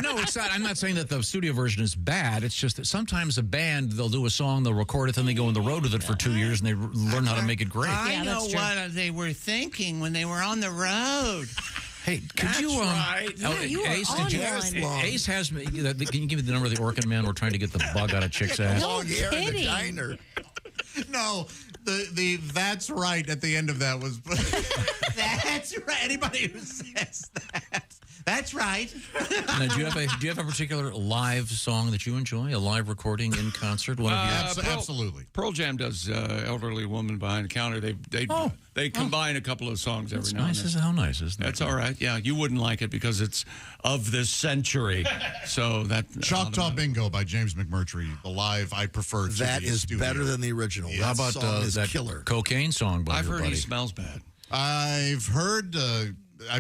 No, it's not. I'm not saying that the studio version is bad. It's just that sometimes a band, they'll do a song, they'll record it, then they go on the road with it for 2 years, and they learn how to make it great. I know what they were thinking when they were on the road. Hey, could you? Right. Ace, did you? Ace has me. Can you give me the number of the Orkin Man? We're trying to get the bug out of Chick's ass. Long hair in the diner. No, the that's right at the end of that was. That's right. Anybody who says that. That's right. Now, do you have a particular live song that you enjoy? A live recording in concert? One of you? Absolutely. Pearl Jam does Elderly Woman Behind the Counter. They combine a couple of songs every now and then. How nice, isn't it? That's all right. Yeah, you wouldn't like it because it's of this century. So that Choctaw Bingo by James McMurtry. The live I prefer. To That the is studio. better than the original. How about that killer Cocaine song by I've your heard buddy? he smells bad. I've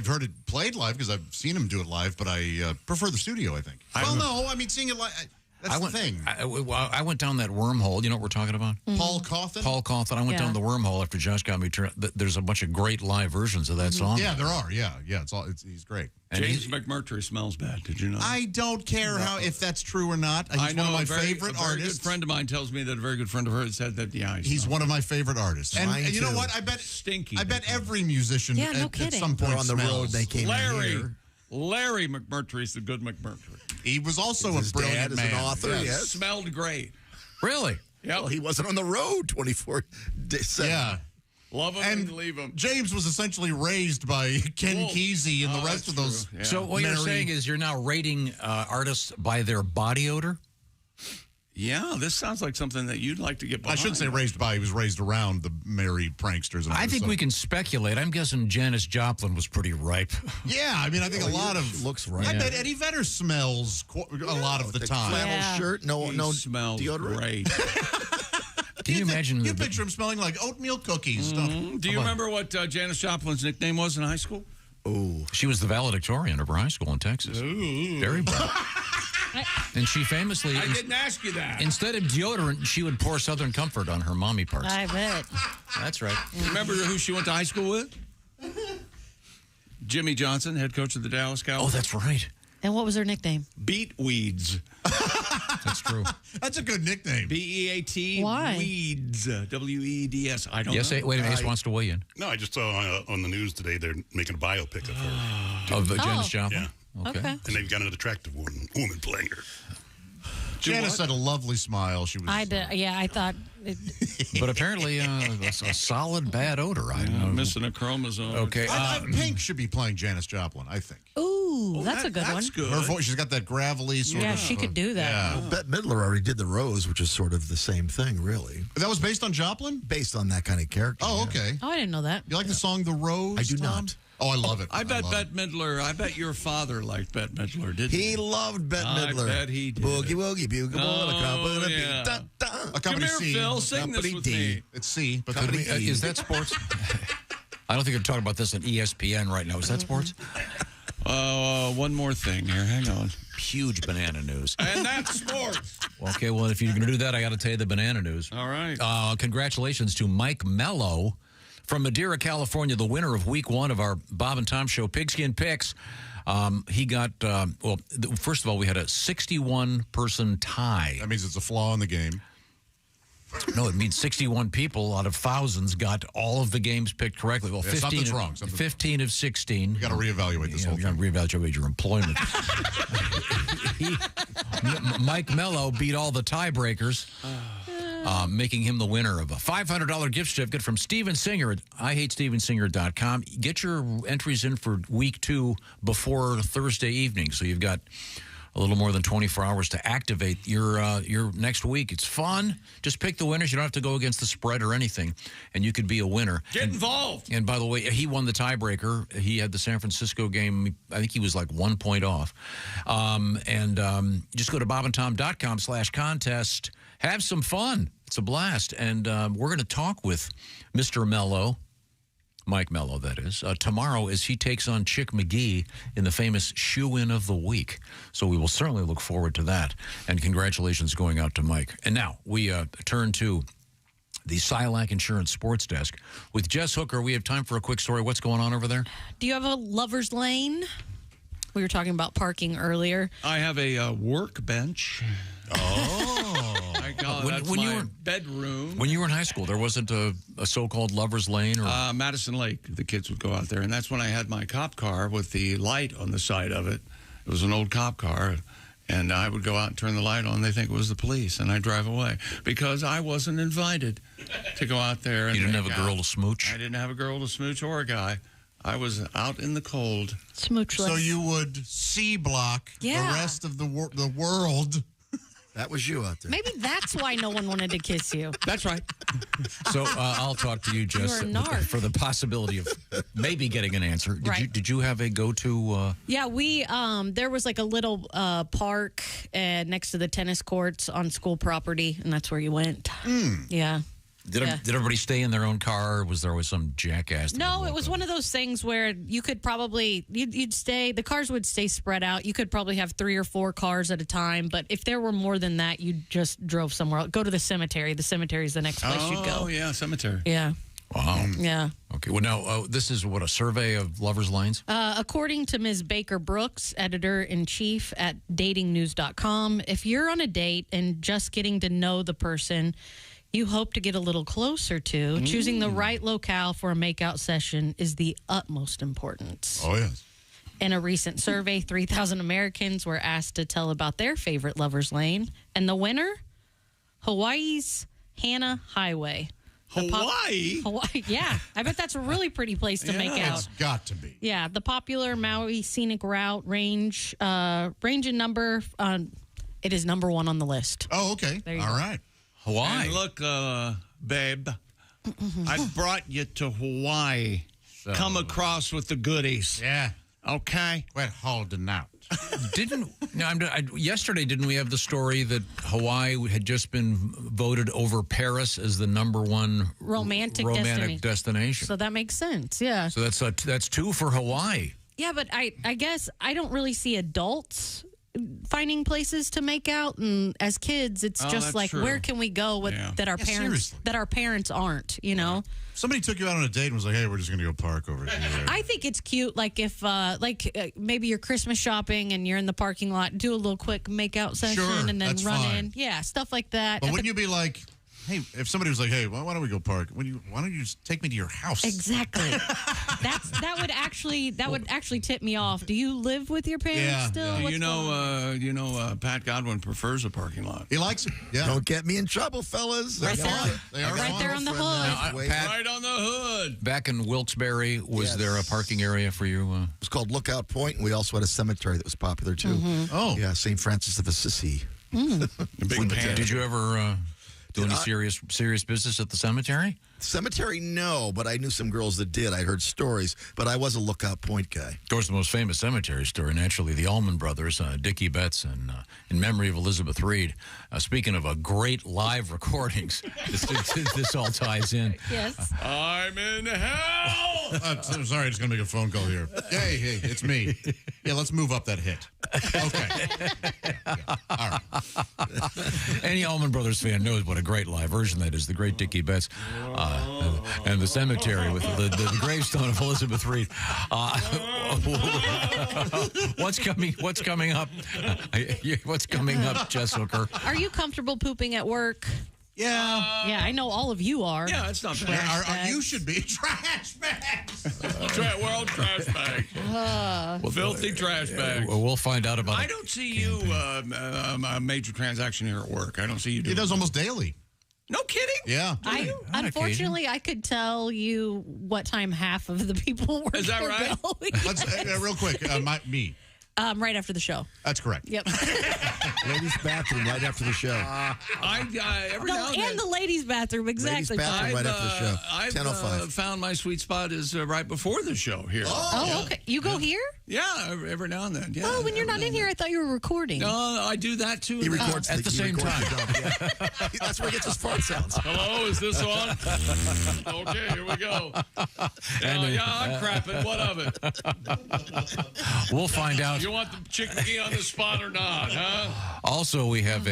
heard it played live because I've seen him do it live, but I prefer the studio, I think. Seeing it live, that's the thing. I went down that wormhole. You know what we're talking about? Paul Cauthen? Paul Cauthen. I went down the wormhole after Josh got me turned. There's a bunch of great live versions of that song. Yeah, there are. Yeah. He's great. And James McMurtry smells bad. Did you know? I don't care if that's true or not. He's one of my favorite artists. A very good friend of mine tells me that a very good friend of hers said that. Yeah, he's one of my favorite artists. And you know what? I bet stinky. I bet every musician at some point on the road they came in here. Larry McMurtry's the good McMurtry. He was also a brilliant man. An author. Yes. Smelled great. Really? Yeah. Well, he wasn't on the road 24/7. Yeah. Love him and leave him. James was essentially raised by Ken Kesey and the rest of those. Yeah. So what you're saying is you're now rating artists by their body odor? Yeah, this sounds like something that you'd like to get behind. I shouldn't say raised by. He was raised around the merry pranksters. And I think we can speculate. I'm guessing Janis Joplin was pretty ripe. Yeah, I mean, I think a lot of looks right. I bet Eddie Vedder smells a lot of the time. Flannel shirt, no smells deodorant. Great. Can you imagine? You picture him smelling like oatmeal cookies. Stuff. Do you remember what Janis Joplin's nickname was in high school? Oh, she was the valedictorian of her high school in Texas. Ooh. Very bright. And she famously... I didn't ask you that. Instead of deodorant, she would pour Southern Comfort on her mommy parts. I bet. That's right. Remember who she went to high school with? Jimmy Johnson, head coach of the Dallas Cowboys. Oh, that's right. And what was her nickname? Beat Weeds. That's true. That's a good nickname. B-E-A-T. Why? Weeds. W-E-E-D-S. I don't know. Wait a minute. Ace wants to weigh in. No, I just saw on the news today they're making a biopic of her. Of Janis Joplin? Yeah. Okay. And they've got an attractive woman playing her. Janice had a lovely smile. She was. I thought. But apparently, a solid bad odor. I don't know. Missing a chromosome. Okay. Pink should be playing Janis Joplin, I think. Ooh, that's a good one. That's good. Her voice, she's got that gravelly sort of. Yeah, she could do that. Yeah. Well, Bette Midler already did The Rose, which is sort of the same thing, really. That was based on Joplin? Based on that kind of character. Oh, okay. Oh, I didn't know that. You like the song The Rose? I do Tom? not. Oh, I love it. I bet Bette Midler, I bet your father liked Bette Midler, didn't he? He loved Bette Midler. I bet he did. Boogie woogie bugle Oh, yeah. A company Come here, C. Phil. Sing this with me. It's C. But Company E. Is that sports? I don't think they're talking about this on ESPN right now. Is that sports? One more thing here. Hang on. Huge banana news. And that's sports. Okay, well, if you're going to do that, I got to tell you the banana news. All right. Congratulations to Mike Mello from Madeira, California, the winner of week 1 of our Bob and Tom Show Pigskin Picks. He got, first of all, we had a 61-person tie. That means it's a flaw in the game. No, it means 61 people out of thousands got all of the games picked correctly. Well, 15 wrong. 15 of 16. You got to reevaluate this whole thing. You got to reevaluate your employment. Mike Mello beat all the tiebreakers, making him the winner of a $500 gift certificate from Steven Singer at IHateStevenSinger.com. Get your entries in for week 2 before Thursday evening, so you've got a little more than 24 hours to activate your next week. It's fun. Just pick the winners. You don't have to go against the spread or anything, and you could be a winner. Get involved. And by the way, he won the tiebreaker. He had the San Francisco game. I think he was like 1 point off. Just go to bobandtom.com/contest. Have some fun. It's a blast. And we're going to talk with Mr. Mello, Mike Mello, that is, tomorrow as he takes on Chick McGee in the famous shoe-in of the week. So we will certainly look forward to that. And congratulations going out to Mike. And now we turn to the Silac Insurance Sports Desk. With Jess Hooker, we have time for a quick story. What's going on over there? Do you have a lover's lane? We were talking about parking earlier. I have a workbench. Oh. I call it, that's my bedroom. When you were in high school, there wasn't a so-called lover's lane? Or Madison Lake, the kids would go out there. And that's when I had my cop car with the light on the side of it. It was an old cop car. And I would go out and turn the light on. They think it was the police, and I'd drive away because I wasn't invited to go out there. And you didn't have a girl to smooch? I didn't have a girl to smooch or a guy. I was out in the cold. Smoochless. So you would C-block the rest of the world. That was you out there. Maybe that's why no one wanted to kiss you. That's right. So I'll talk to you, Jess, You're a narc. for the possibility of maybe getting an answer. Did you have a go-to? Yeah, we there was like a little park next to the tennis courts on school property, and that's where you went. Yeah. Did everybody stay in their own car, or was there always some jackass? No, it was one of those things where you could probably you'd stay. The cars would stay spread out. You could probably have 3 or 4 cars at a time. But if there were more than that, you just drove somewhere else. Go to the cemetery. The cemetery is the next place you'd go. Oh yeah, cemetery. Yeah. Wow. Yeah. Okay. Well, now this is what, a survey of lovers' lanes? According to Ms. Baker Brooks, editor-in-chief at datingnews.com, if you're on a date and just getting to know the person you hope to get a little closer to, choosing the right locale for a makeout session is the utmost importance. Oh, yes. In a recent survey, 3,000 Americans were asked to tell about their favorite lover's lane. And the winner? Hawaii's Hana Highway. Hawaii? Hawaii, yeah. I bet that's a really pretty place to make out. It's got to be. Yeah, the popular Maui scenic route range and number, it is number 1 on the list. Oh, okay. There you All go. right. Hawaii. And look, babe, I brought you to Hawaii. Come across with the goodies. Yeah. Okay? We're holding out. Yesterday, didn't we have the story that Hawaii had just been voted over Paris as the number 1 romantic destination? So that makes sense, yeah. So that's 2 for Hawaii. Yeah, but I guess I don't really see adults finding places to make out, and as kids it's just like, true. where can we go that our parents aren't, you know? Somebody took you out on a date and was like, hey, we're just going to go park over here. I think it's cute, like if maybe you're Christmas shopping and you're in the parking lot, do a little quick makeout session and then run in. Yeah, stuff like that. But wouldn't you be like, hey, if somebody was like, hey, why don't we go park? Why don't you just take me to your house? Exactly. that would actually tip me off. Do you live with your parents still? Yeah. Pat Godwin prefers a parking lot. He likes it. Yeah. Don't get me in trouble, fellas. Right there on the hood. Right on the hood. Back in Wilkes-Barre, was there a parking area for you? It was called Lookout Point, and we also had a cemetery that was popular, too. Mm-hmm. Oh. Yeah, St. Francis of Assisi. Did you ever do any serious business at the cemetery? Cemetery, no, but I knew some girls that did. I'd heard stories, but I was a Lookout Point guy. Of course, the most famous cemetery story, naturally, the Alsman brothers, Dickie Betts, and in memory of Elizabeth Reed. Speaking of great live recordings, this all ties in. Yes. I'm in hell. I'm sorry, just going to make a phone call here. Hey, it's me. Yeah, let's move up that hit. Okay. All right. Any Alsman Brothers fan knows what a great live version that is. The great Dickie Betts. And the cemetery with the gravestone of Elizabeth Reed. What's coming up? What's coming up, Jess Hooker? Are you comfortable pooping at work? Yeah. Yeah, I know all of you are. Yeah, it's not bad. You should be trash bags. World trash bag. Filthy trash bag. We'll find out about it. I don't see you a major transaction here at work. I don't see you doing He does that. almost daily. No kidding? Yeah. Unfortunately, I could tell you what time half of the people were. Is that right? Let's real quick. Me. Right after the show. That's correct. Yep. Ladies' bathroom right after the show. And the ladies' bathroom, exactly. Ladies' bathroom right after the show. I've 10:05. found my sweet spot is right before the show here. Oh, okay. You go here? Yeah, every now and then. Yeah. Oh, when you're not in here, I thought you were recording. No, I do that too. He records at the same time. That's where he gets his fart sounds. Hello, is this on? Okay, here we go. I'm crapping. What of it? We'll find out You want the Chick McGee on the spot or not, huh? Also, we have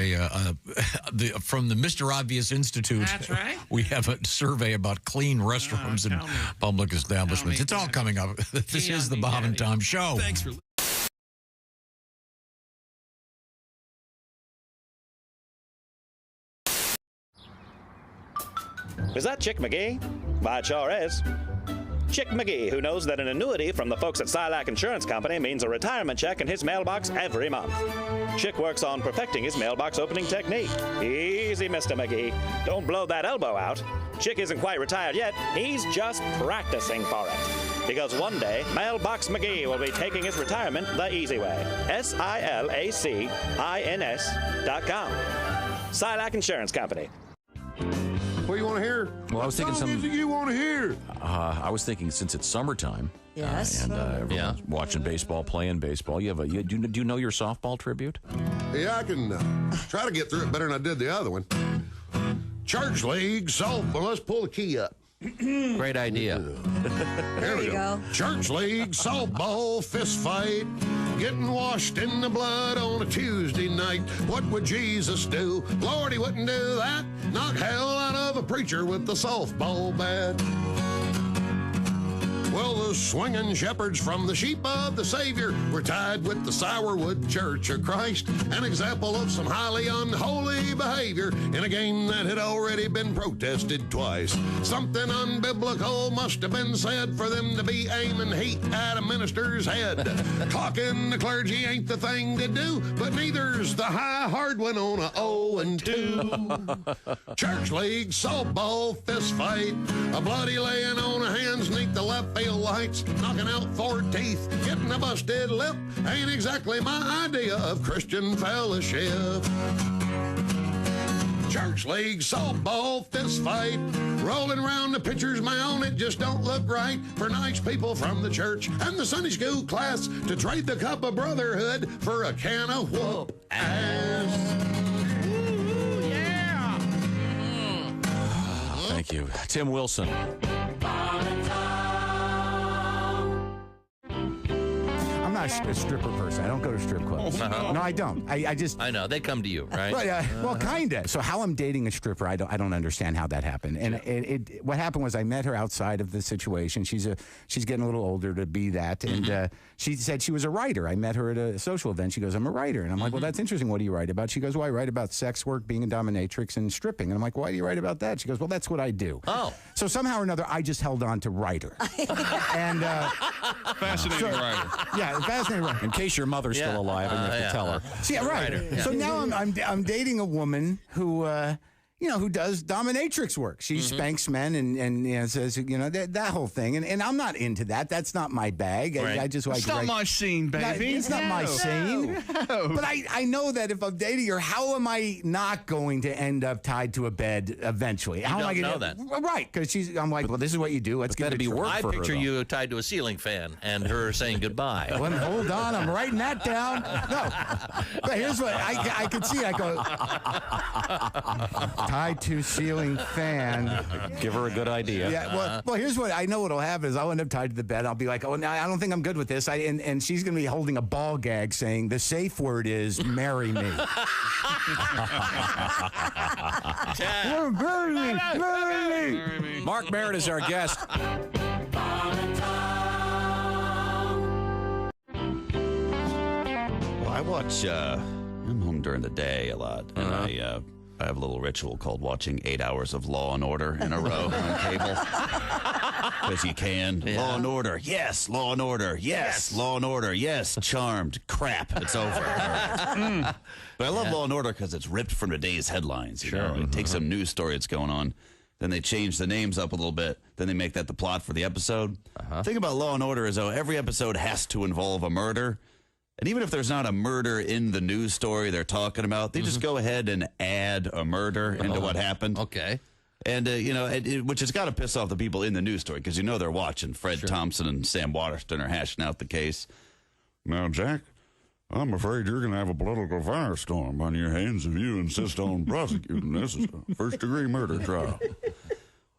from the Mr. Obvious Institute. That's right. We have a survey about clean restrooms in public establishments. It's all coming up. This is the Bob and Tom Show. Thanks for Is that Chick McGee? Why, it sure is. Chick McGee, who knows that an annuity from the folks at Silac Insurance Company means a retirement check in his mailbox every month. Chick works on perfecting his mailbox opening technique. Easy, Mr. McGee. Don't blow that elbow out. Chick isn't quite retired yet. He's just practicing for it. Because one day, Mailbox McGee will be taking his retirement the easy way. SILACINS.com. Silac Insurance Company. What do you want to hear? Well, I was thinking what music you want to hear? I was thinking since it's summertime. Yes. And everyone's watching baseball, playing baseball. Do you know your softball tribute? Yeah, I can try to get through it better than I did the other one. Church League softball. Let's pull the key up. Great idea. There we go. Church League softball fist fight. Getting washed in the blood on a Tuesday night. What would Jesus do? Lord, he wouldn't do that. Knock hell out of a preacher with the softball bat. Well, the swinging shepherds from the sheep of the Savior were tied with the Sourwood Church of Christ, an example of some highly unholy behavior in a game that had already been protested twice. Something unbiblical must have been said for them to be aiming heat at a minister's head. Clocking the clergy ain't the thing to do, but neither's the high hard one on a 0-2. Church League softball fist fight, a bloody laying on of hands neath the left field lights, knocking out 4 teeth, getting a busted lip, ain't exactly my idea of Christian fellowship. Church League softball fist fight, rolling around the pitcher's mound, it just don't look right for nice people from the church and the Sunday school class to trade the cup of brotherhood for a can of whoop ass. Thank you. Tim Wilson. I'm not a stripper person. I don't go to strip clubs. Uh-huh. No, I don't. I just. I know they come to you, right? Well, kind of. So how I'm dating a stripper, I don't understand how that happened. And what happened was I met her outside of the situation. She's getting a little older to be that, and she said she was a writer. I met her at a social event. She goes, "I'm a writer," and I'm like, "Well, that's interesting. What do you write about?" She goes, "Well, I write about sex work, being a dominatrix, and stripping." And I'm like, "Why do you write about that?" She goes, "Well, that's what I do." Oh. So somehow or another, I just held on to writer. And fascinating writer. Yeah, fascinating writer. In case your mother's still alive and you have to tell her. See, right. Yeah. So now I'm dating a woman who who does dominatrix work. She spanks men and says that whole thing. And I'm not into that. That's not my bag. Right. I just like. It's not my scene, baby. It's not my scene. No. But I know that if I'm dating her, how am I not going to end up tied to a bed eventually? How am I don't gonna know that. Right? Because I'm like, well, this is what you do. Let's get it be work I for her, picture though. you tied to a ceiling fan and her saying goodbye. Well, hold on, I'm writing that down. No, but here's what I could see. I go tied to ceiling fan. Give her a good idea. Yeah. Well, here's what I know. What'll happen is I'll end up tied to the bed. I'll be like, oh, no, I don't think I'm good with this. And she's gonna be holding a ball gag, saying the safe word is "marry me." Marry me. Mark Merritt is our guest. Well, I watch. I'm home during the day a lot, and I have a little ritual called watching 8 hours of Law and Order in a row on cable. Because you can. Yeah. Law and Order, yes. Law and Order, yes. Law and Order, yes. Charmed, crap. It's over. But I love Law and Order because it's ripped from today's headlines. You know? It takes some news story that's going on. Then they change the names up a little bit. Then they make that the plot for the episode. Think about Law and Order as though every episode has to involve a murder. And even if there's not a murder in the news story they're talking about, they just go ahead and add a murder into what happened. Okay. And, which has got to piss off the people in the news story because they're watching. Fred Thompson and Sam Waterston are hashing out the case. Now, Jack, I'm afraid you're going to have a political firestorm on your hands if you insist on prosecuting this as a first-degree murder trial.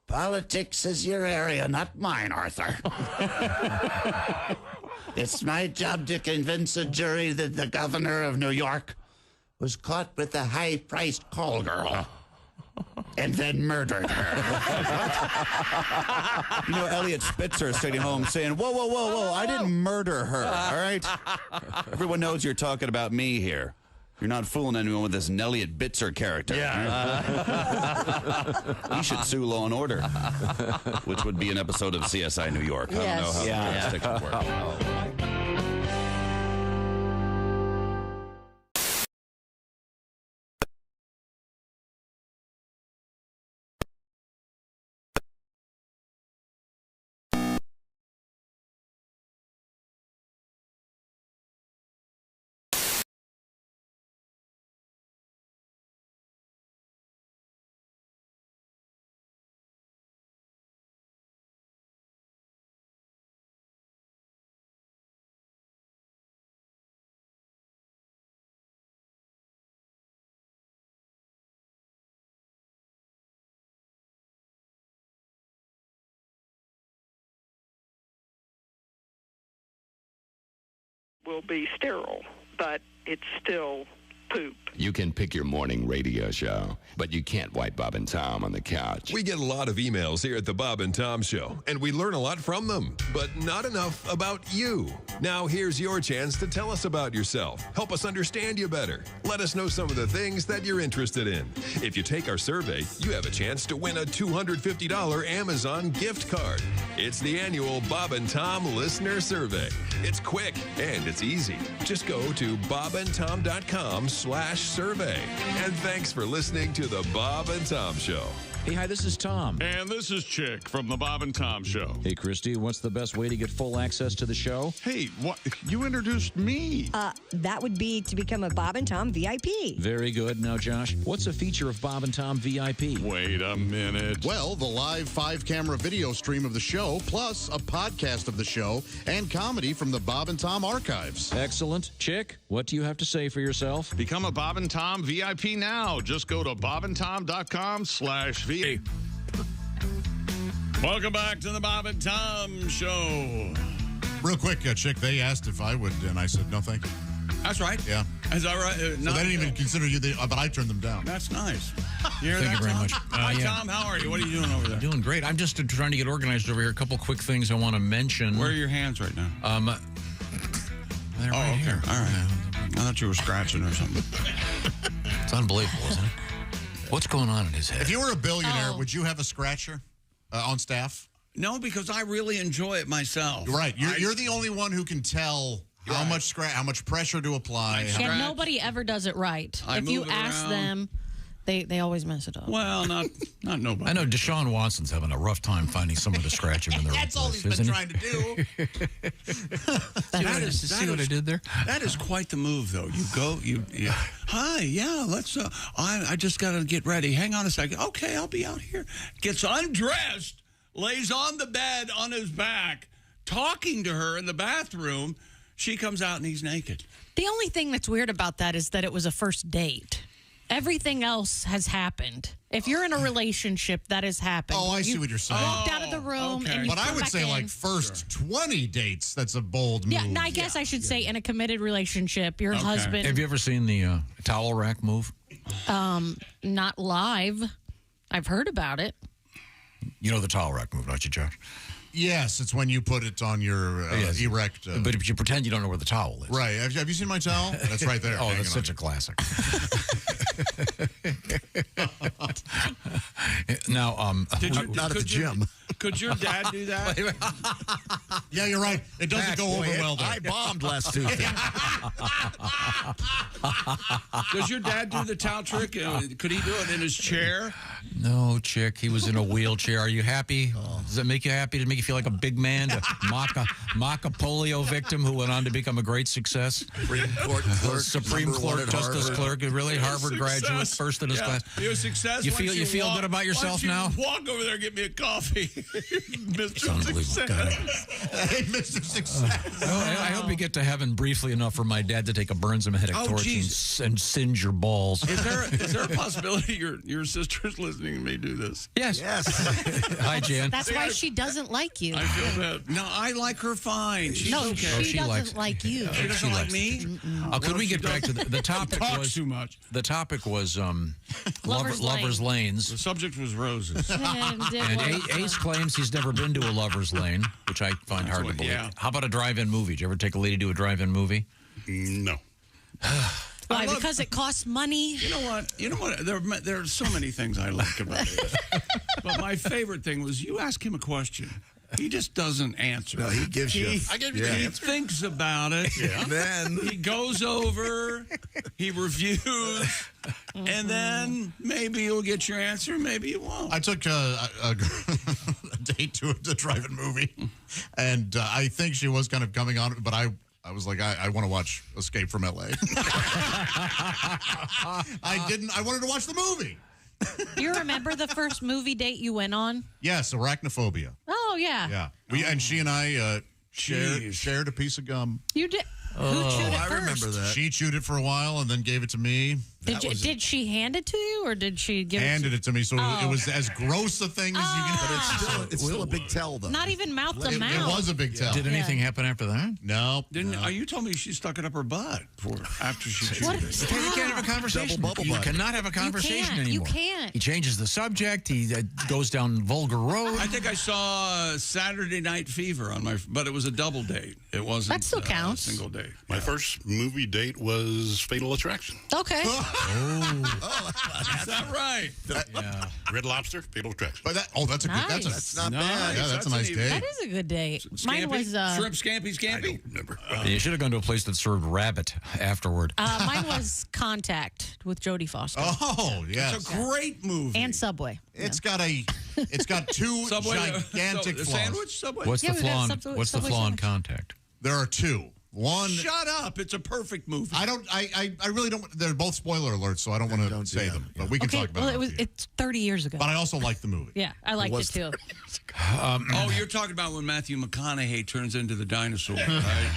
Politics is your area, not mine, Arthur. It's my job to convince a jury that the governor of New York was caught with a high-priced call girl and then murdered her. You know, Elliot Spitzer is sitting home saying, whoa, whoa, whoa, whoa, I didn't murder her, all right? Everyone knows you're talking about me here. You're not fooling anyone with this Elliot Bitzer character. Yeah. He should sue Law and Order, which would be an episode of CSI New York. I don't know how journalistics would work. Will be sterile, but it's still poop. You can pick your morning radio show, but you can't wipe Bob and Tom on the couch. We get a lot of emails here at the Bob and Tom Show, and we learn a lot from them, but not enough about you. Now here's your chance to tell us about yourself. Help us understand you better. Let us know some of the things that you're interested in. If you take our survey, you have a chance to win a $250 Amazon gift card. It's the annual Bob and Tom Listener Survey. It's quick and it's easy. Just go to bobandtom.com/survey. And thanks for listening to the Bob and Tom Show. Hey, hi, this is Tom. And this is Chick from the Bob and Tom Show. Hey, Christy, what's the best way to get full access to the show? Hey, what? You introduced me. That would be to become a Bob and Tom VIP. Very good. Now, Josh, what's a feature of Bob and Tom VIP? Wait a minute. Well, the live 5-camera video stream of the show, plus a podcast of the show and comedy from the Bob and Tom archives. Excellent. Chick, what do you have to say for yourself? Become a Bob and Tom VIP now. Just go to bobandtom.com/VIP. Welcome back to the Bob and Tom Show. Real quick, Chick, they asked if I would, and I said, no, thank you. That's right. Yeah. Is that right? So they didn't even consider you, but I turned them down. That's nice. You hear Thank that, you very Tom? much. Hi, yeah. Tom. How are you? What are you doing over there? Doing great. I'm just trying to get organized over here. A couple quick things I want to mention. Where are your hands right now? They're right here. All right. I thought you were scratching or something. It's unbelievable, isn't it? What's going on in his head? If you were a billionaire, would you have a scratcher on staff? No, because I really enjoy it myself. Right. You're the only one who can tell how much pressure to apply. Yeah, nobody ever does it right. If you ask them, they always mess it up. Well, not nobody. I know Deshaun Watson's having a rough time finding someone to scratch him in the That's right all place, he's been isn't trying to do. See what I did there? That is quite the move, though. You go, hi, yeah, let's, I just got to get ready. Hang on a second. Okay, I'll be out here. Gets undressed, lays on the bed on his back, talking to her in the bathroom. She comes out and he's naked. The only thing that's weird about that is that it was a first date. Everything else has happened. If you're in a relationship, that has happened. Oh, I see what you're saying. Walked out of the room, and you but I would say like first 20 dates. That's a bold move. Yeah, no, I guess I should say in a committed relationship, your husband. Have you ever seen the towel rack move? Not live. I've heard about it. You know the towel rack move, don't you, Josh? Yes, it's when you put it on your erect. But if you pretend you don't know where the towel is. Right. Have you seen my towel? That's right there. Oh, that's such a classic. Now, not at the gym. Could your dad do that? Yeah, you're right. It doesn't go over well there. I bombed last Tuesday. Does your dad do the towel trick? Could he do it in his chair? No, Chick. He was in a wheelchair. Are you happy? Does that make you happy? To make you feel like a big man? To mock a polio victim who went on to become a great success? Supreme Court Justice Clerk. Really? Harvard graduate, first in his class. You're a success. You feel good about yourself now? Walk over there and get me a coffee. It's unbelievable. God. Hey, Mr. Success. I hope you get to heaven briefly enough for my dad to take a Bernzomatic torch and singe your balls. Is there a possibility your sister's listening to me do this? Yes. Hi, Jan. That's why she doesn't like you. I feel bad. No, I like her fine. She's no, okay. she doesn't like you. She doesn't like me? Could we get back to the topic? Talks too much. The topic was Lovers lanes. The subject was roses. And Ace claims he's never been to a lover's lane, which I find hard to believe. Yeah. How about a drive-in movie? Did you ever take a lady to a drive-in movie? No. Why? Because it costs money. You know what? There are so many things I like about it. But my favorite thing was you ask him a question. He just doesn't answer. No, he gives you. I gave you the He answer. thinks about it. Yeah. Then he goes over, he reviews, and then maybe you'll get your answer, maybe you won't. I took a date to a drive-in movie, and I think she was kind of coming on, but I was like, I want to watch Escape from L.A. I didn't. I wanted to watch the movie. Do you remember the first movie date you went on? Yes, Arachnophobia. Oh, yeah. Yeah. And she and I shared a piece of gum. You did. Who chewed it first? remember that. She chewed it for a while and then gave it to me. Did she hand it to you, or did she give handed it to me? So Oh. it was as gross a thing as you can. But it's still a big tell, though. Not even mouth to mouth. It was a big tell. Did anything happen after that? No. You told me she stuck it up her butt after she chewed What? it. Stop. You can't have a conversation. Double bubble You butt. cannot have a conversation You anymore. can't. He changes the subject. He goes down vulgar road. I think I saw Saturday Night Fever but it was a double date. It wasn't That still counts. a single date. My first movie date was Fatal Attraction. Okay. Is that right? Yeah. Red Lobster, Fatal Attraction. But that's a good. Nice. That's not nice. bad. Yeah, that's a nice date. That is a good date. Mine was Shrimp Scampi. I don't remember. You should have gone to a place that served rabbit afterward. mine was Contact with Jodie Foster Oh, yes. It's a great movie. and Subway. It's got two Subway, gigantic the flaws. sandwich Subway. What's Yeah, the we got flaw? Subway- What's the Subway flaw in sandwich. Contact? There are two. One. Shut up! It's a perfect movie. I really don't. They're both spoiler alerts, so I don't want to say them. But we can Okay, talk about well, it. it's 30 years ago. But I also like the movie. Yeah, I liked it too. Oh, you're talking about when Matthew McConaughey turns into the dinosaur, right?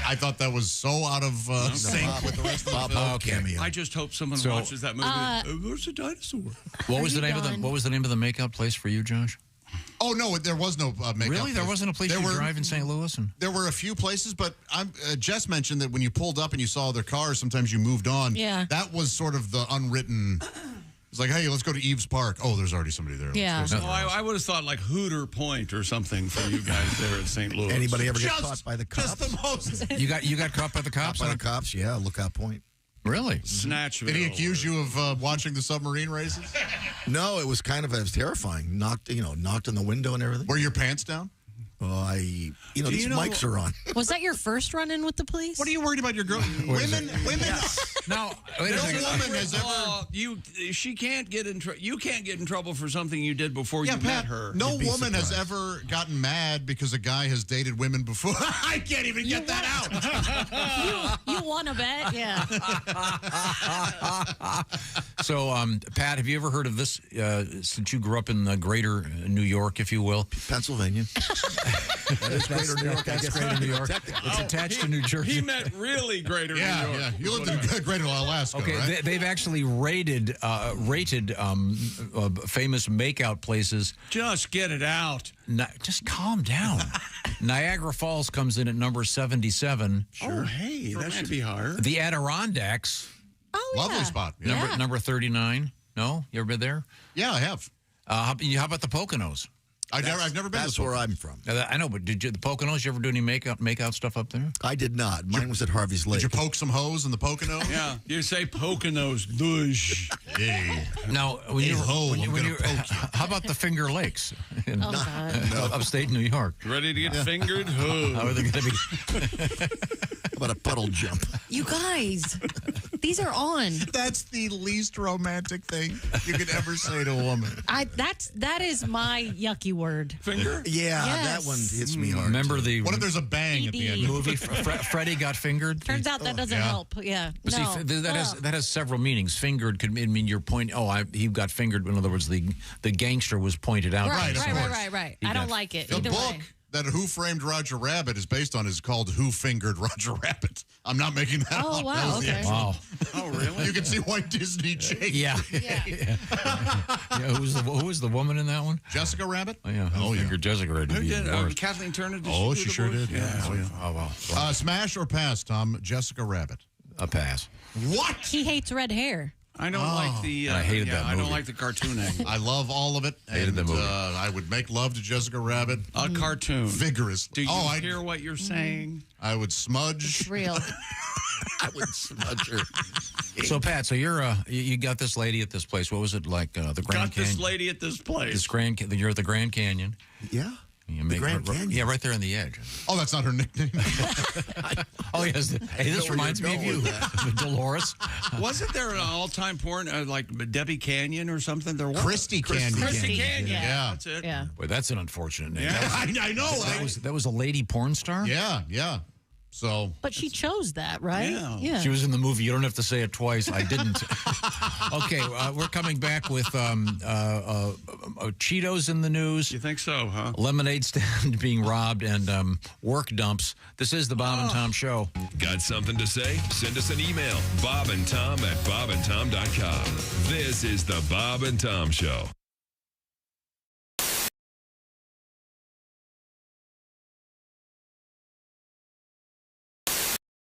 I thought that was so out of sync with the rest of the film. cameo. I just hope someone So- watches that movie. There's a dinosaur. What was the you name of the done? What was the name of the makeout place for you, Josh? Oh no, there was no makeup. Really, there wasn't a place you could drive in St. Louis. And There were a few places, but Jess mentioned that when you pulled up and you saw other cars, sometimes you moved on. Yeah. That was sort of the unwritten. It's like, hey, let's go to Eve's Park. Oh, there's already somebody there. Let's Yeah. go somewhere else. I would have thought like Hooter Point or something for you guys there in St. Louis. Anybody ever get caught by the cops? Just the most. you got caught by the cops? By the cops? Yeah, Lookout Point. Really? Snatchville. Did he accuse you of watching the submarine races? No, it was terrifying. Knocked on the window and everything. Were your pants down? Oh, these mics are on. Was that your first run-in with the police? What are you worried about your girl? Women. No, wait a No second. woman has ever. She can't get in trouble. You can't get in trouble for something you did before you met her. No You'd be woman has surprised. ever gotten mad because a guy has dated women before. I can't even get that out. You won a bet? Yeah. So, Pat, have you ever heard of this? Since you grew up in the greater New York, if you will, Pennsylvania. That is greater New York. That's greater New York. It's attached to New Jersey. He meant really greater New York. Yeah. You lived in Greater Alaska, Okay, right? they've actually rated famous makeout places. Just get it out. Just calm down. Niagara Falls comes in at number 77. Sure. Oh, hey, that should be higher. The Adirondacks, Oh, Lovely yeah. spot. Yeah. number 39. No, you ever been there? Yeah, I have. How about the Poconos? I've never been. That's where I'm from. I know, but did you the Poconos? You ever do any makeout stuff up there? I did not. Mine was at Harvey's Lake. Did you poke some hose in the Pocono? Yeah, you say Poconos, douche. Hey. Now, how about the Finger Lakes in upstate New York? Ready to get fingered? Oh. How are they going to be? How about a puddle jump? You guys. these are on. That's the least romantic thing you could ever say to a woman. That is my yucky word. Finger? Yeah, Yes. that one hits me hard. Remember the What if there's a bang at the end? movie Freddie got fingered? Turns out that doesn't help. Yeah. But no. see, that has several meanings. Fingered could mean your point. He got fingered. In other words, the gangster was pointed out. Right. I don't like it. The Either book way. that Who Framed Roger Rabbit is based on is called Who Fingered Roger Rabbit. I'm not making that up. Oh, That wow, was the okay. actual- Wow. Oh, really? You can see why Disney changed. Yeah. Who was the woman in that one? Jessica Rabbit? Oh, yeah. Oh, I yeah. figured Jessica Rabbit. Who did? Kathleen Turner? Did Oh, she she do the sure voice? did. Yeah. Oh, wow. Smash or pass, Tom? Jessica Rabbit. A pass. What? He hates red hair. I don't like the. I hated that I don't movie. like the cartoon angle. I love all of it. Hated the movie. I would make love to Jessica Rabbit. A cartoon. Vigorously. Do you hear what you're saying? I would smudge. It's real. I would smudge her. So Pat, so you got this lady at this place. What was it like? The Grand Got this Canyon. lady at this place. You're at the Grand Canyon. Yeah. You make Grand Canyon. Yeah, right there on the edge. Oh, that's not her nickname. Oh yes. Hey, this reminds me of you, Dolores. Wasn't there an all-time porn like Debbie Canyon or something? There was Christy Canyon. Christy Canyon. Yeah. That's it. Yeah. Boy, that's an unfortunate name. Yeah. I know. That was a lady porn star. Yeah. So. But she chose that, right? Yeah. She was in the movie. You don't have to say it twice. I didn't. Okay, we're coming back with Cheetos in the news. You think so, huh? Lemonade stand being robbed and work dumps. This is the Bob and Tom Show. Got something to say? Send us an email, bobandtom@bobandtom.com. This is the Bob and Tom Show.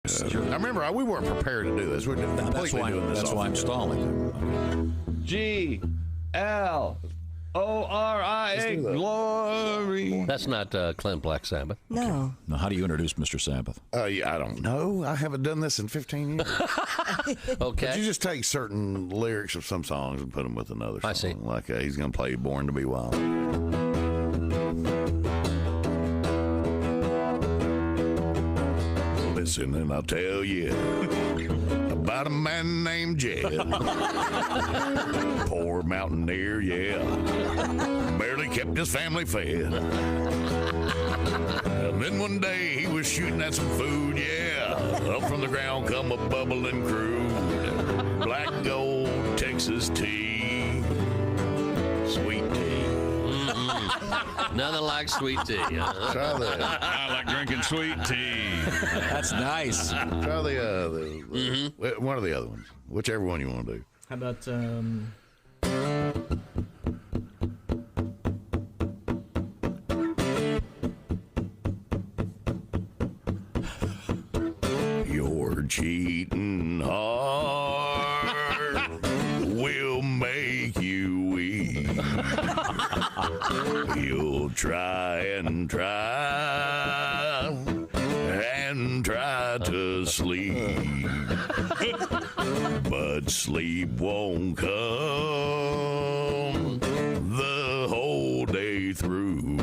I remember we weren't prepared to do this. We're completely doing this. That's why I'm stalling. G-L-O-R-I-A, glory. That's not Clint Black Sabbath. No. Now, how do you introduce Mr. Sabbath? Yeah, I don't know. I haven't done this in 15 years. Okay. But you just take certain lyrics of some songs and put them with another song. I see. Like he's going to play Born to Be Wild. Listen and I'll tell you about a man named Jed. Poor mountaineer, yeah. Barely kept his family fed. And then one day he was shooting at some food, yeah. Up from the ground come a bubbling crude. Black gold Texas tea. Sweet tea. Nothing like sweet tea. Huh? Try that. I like drinking sweet tea. That's nice. Try one of the other ones. Whichever one you want to do. How about Your cheating heart will make you weak. You'll try and try to sleep, but sleep won't come the whole day through.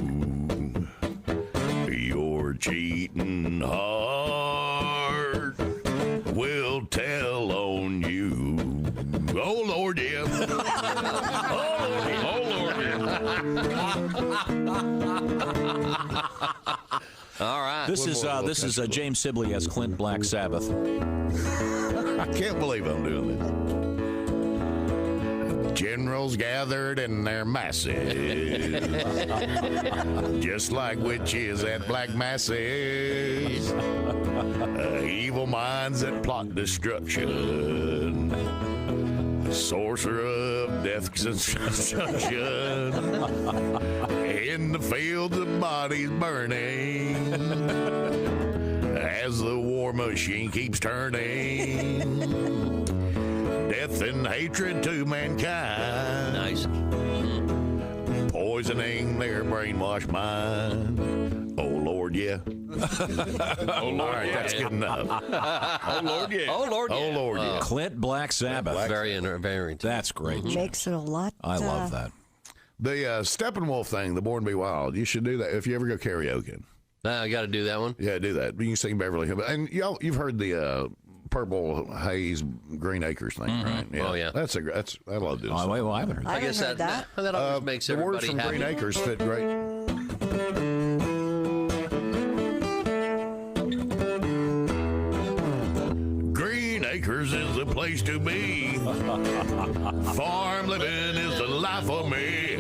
Your cheating heart will tell on you. Oh Lord, yeah. Oh Lord, yeah. All right. This is James Sibley as Clint Black Sabbath. I can't believe I'm doing this. Generals gathered in their masses, just like witches at black masses. Evil minds that plot destruction. Sorcerer of death construction. In the fields of bodies burning, as the war machine keeps turning. Death and hatred to mankind. Nice. Poisoning their brainwashed mind. Oh Lord, yeah. Oh Lord, all right, that's good enough. Oh Lord, yeah. Oh Lord, yeah. Oh Lord, yeah. Clint Black Sabbath. Very. That's great. Makes it a lot. I love that. The Steppenwolf thing, the Born to Be Wild. You should do that if you ever go karaoke. I got to do that one. Yeah, do that. You can sing Beverly Hills, and y'all, you've heard the Purple Haze Green Acres thing, right? Oh, yeah. That's I love this. Oh, wait, well, I haven't heard that. I guess that always makes the words everybody from happy. Green Acres fit great. Green Acres is the place to be. Farm living is the life for me.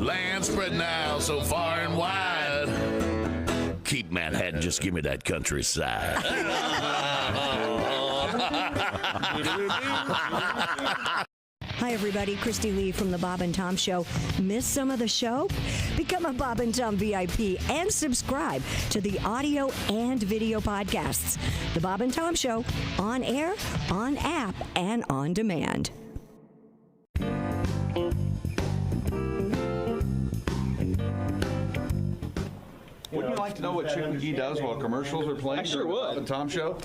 Land spreading out so far and wide. Keep Manhattan, just give me that countryside. Hi, everybody. Christy Lee from The Bob and Tom Show. Miss some of the show? Become a Bob and Tom VIP and subscribe to the audio and video podcasts. The Bob and Tom Show, on air, on app, and on demand. Wouldn't you like to know what Chick McGee does while commercials are playing? I sure during the would. Bob and Tom Show?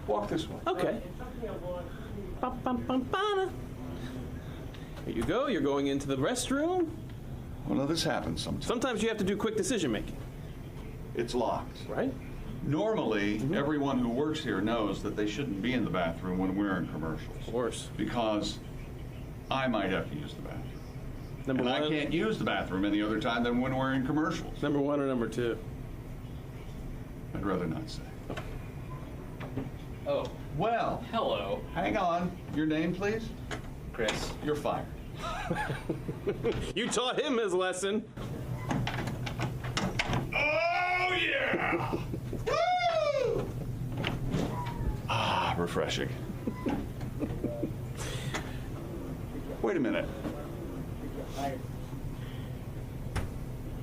Walk this way. Okay. Here you go. You're going into the restroom. Well, no, this happens sometimes. Sometimes you have to do quick decision making. It's locked. Right? Normally, everyone who works here knows that they shouldn't be in the bathroom when we're in commercials. Of course. Because I might have to use the bathroom. Number one. I can't use the bathroom any other time than when we're in commercials. Number one or number two? I'd rather not say. Oh. Well. Hello. Hang on. Your name, please? Chris. You're fired. You taught him his lesson. Oh, yeah! Woo! Ah, refreshing. Wait a minute.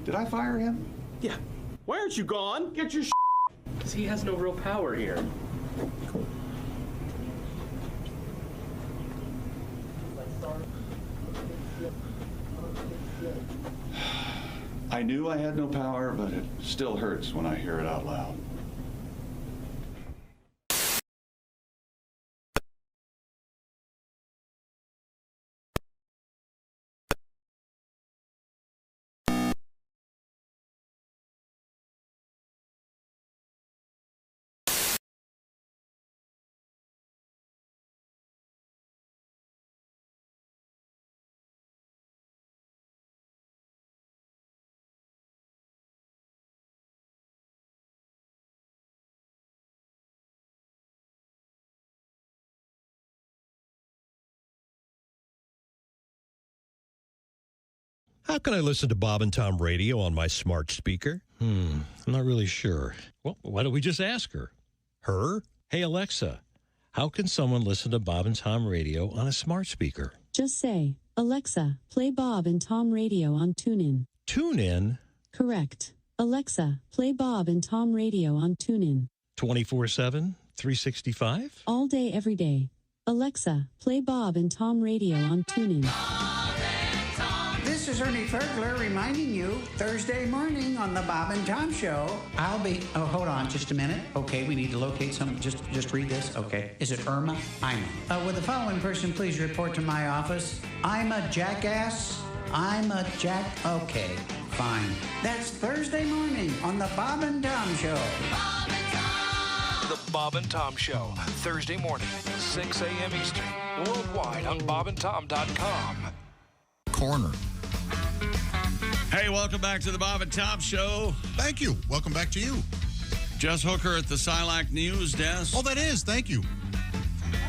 Did I fire him? Yeah. Why aren't you gone? Get your Because he has no real power here. I knew I had no power, but it still hurts when I hear it out loud. How can I listen to Bob and Tom Radio on my smart speaker? I'm not really sure. Well, why don't we just ask her? Her? Hey, Alexa, how can someone listen to Bob and Tom Radio on a smart speaker? Just say, Alexa, play Bob and Tom Radio on TuneIn. TuneIn? Correct. Alexa, play Bob and Tom Radio on TuneIn. 24/7, 365? All day, every day. Alexa, play Bob and Tom Radio on TuneIn. This is Ernie Fergler reminding you, Thursday morning on the Bob and Tom Show, I'll be, oh, hold on just a minute. Okay, we need to locate some, just read this. Okay, is it Irma? Ima. Would the following person please report to my office? I'm a jackass. I'm a okay, fine. That's Thursday morning on the Bob and Tom Show. The Bob and Tom Show, Thursday morning, 6 a.m. Eastern, worldwide on bobandtom.com. Corner. Hey, welcome back to the Bob and Tom Show. Thank you. Welcome back to you. Jess Hooker at the Silac News Desk. Oh, that is. Thank you.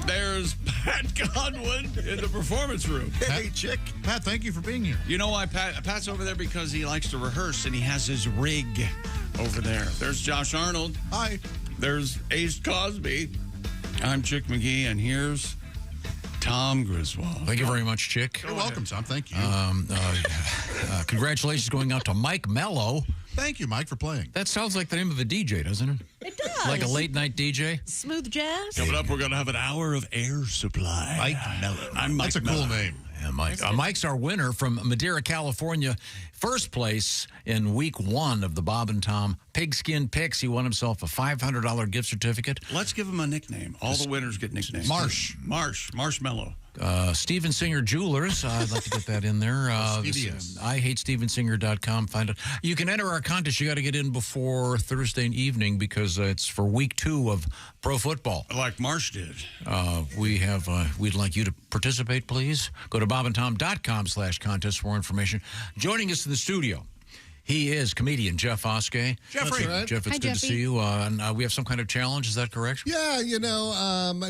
There's Pat Godwin in the performance room. Hey, Chick. Pat, thank you for being here. You know why Pat's over there? Because he likes to rehearse, and he has his rig over there. There's Josh Arnold. Hi. There's Ace Cosby. I'm Chick McGee, and here's Tom Griswold. Thank you very much, Chick. You're welcome, Tom. Thank you. Congratulations going out to Mike Mello. Thank you, Mike, for playing. That sounds like the name of a DJ, doesn't it? It does. Like a late night DJ? Smooth jazz. Coming up, we're going to have an hour of air supply. Mike Mello. I'm Mike That's a cool Mello. name. Yeah, Mike. Mike's our winner from Madera, California. First place in week 1 of the Bob and Tom Pigskin Picks. He won himself a $500 gift certificate. Let's give him a nickname. All the winners get nicknames. Marshmallow. Steven Singer Jewelers. I'd like to get that in there. IHateStevenSinger.com. Find it. You can enter our contest. You got to get in before Thursday evening because it's for week 2 of pro football. Like Marsh did. We'd like you to participate, please. Go to bobandtom.com/contest for more information. Joining us in the studio, he is comedian Jeff Oskey. Jeffrey. Right. Jeff, it's good to see you. And we have some kind of challenge. Is that correct? Yeah,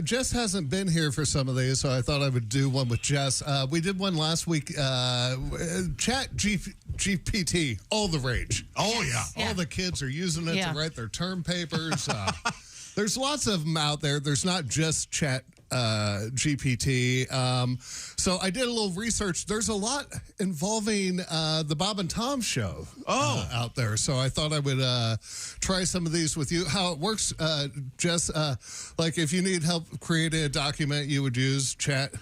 Jess hasn't been here for some of these, so I thought I would do one with Jess. We did one last week. Chat GPT, all the rage. Oh, yeah. All the kids are using it to write their term papers. There's lots of them out there. There's not just Chat GPT. So I did a little research. There's a lot involving the Bob and Tom show out there. So I thought I would try some of these with you. How it works, Jess, like if you need help creating a document, you would use Chat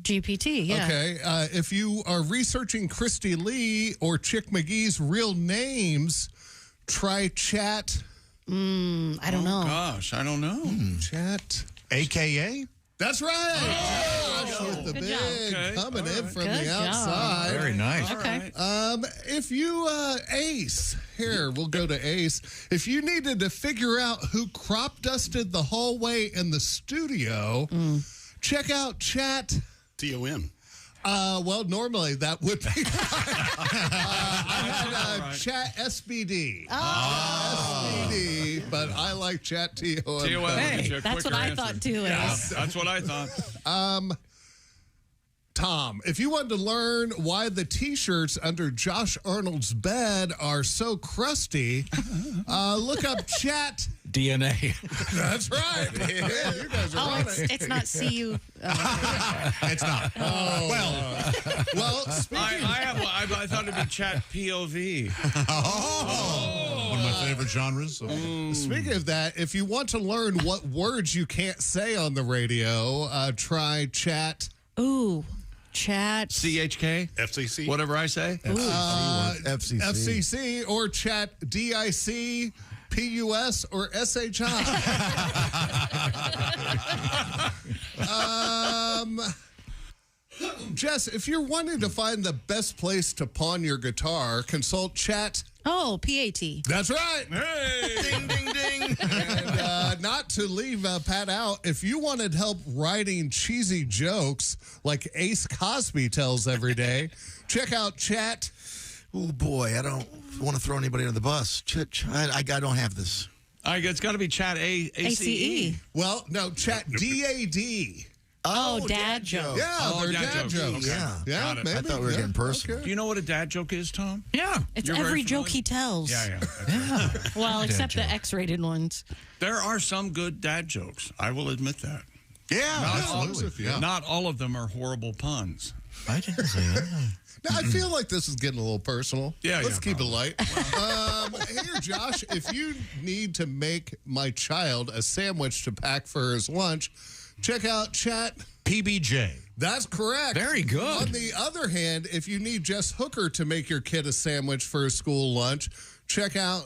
GPT, yeah. Okay. If you are researching Christy Lee or Chick McGee's real names, try Chat. I don't know. Gosh, I don't know. Chat. AKA? That's right. Josh with the big coming in from the outside. Very nice. Okay. If you Ace, here we'll go to Ace. If you needed to figure out who crop dusted the hallway in the studio, check out Chat TOM. Well, normally that would be. I had Chat SBD. SBD, but I like Chat TOM. Hey, that's what I thought too. Yeah, that's what I thought. Tom, if you wanted to learn why the T-shirts under Josh Arnold's bed are so crusty, look up Chat DNA. That's right. Yeah, you guys are on it. It's not CU. It's not. Well, speaking. I thought it'd be Chat POV. One of my favorite genres. Speaking of that, if you want to learn what words you can't say on the radio, try Chat. Chat. CHK? FCC? Whatever I say? FCC. FCC or Chat DIC, PUS, or SHI. Jess, if you're wanting to find the best place to pawn your guitar, consult Chat. PAT. That's right. Hey! Ding, ding, ding. And not to leave Pat out, if you wanted help writing cheesy jokes like Ace Cosby tells every day, check out Chat. Oh, boy, I don't want to throw anybody under the bus. I don't have this. It's got to be Chat ACE. Well, no, Chat DAD. Dad joke. Yeah, they're dad jokes. Okay. Yeah, maybe. I thought we were getting personal. Do you know what a dad joke is, Tom? Yeah. It's every joke he tells. Yeah. Well, except the X-rated ones. There are some good dad jokes. I will admit that. Yeah, absolutely. Not all of them are horrible puns. I didn't say that. Now, I feel like this is getting a little personal. Let's keep it light. Here, Josh, if you need to make my child a sandwich to pack for his lunch, check out Chat PBJ. That's correct. Very good. On the other hand, if you need Jess Hooker to make your kid a sandwich for his school lunch, check out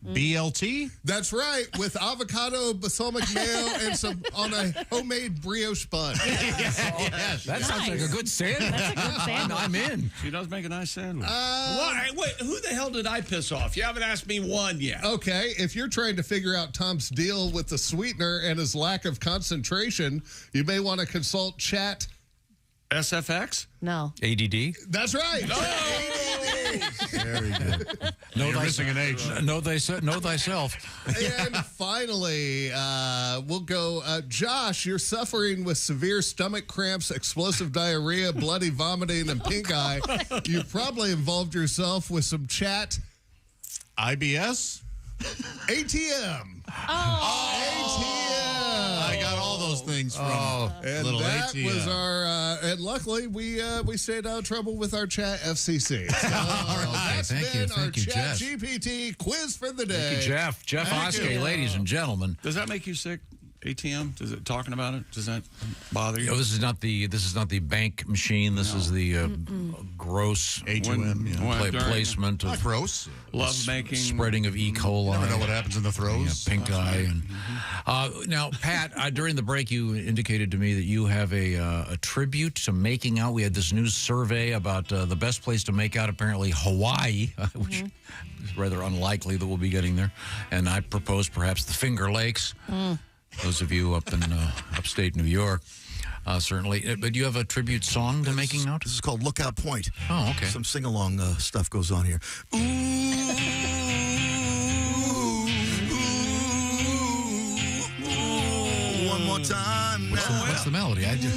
BLT? That's right, with avocado, balsamic mayo, and some on a homemade brioche bun. Yes. That sounds like a good sandwich. That's a good sandwich. I'm in. She does make a nice sandwich. Wait, who the hell did I piss off? You haven't asked me one yet. Okay, if you're trying to figure out Tom's deal with the sweetener and his lack of concentration, you may want to consult Chat. SFX? No. ADD? That's right. Very good. You're missing an H. Know thyself. And finally, we'll go, Josh, you're suffering with severe stomach cramps, explosive diarrhea, bloody vomiting, and pink eye. You probably involved yourself with some Chat. IBS? ATM. ATM. I got all those things from And little that ATM. was our, and luckily we stayed out of trouble with our Chat FCC. So, that's Thank you. been our Thank you, Chat Jeff. GPT quiz for the day. Thank you, Jeff. Jeff Thank Oskey, you. ladies and gentlemen. Does that make you sick? ATM? Does it talking about it? Does that bother you? Oh, this is not the bank machine. This is the gross placement of gross love making, spreading of E. coli. You never know what happens in the throes. Pink eye. And now, Pat, during the break, you indicated to me that you have a tribute to making out. We had this news survey about the best place to make out. Apparently, Hawaii, which is rather unlikely that we'll be getting there. And I proposed perhaps the Finger Lakes. Those of you up in upstate New York, certainly. But you have a tribute song to making out? This is called Lookout Point. Oh, okay. Some sing-along stuff goes on here. One more time. What's the melody? I do.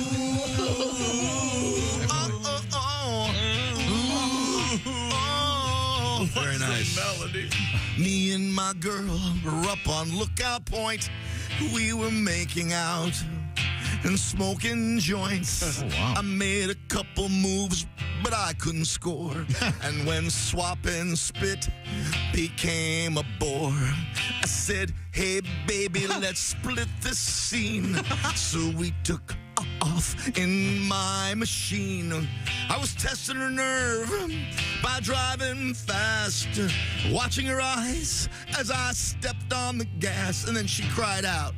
Very nice. Melody. Me and my girl were up on Lookout Point. We were making out and smoking joints. Oh, wow. I made a couple moves, but I couldn't score. And when swapping spit became a bore, I said, hey, baby, let's split this scene. So we took off in my machine. I was testing her nerve by driving fast, watching her eyes as I stepped on the gas, and then she cried out,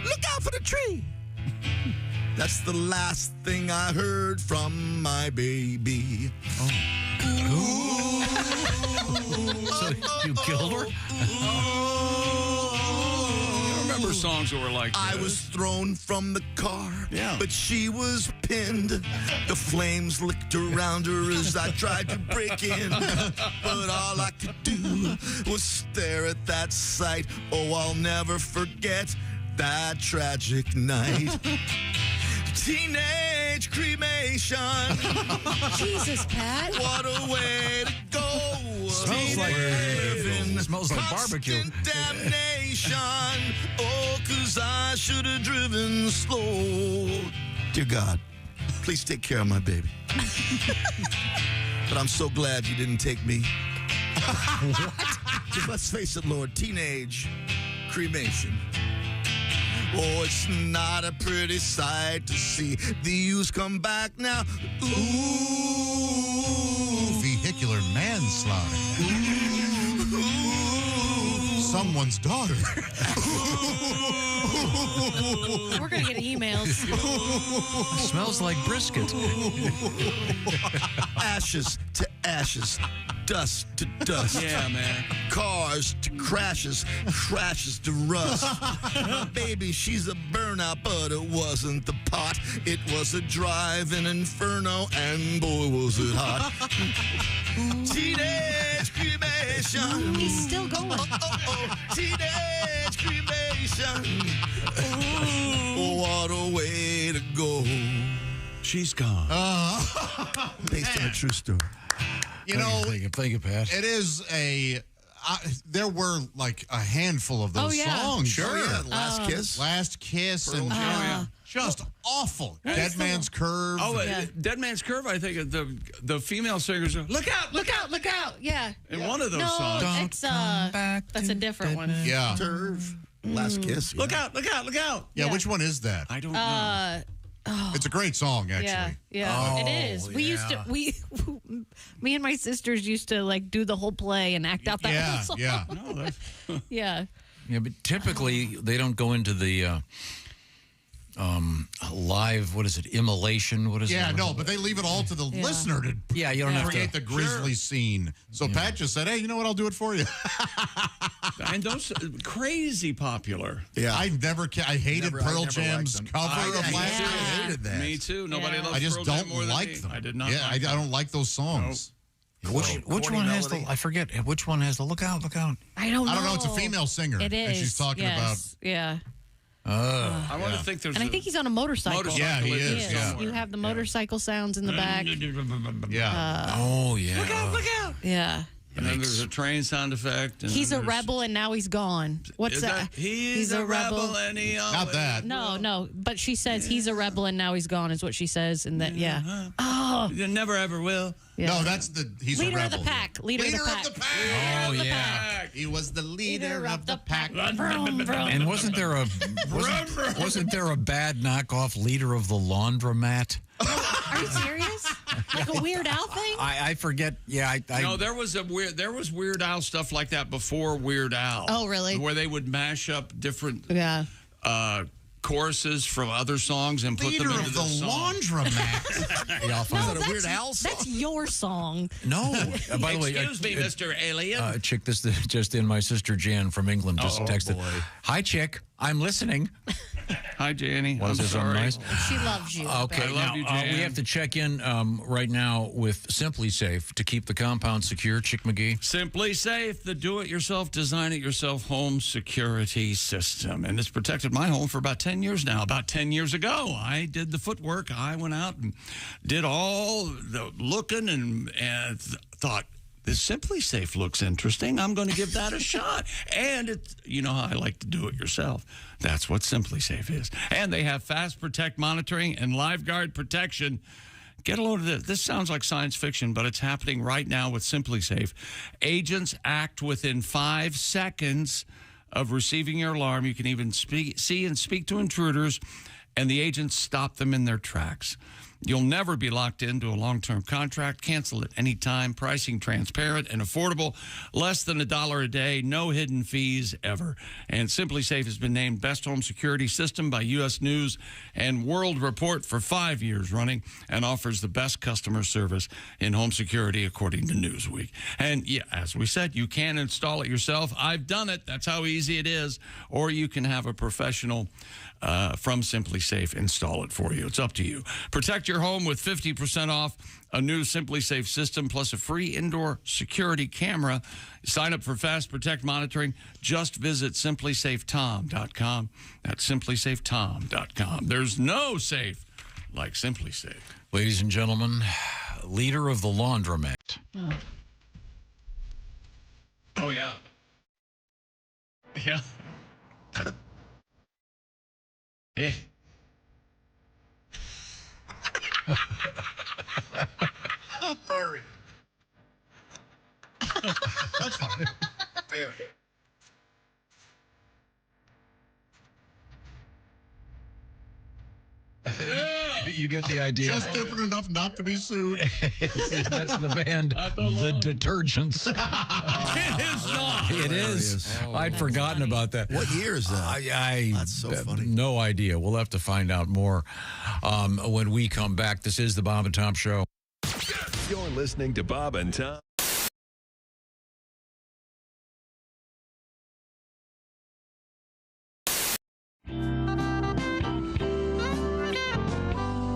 look out for the tree. That's the last thing I heard from my baby. So you killed her? I remember songs that were like this. I was thrown from the car, but she was pinned. The flames licked around her as I tried to break in. But all I could do was stare at that sight. Oh, I'll never forget that tragic night. Teenage cremation. Jesus, Pat. What a way to go. Smells like barbecue. Constant damnation. Oh, 'cause I should have driven slow. Dear God, please take care of my baby. But I'm so glad you didn't take me. What? Just let's face it, Lord, teenage cremation. Oh, it's not a pretty sight to see the youths come back now. Ooh, vehicular manslaughter. Someone's daughter. We're going to get emails. It smells like brisket. Ashes to ashes, dust to dust. Yeah, man. Cars to crashes, crashes to rust. Baby, she's a burnout, but it wasn't the pot. It was a drive-in inferno, and boy, was it hot. Teenage cremation. He's still going. Teenage cremation. Oh, what a way to go. She's gone. Based on a true story. You know, thank you, Pat. It is there were like a handful of those songs. Sure. Oh, yeah. Last Kiss, and just awful. Dead Man's Curve. Dead Man's Curve, I think the female singers are, look out, look out, look out. Yeah. In one of those songs. It's that's a different one. Yeah. Last Kiss. Look out, look out, look out. Yeah, which one is that? I don't know. It's a great song, actually. Yeah, it is. We used to me and my sisters used to like do the whole play and act out that whole song. Yeah. Yeah. Yeah, but typically they don't go into the live, what is it, immolation? What is it? Yeah, no, but they leave it all to the listener to you don't have create to the grisly scene. So Pat just said, hey, you know what? I'll do it for you. And those crazy popular. Yeah. I hated Pearl Jam's cover of last year. I hated that. Me too. Nobody loves I just Pearl Jam more don't than like me. them. I did not. Yeah, I don't like those songs. Which one has the? I forget. Which one has the? Look out! Look out! I don't know. I don't know. It's a female singer. It is. And she's talking about. Yeah. I want to think there's. And I think he's on a motorcycle. Yeah, he is. Yeah. You have the motorcycle sounds in the back. Yeah. Oh yeah. Look out! Look out! Yeah. And then there's a train sound effect. And He's a rebel and now he's gone. What's that? He's a rebel and he always... Not that. No. But she says he's a rebel and now he's gone is what she says. And that, yeah. Oh. You never ever will. Yeah. No, that's he's leader a rebel. of the pack. Leader of the pack. Oh, yeah. He was the leader of the pack. And wasn't there a bad knockoff leader of the laundromat? Are you serious? Like a Weird Al thing? I forget. Yeah, No, there was Weird Al stuff like that before Weird Al. Oh, really? Where they would mash up different choruses from other songs and put them into the song. Laundromat. Y'all find that a Weird Al song? That's your song. No. By the way, Excuse me, Mr. Alien. Chick, this just in. My sister Jan from England just texted. Boy. Hi, Chick. I'm listening. Hi, Janie. Was this sorry. nice? She loves you. Okay, I love you, Jan. we have to check in right now with Simply Safe to keep the compound secure. Chick McGee. Simply Safe, the do-it-yourself, design-it-yourself home security system. And it's protected my home for about 10 years now. About 10 years ago, I did the footwork. I went out and did all the looking and thought, this Simply Safe looks interesting. I'm going to give that a shot. And you know how I like to do it yourself. That's what Simply Safe is. And they have Fast Protect monitoring and LiveGuard protection. Get a load of this. This sounds like science fiction, but it's happening right now with Simply Safe. Agents act within 5 seconds of receiving your alarm. You can even see and speak to intruders, and the agents stop them in their tracks. You'll never be locked into a long-term contract. Cancel at any time. Pricing transparent and affordable. Less than $1 a day. No hidden fees ever. And Simply Safe has been named Best Home Security System by U.S. News and World Report for 5 years running and offers the best customer service in home security according to Newsweek. And yeah, as we said, you can install it yourself. I've done it. That's how easy it is. Or you can have a professional from Simply Safe install it for you. It's up to you. Protect your home with 50% off a new Simply Safe system plus a free indoor security camera. Sign up for Fast Protect monitoring. Just visit simplysafetom.com. That's simplysafetom.com. There's no safe like Simply Safe. Ladies and gentlemen, leader of the laundromat. Oh yeah. Yeah. Yeah. Sorry. That's fine. Fair. You get the idea. Just different enough not to be sued. That's the band, The Detergents. It is not. It is. I'd forgotten about that. What year is that? That's so funny. No idea. We'll have to find out more when we come back. This is the Bob and Tom Show. You're listening to Bob and Tom.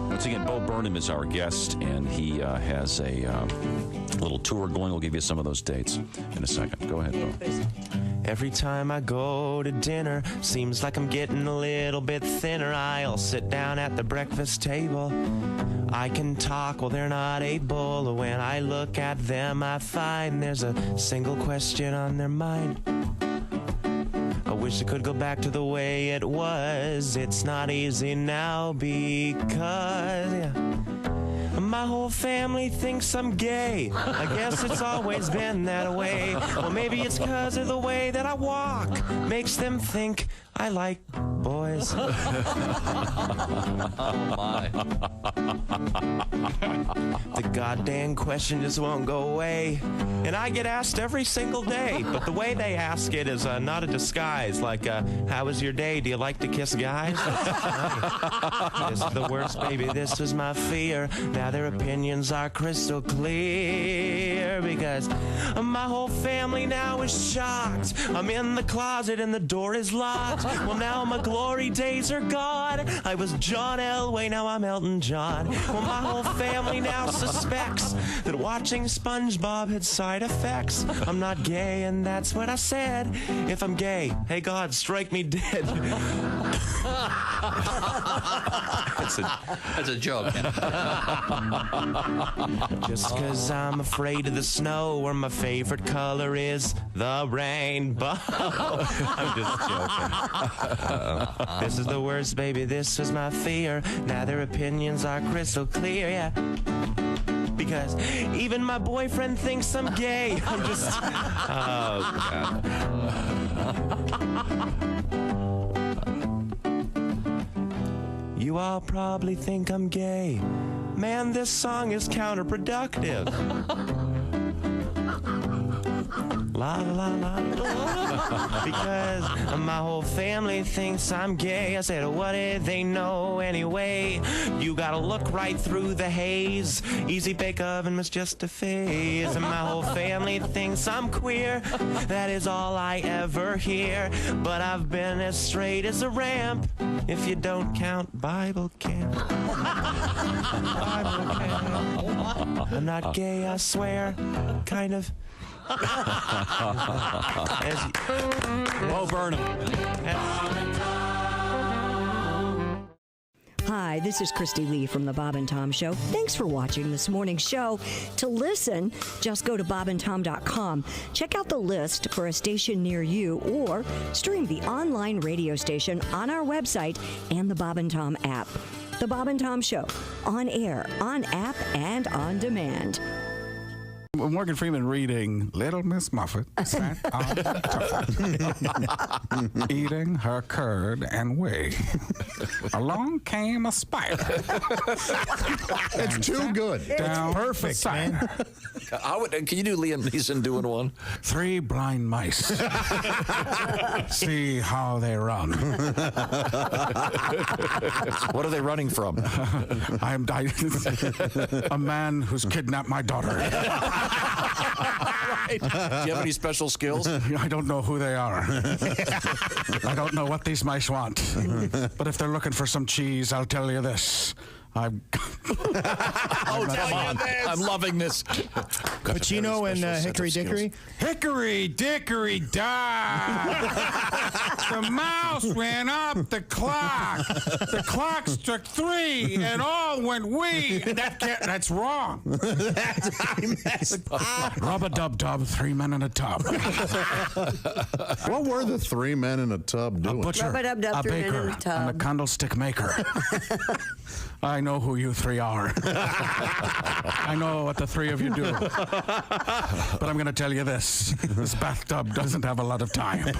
Once again, Bo Burnham is our guest, and he has a little tour going. We'll give you some of those dates in a second. Go ahead, Bo. Every time I go to dinner, seems like I'm getting a little bit thinner. I'll sit down at the breakfast table. I can talk, well, they're not able. When I look at them, I find there's a single question on their mind. I wish I could go back to the way it was. It's not easy now because my whole family thinks I'm gay. I guess it's always been that way. Well, maybe it's because of the way that I walk. Makes them think I like boys. Oh, my. The goddamn question just won't go away. And I get asked every single day. But the way they ask it is not a disguise. Like, how was your day? Do you like to kiss guys? This is the worst, baby. This is my fear. Now their opinions are crystal clear. Because my whole family now is shocked. I'm in the closet and the door is locked. Well, now my glory days are gone. I was John Elway, now I'm Elton John. Well, my whole family now suspects that watching SpongeBob had side effects. I'm not gay, and that's what I said. If I'm gay, hey God, strike me dead. That's a joke. Just 'cause I'm afraid of the snow, or my favorite color is the rainbow. I'm just joking. This is the worst, baby, this was my fear. Now their opinions are crystal clear, yeah. Because even my boyfriend thinks I'm gay. I'm just... Oh, God. You all probably think I'm gay. Man, this song is counterproductive. La la la la. Because my whole family thinks I'm gay. I said, what did they know anyway? You gotta look right through the haze. Easy bake oven was just a phase. And my whole family thinks I'm queer. That is all I ever hear. But I've been as straight as a ramp, if you don't count Bible camp. Bible camp. I'm not gay, I swear. Kind of. Whoa, Burnham. Hi, this is Christy Lee from The Bob and Tom Show. Thanks for watching this morning's show. To listen, just go to bobandtom.com. Check out the list for a station near you, or stream the online radio station on our website and the Bob and Tom app. The Bob and Tom Show, on air, on app, and on demand. Morgan Freeman reading Little Miss Muffet sat on the top, eating her curd and whey. Along came a spider. It's too good. Down It's perfect, man. Can you do Liam Neeson doing one? 3 blind mice. See how they run. What are they running from? I'm a man who's kidnapped my daughter. Right. Do you have any special skills? I don't know who they are. I don't know what these mice want. But if they're looking for some cheese, I'll tell you this. Oh, come on. I'm loving this. Pacino and Hickory Dickory? Hickory Dickory died. The mouse ran up the clock. The clock struck 3 and all went wee. That's wrong. I messed up. Rub-a-dub-dub, 3 men in a tub. What were the 3 men in a tub doing? A butcher, Rub-a-dub-dub, a 3 men in baker, a tub. and a candlestick maker. I know who you 3 are. I know what the 3 of you do. But I'm going to tell you this. This bathtub doesn't have a lot of time.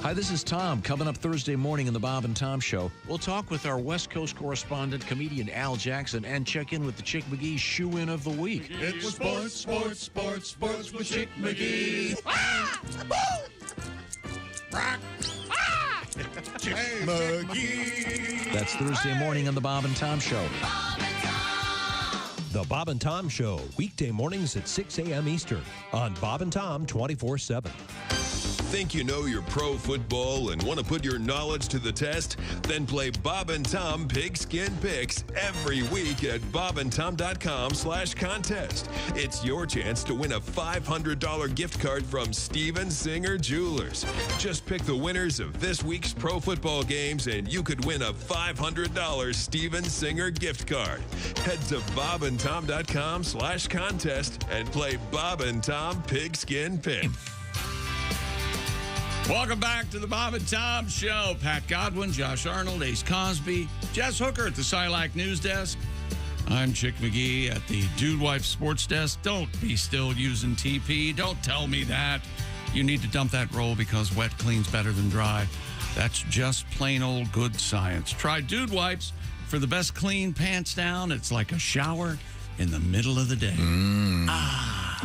Hi, this is Tom. Coming up Thursday morning in the Bob and Tom Show, we'll talk with our West Coast correspondent, comedian Al Jackson, and check in with the Chick McGee Shoe-In of the Week. It's sports with Chick McGee. Chick McGee. That's Thursday morning on the Bob and Tom Show. The Bob and Tom Show, weekday mornings at 6 a.m. Eastern on Bob and Tom 24/7. Think you know your pro football and want to put your knowledge to the test? Then play Bob and Tom Pigskin Picks every week at bobandtom.com/contest. It's your chance to win a $500 gift card from Steven Singer Jewelers. Just pick the winners of this week's pro football games and you could win a $500 Steven Singer gift card. Head to bobandtom.com/contest and play Bob and Tom Pigskin Picks. Welcome back to the Bob and Tom Show. Pat Godwin, Josh Arnold, Ace Cosby, Jess Hooker at the Silac News Desk. I'm Chick McGee at the Dude Wife Sports Desk. Don't be still using TP. Don't tell me that. You need to dump that roll because wet cleans better than dry. That's just plain old good science. Try Dude Wipes for the best clean pants down. It's like a shower in the middle of the day.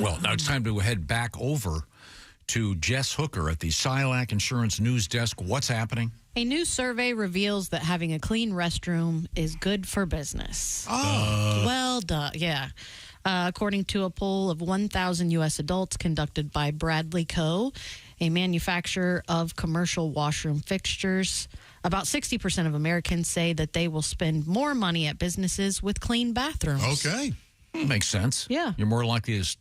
Well, now it's time to head back over to Jess Hooker at the Silac Insurance News Desk. What's happening? A new survey reveals that having a clean restroom is good for business. Oh. Well, duh. Yeah. according to a poll of 1,000 U.S. adults conducted by Bradley Co., a manufacturer of commercial washroom fixtures. About 60% of Americans say that they will spend more money at businesses with clean bathrooms. Okay. Makes sense. Yeah. You're more likely to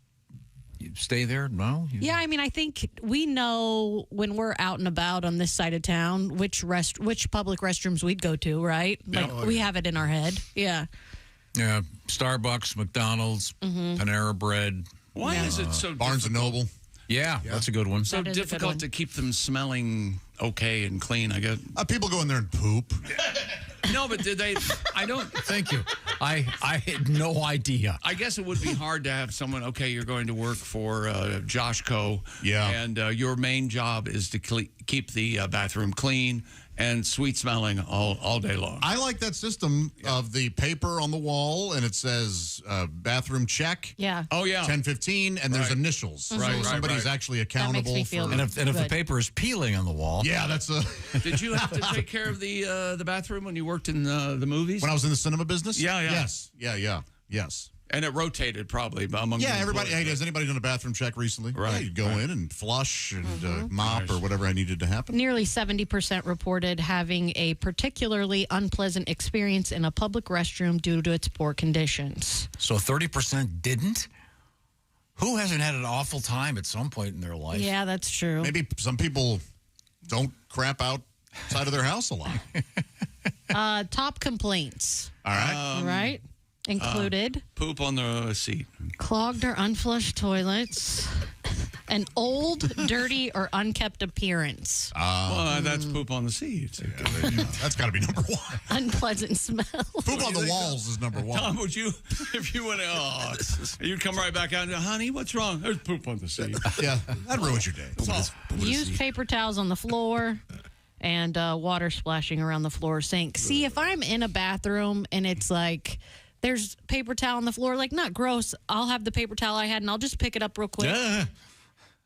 stay there? No? Yeah, I mean, I think we know when we're out and about on this side of town which public restrooms we'd go to, right? Like, we have it in our head. Yeah. Yeah, Starbucks, McDonald's, Panera Bread. Why is it so Barnes & Noble? Yeah, that's a good one. So difficult to keep them smelling okay and clean, I guess. People go in there and poop. No, but did they? I don't. Thank you. I had no idea. I guess it would be hard to have someone. Okay, you're going to work for Josh Co. Yeah, and your main job is to keep the bathroom clean and sweet smelling all day long. I like that system of the paper on the wall, and it says bathroom check. Yeah. Oh, yeah. 1015, and there's initials. So somebody's actually accountable. That makes me feel and if the paper is peeling on the wall. Yeah, that's a... Did you have to take care of the bathroom when you worked in the movies? When I was in the cinema business? Yeah. Yes. Yes. And it rotated probably among the everybody. employees. Hey, has anybody done a bathroom check recently? Right. Yeah, you'd go in and flush and mop or whatever I needed to happen. Nearly 70% reported having a particularly unpleasant experience in a public restroom due to its poor conditions. So 30% didn't? Who hasn't had an awful time at some point in their life? Yeah, that's true. Maybe some people don't crap outside of their house a lot. Top complaints. All right. Right? Included poop on the seat, clogged or unflushed toilets, an old, dirty, or unkept appearance. Well, that's poop on the seat. That's got to be number one. Unpleasant smell. Poop on the walls is number one. Tom, would you, if you went, you'd come right back out and go, honey, what's wrong? There's poop on the seat. Yeah, that ruins your day. Use paper towels on the floor. And water splashing around the floor sink. See, if I'm in a bathroom and it's like there's paper towel on the floor, like not gross, I'll have the paper towel I had and I'll just pick it up real quick.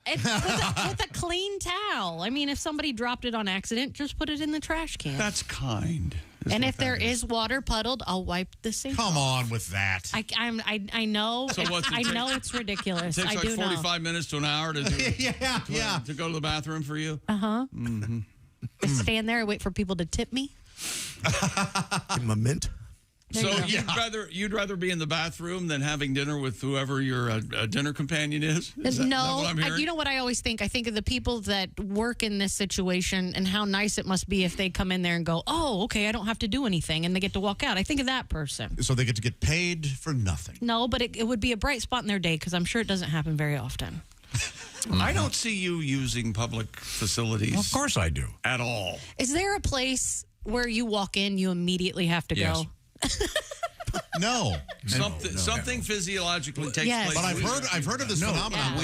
It's with a clean towel. I mean, if somebody dropped it on accident, just put it in the trash can. That's kind. And if there is water puddled, I'll wipe the sink. Come on with that. I know. So what's it I take? know it's ridiculous. It takes I like do 45 minutes to an hour to do to go to the bathroom for you. Mm-hmm. I stand there and wait for people to tip me. Give them a mint. So you'd rather be in the bathroom than having dinner with whoever your dinner companion is? Is that what I'm hearing? You know what I always think? I think of the people that work in this situation and how nice it must be if they come in there and go, oh, okay, I don't have to do anything, and they get to walk out. I think of that person. So they get to get paid for nothing. No, but it would be a bright spot in their day because I'm sure it doesn't happen very often. I don't see you using public facilities. Well, of course I do. At all. Is there a place where you walk in, you immediately have to go? No. Something physiologically takes place. But I've heard of this phenomenon.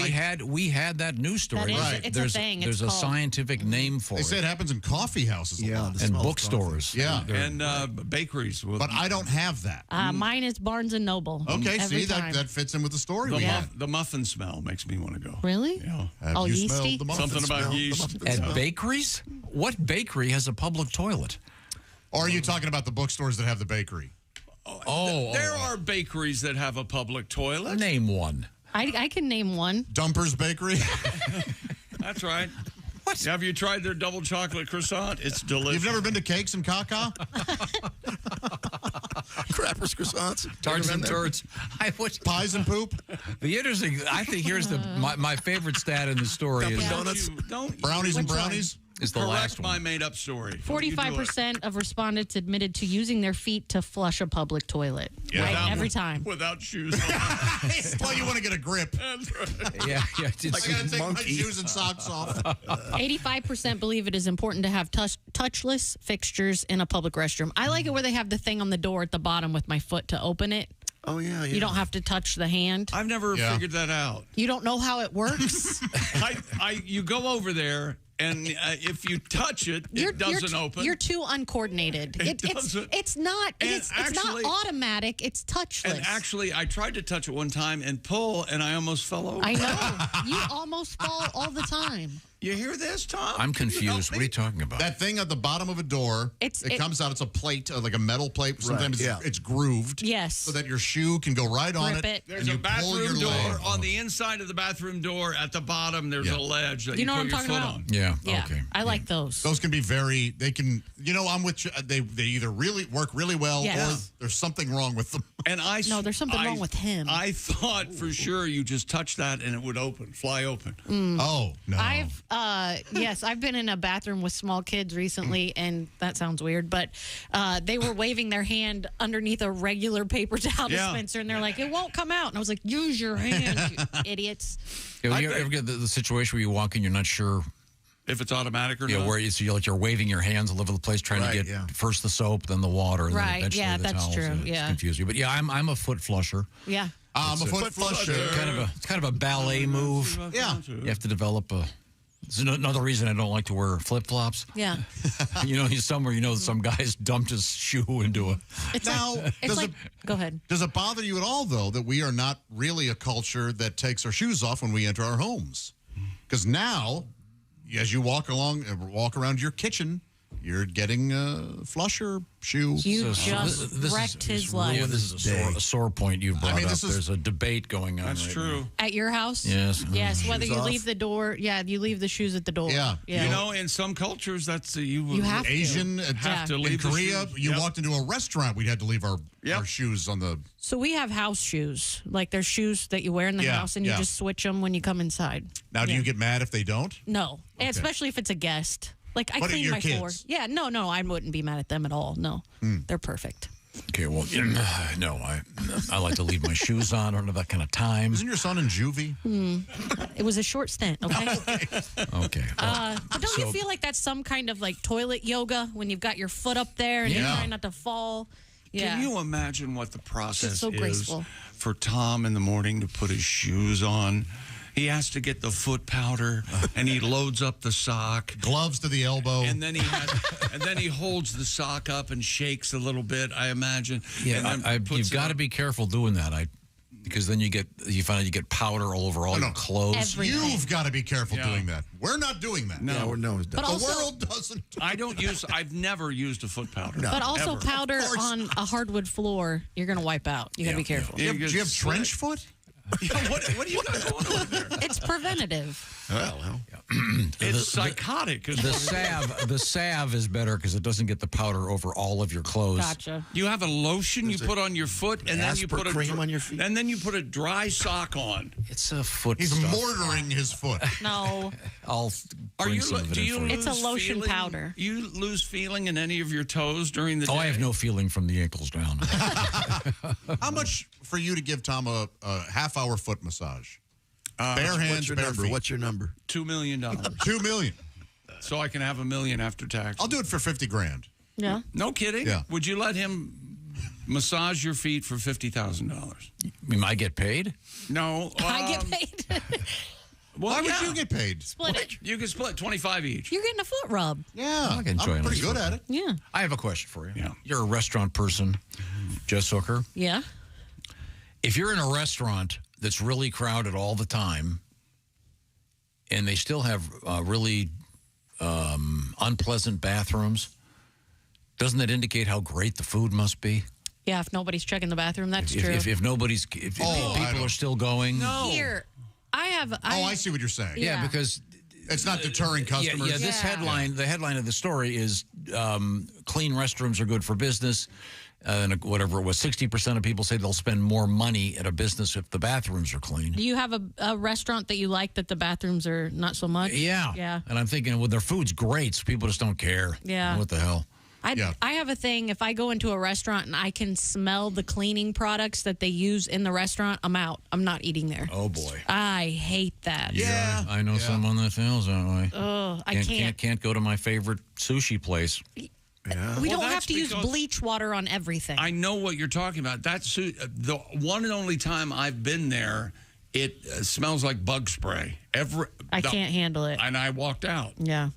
We had that news story. It's a thing. There's a scientific name for it. They say it happens in coffee houses a lot. And bookstores. Yeah. And bakeries. But I don't have that. Mine is Barnes & Noble. Okay, every see, time. that fits in with the story. The muffin smell makes me want to go. Really? Yeah. Have you yeasty? smelled the muffin Something about smell? yeast. At bakeries? What bakery has a public toilet? Or are you talking about the bookstores that have the bakery? There are bakeries that have a public toilet. Name one. I can name one. Dumper's Bakery? That's right. What? Have you tried their double chocolate croissant? It's delicious. You've never been to Cakes and Caca? Crappers, croissants. Tarts and turds. Pies and poop? The interesting, I think here's my favorite stat in the story is donuts. Brownies and brownies? Is the last one. my made-up story. 45% of respondents admitted to using their feet to flush a public toilet. Yeah. Right? Every time. Without shoes on. Well, you want to get a grip. That's right. Yeah. I got to take my shoes and socks off. 85% believe it is important to have touchless fixtures in a public restroom. I like it where they have the thing on the door at the bottom with my foot to open it. Oh, yeah. You don't have to touch the hand. I've never figured that out. You don't know how it works? You go over there, and if you touch it, it doesn't open. You're too uncoordinated. It's not automatic. It's touchless. And actually, I tried to touch it one time and pull, and I almost fell over. I know. You almost fall all the time. You hear this, Tom? I'm confused. What are you talking about? That thing at the bottom of a door, it comes out. It's a plate, like a metal plate. Sometimes it's grooved. Yes. So that your shoe can go right on it. There's a bathroom door on the inside of the bathroom door. At the bottom, there's a ledge that you know put what I'm your talking foot about? on. Yeah. Okay. I like those. Those can be they can, I'm with you. They either really work really well or there's something wrong with them. And No, there's something wrong with him. I thought for sure you just touch that and it would fly open. Oh, no. I've been in a bathroom with small kids recently, and that sounds weird, but they were waving their hand underneath a regular paper towel dispenser, and they're like, it won't come out. And I was like, use your hand, you idiots. Yeah, you ever get the situation where you walk in, you're not sure if it's automatic or not? not? Where you're waving your hands all over the place trying to get first the soap, then the water, and then eventually the that's towels. true. It's confuse you. But yeah, I'm a foot flusher. Yeah. I'm a foot flusher. It's kind of a ballet move. Yeah. You have to develop This is another reason I don't like to wear flip-flops. Yeah. Some guy's dumped his shoe into a... Go ahead. Does it bother you at all, though, that we are not really a culture that takes our shoes off when we enter our homes? Because now, as you walk around your kitchen, you're getting a flusher shoe. You wrecked his life. Yeah, this is a sore point you brought up. There's a debate going on. That's true. At your house? Yes. Yes, whether you leave the door. Yeah, you leave the shoes at the door. Yeah. In some cultures, that's you have Asian, have to leave in Korea, the shoes. you walked into a restaurant, we had to leave our shoes on the... So we have house shoes. Like there's shoes that you wear in the house, and you just switch them when you come in. Now, do you get mad if they don't? No, especially if it's a guest. Like I clean my floor. Yeah, no, I wouldn't be mad at them at all. No, they're perfect. Okay, well, no, I like to leave my shoes on. I don't have that kind of time. Isn't your son in juvie? It was a short stint. Okay. Okay. But don't you feel like that's some kind of like toilet yoga when you've got your foot up there and you're trying not to fall? Yeah. Can you imagine what the process so graceful. is for Tom in the morning to put his shoes on? He has to get the foot powder, and he loads up the sock, gloves to the elbow, and then he holds the sock up and shakes a little bit. I imagine. Yeah, you've got to be careful doing that. Because then you find out you get powder all over all your clothes. Everything. You've got to be careful doing that. We're not doing that. No, the world doesn't. I've never used a foot powder. But also ever. powder on a hardwood floor, you're going to wipe out. You got to be careful. Do you have trench foot? What do you got going on there? It's preventative. Well. It's psychotic. The salve is better because it doesn't get the powder over all of your clothes. Gotcha. You have a lotion you put on your foot, and then you put cream on your feet, and then you put a dry sock on. It's a foot. He's mortaring his foot. No. It's a lotion powder. You lose feeling in any of your toes during the day? I have no feeling from the ankles down. How much for you to give Tom a half-hour foot massage? Bare hands, bare feet. What's your number? $2 million. $2 million. So I can have $1 million after tax. I'll do it for $50,000. Yeah. No kidding. Yeah. Would you let him massage your feet for $50,000? I get paid? No. I get paid. Why would you get paid? Split it. You can split 25 each. You're getting a foot rub. Yeah. I'm pretty good at it. Yeah. I have a question for you. Yeah. You're a restaurant person, Jess Hooker. Yeah. If you're in a restaurant that's really crowded all the time, and they still have really unpleasant bathrooms, doesn't that indicate how great the food must be? Yeah, if nobody's checking the bathroom, that's true. If people are still going. No. Here, I see what you're saying. Yeah, because it's not deterring customers. Yeah, this headline, the headline of the story is clean restrooms are good for business. And whatever it was, 60% of people say they'll spend more money at a business if the bathrooms are clean. Do you have a restaurant that you like that the bathrooms are not so much? Yeah. Yeah. And I'm thinking, well, their food's great, so people just don't care. Yeah. What the hell? I have a thing, if I go into a restaurant and I can smell the cleaning products that they use in the restaurant, I'm out. I'm not eating there. Oh, boy. I hate that. Yeah. I know someone that feels that way. Oh, I can't. Can't go to my favorite sushi place. Yeah. We don't have to use bleach water on everything. I know what you're talking about. That's the one and only time I've been there. It smells like bug spray. I can't handle it. And I walked out. Yeah.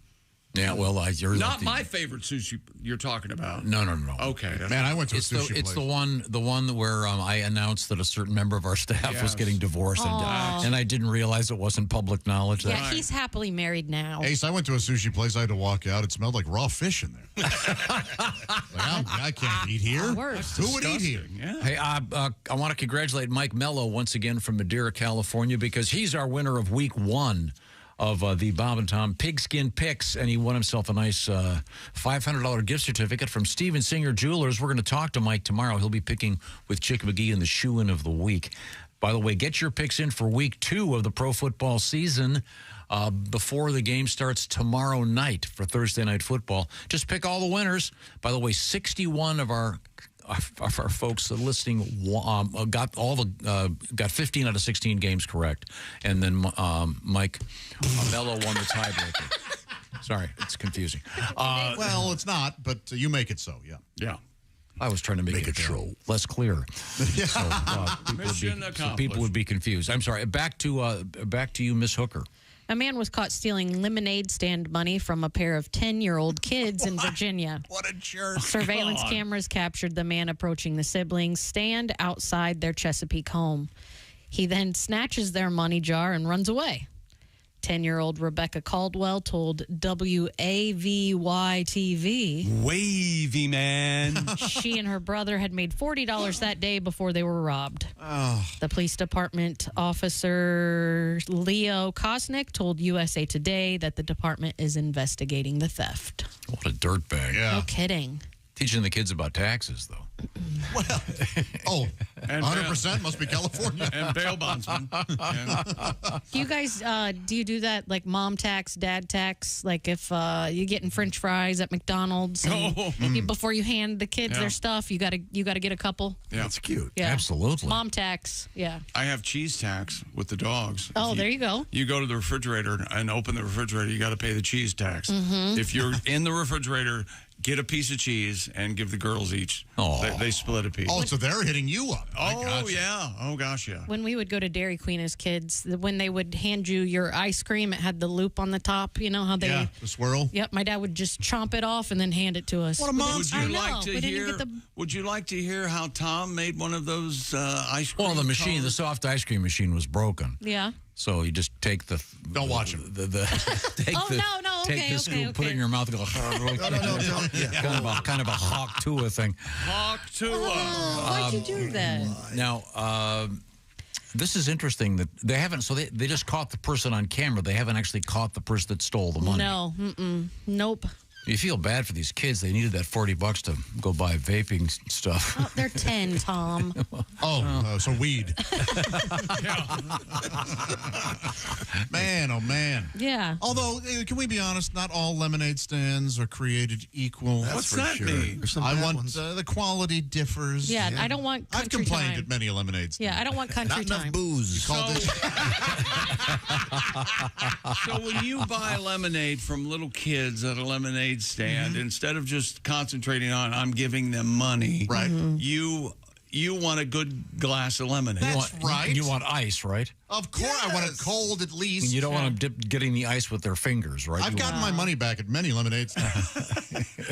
Yeah, well, you're not my favorite sushi you're talking about. No. Okay. Man, I went to a It's sushi place. It's the one where I announced that a certain member of our staff was getting divorced, and I didn't realize it wasn't public knowledge. Yeah, he's happily married now. Ace, I went to a sushi place. I had to walk out. It smelled like raw fish in there. I can't eat here. Who would eat here? Yeah. Hey, I want to congratulate Mike Mello once again from Madeira, California, because he's our winner of week 1 of the Bob and Tom Pigskin Picks, and he won himself a nice $500 gift certificate from Steven Singer Jewelers. We're going to talk to Mike tomorrow. He'll be picking with Chick McGee in the shoe-in of the week. By the way, get your picks in for week 2 of the pro football season before the game starts tomorrow night for Thursday Night Football. Just pick all the winners. By the way, 61 of our folks listening got 15 out of 16 games correct, and then Mike Mello won the tiebreaker. Sorry, it's confusing. Well, it's not, but you make it so. Yeah. I was trying to make it less clear. So people would be confused. I'm sorry. Back to you, Miss Hooker. A man was caught stealing lemonade stand money from a pair of 10-year-old kids in Virginia. What a jerk. Surveillance cameras captured the man approaching the siblings' stand outside their Chesapeake home. He then snatches their money jar and runs away. 10-year-old Rebecca Caldwell told WAVY-TV. Wavy, man. She and her brother had made $40 that day before they were robbed. Oh. The police department officer Leo Kosnick told USA Today that the department is investigating the theft. What a dirtbag. Yeah. No kidding. Teaching the kids about taxes, though. Well, 100% must be California. And bail bondsman. Do you guys, do you do that, like mom tax, dad tax? Like if you're getting French fries at McDonald's and before you hand the kids their stuff, you gotta get a couple? Yeah. That's cute. Yeah. Absolutely. Mom tax, yeah. I have cheese tax with the dogs. Oh, there you go. You go to the refrigerator and open the refrigerator, you got to pay the cheese tax. If you're in the refrigerator, get a piece of cheese and give the girls each. They split a piece. Oh, so they're hitting you up. Yeah. Oh, gosh, yeah. When we would go to Dairy Queen as kids, when they would hand you your ice cream, it had the loop on the top. You know how they... Yeah, the swirl. Yep, my dad would just chomp it off and then hand it to us. What a monster. Would you like to hear how Tom made one of those ice cream Well, the machine, cones? the soft ice cream machine was broken. Yeah. So you just take the... Don't watch him. Take the scoop, okay. put it in your mouth, and go... Kind of a hawk Tua thing. Hawk Tua. Why'd you do that? Now, this is interesting that they haven't... So they just caught the person on camera. They haven't actually caught the person that stole the money. No. Nope. You feel bad for these kids. They needed that $40 to go buy vaping stuff. Oh, they're 10, Tom. So weed. Man, oh man. Yeah. Although, can we be honest? Not all lemonade stands are created equal. What's that mean? I want the quality differs. Yeah, I don't want I've country complained time. at many lemonade stands. Yeah, I don't want country Not enough time. booze. So when you buy lemonade from little kids at a lemonade stand, instead of just concentrating on I'm giving them money, right? You want a good glass of lemonade. That's right. You want ice, right? Of course, I want it cold at least. And you don't want them getting the ice with their fingers, right? I've gotten my money back at many lemonade stands.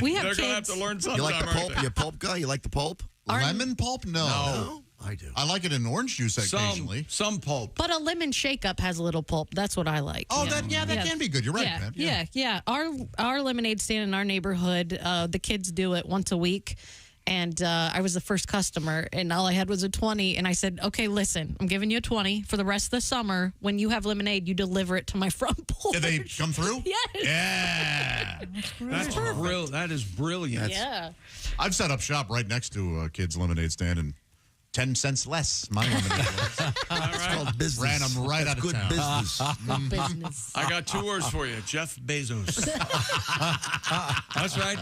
We have They're kids. going to have to learn something. You like the pulp? You a pulp guy? You like the pulp? Lemon pulp? No. I do. I like it in orange juice occasionally. Some pulp. But a lemon shake-up has a little pulp. That's what I like. Oh, that can be good. You're right, man. Yeah. Our lemonade stand in our neighborhood, the kids do it once a week. And I was the first customer, and all I had was a 20. And I said, okay, listen, I'm giving you a 20 for the rest of the summer. When you have lemonade, you deliver it to my front porch. Did they come through? Yes. Yeah. That is brilliant. Yeah. I've set up shop right next to a kid's lemonade stand, and 10 cents less. My lemonade was. It's called business. Ran them right That's out of good town. business. I got 2 words for you. Jeff Bezos. That's right.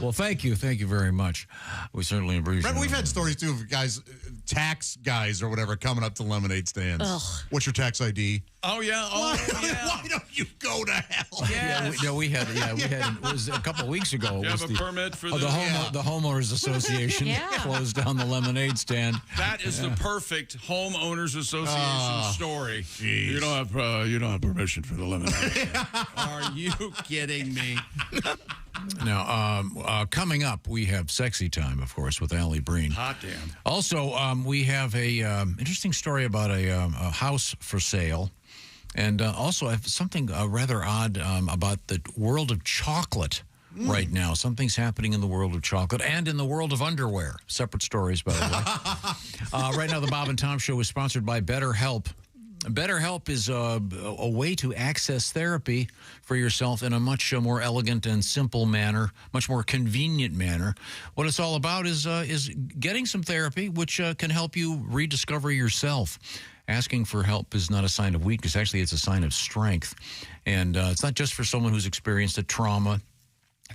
Well, thank you very much. We certainly appreciate it. Remember, we've had stories too of guys tax guys or whatever coming up to lemonade stands. Ugh. What's your tax ID? Oh, yeah. Oh, yeah. Why don't you go to hell? Yes. We had. It was a couple of weeks ago. You It was have a permit for this? the homeowners association closed down the lemonade stand. That is the perfect homeowners association story. You don't have permission for the lemonade. Are you kidding me? Now, coming up, we have Sexy Time, of course, with Alli Breen. Hot damn. Also, we have a interesting story about a house for sale. And also, I have something rather odd about the world of chocolate right now. Something's happening in the world of chocolate and in the world of underwear. Separate stories, by the way. Right now, the Bob and Tom Show is sponsored by BetterHelp. BetterHelp is a way to access therapy for yourself in a much more elegant and simple manner, much more convenient manner. What it's all about is getting some therapy, which can help you rediscover yourself. Asking for help is not a sign of weakness. Actually, it's a sign of strength. And it's not just for someone who's experienced a trauma.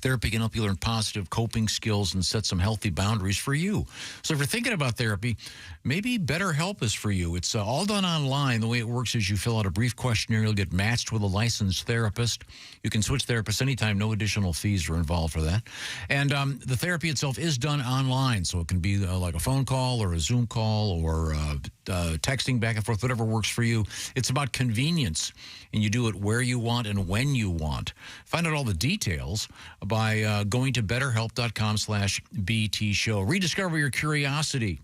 Therapy can help you learn positive coping skills and set some healthy boundaries for you. So if you're thinking about therapy, maybe BetterHelp is for you. It's all done online. The way it works is you fill out a brief questionnaire. You'll get matched with a licensed therapist. You can switch therapists anytime. No additional fees are involved for that. And the therapy itself is done online. So it can be like a phone call or a Zoom call or texting back and forth, whatever works for you. It's about convenience, and you do it where you want and when you want. Find out all the details by going to betterhelp.com/BT show. Rediscover your curiosity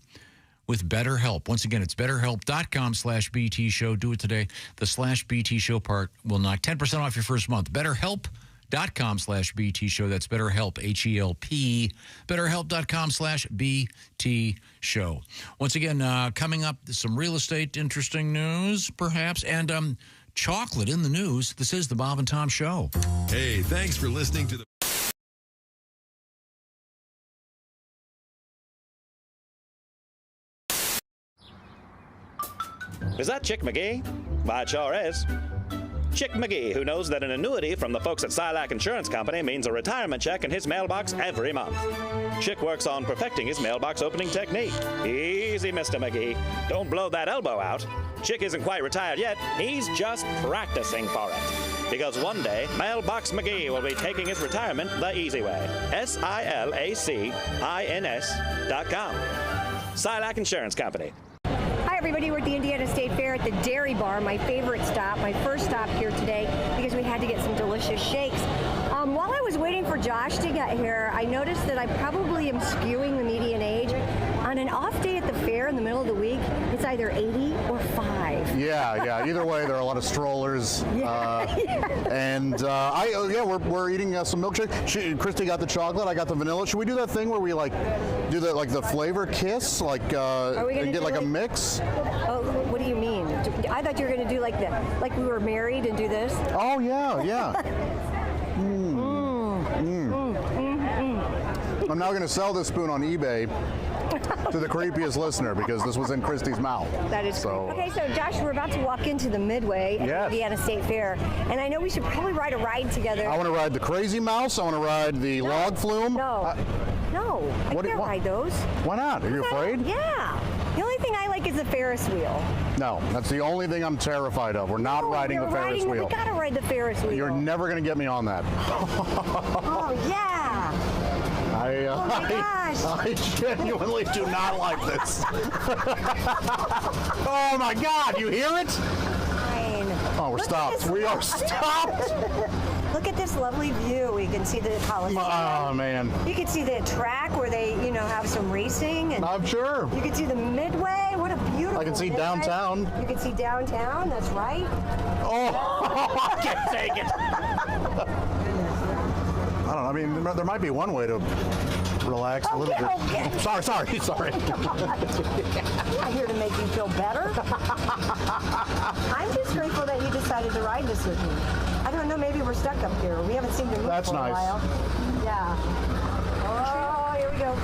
with BetterHelp. Once again, it's betterhelp.com/BT show. Do it today. The /BT show part will knock 10% off your first month. BetterHelp.com/BT show. That's BetterHelp, HELP. BetterHelp.com/BT show. Once again, coming up, some real estate interesting news, perhaps, and chocolate in the news. This is the Bob and Tom Show. Hey, thanks for listening to the Is that Chick McGee? Why, it sure is. Chick McGee, who knows that an annuity from the folks at Silac Insurance Company means a retirement check in his mailbox every month. Chick works on perfecting his mailbox opening technique. Easy, Mr. McGee. Don't blow that elbow out. Chick isn't quite retired yet. He's just practicing for it. Because one day, Mailbox McGee will be taking his retirement the easy way. SILACINS.com. Silac Insurance Company. Hi, everybody. We're at the Indiana State Fair at the Dairy Bar, my favorite stop, my first stop here today, because we had to get some delicious shakes. While I was waiting for Josh to get here, I noticed that I probably am skewing the median age. On an off day at the fair in the middle of the week, it's either 80 or 5. Yeah. Either way, there are a lot of strollers. And we're eating some milkshake. Christy got the chocolate. I got the vanilla. Should we do that thing where we do the flavor kiss, and get a mix? Oh, what do you mean? I thought you were going to do like we were married and do this. Oh yeah. I'm now going to sell this spoon on eBay to the creepiest listener because this was in Christy's mouth. That is so. Okay, so Josh, we're about to walk into the Midway at the Indiana State Fair, and I know we should probably ride a ride together. I want to ride the Crazy Mouse. I want to ride the log flume. No, I can't ride those. Why not? Are you afraid? Yeah. The only thing I like is the Ferris wheel. No, that's the only thing I'm terrified of. We're not riding the Ferris wheel. We gotta ride the Ferris wheel. You're never going to get me on that. Oh, yeah. Oh my gosh. I genuinely do not like this. Oh my God, you hear it? Fine. Oh, we're stopped. We are stopped. Look at this lovely view. You can see the Coliseum. Oh man. You can see the track where they, have some racing. And I'm sure. You can see the Midway. What a beautiful I can see Midway. downtown. You can see downtown. That's right. Oh, I can't take it. I don't know. I mean, there might be one way to relax a little bit. Okay. Sorry. I'm not here to make you feel better. I'm just grateful that you decided to ride this with me. I don't know, maybe we're stuck up here. We haven't seen you move for a while. Yeah. Oh, here we go.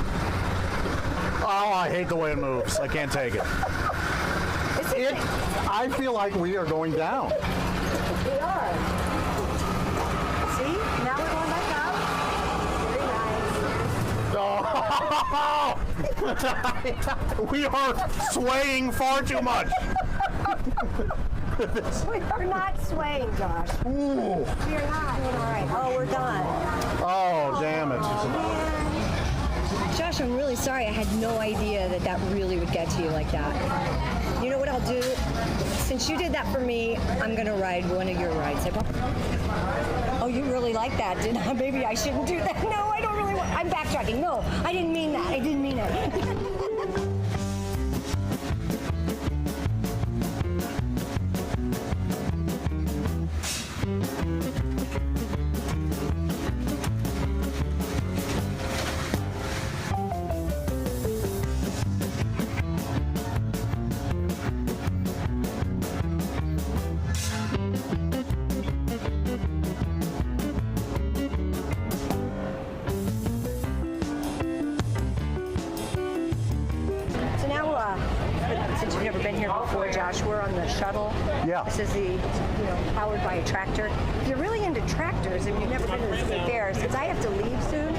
Oh, I hate the way it moves. I can't take it. I feel like we are going down. We are. See? Now we're going back up. Very nice. Oh. We are swaying far too much. We are not swaying, Josh. Ooh. We are not. All right. Oh, we're done. Oh, damn it. Josh, I'm really sorry. I had no idea that really would get to you like that. You know what I'll do? Since you did that for me, I'm going to ride one of your rides. Oh, you really like that, didn't I? Maybe I shouldn't do that. No, I don't really want... I'm backtracking. No, I didn't mean that. I didn't mean it. Since you've never been here before, Josh, we're on the shuttle. Yeah. This is the, powered by a tractor. If you're really into tractors and you've never been to the state fair, since I have to leave soon,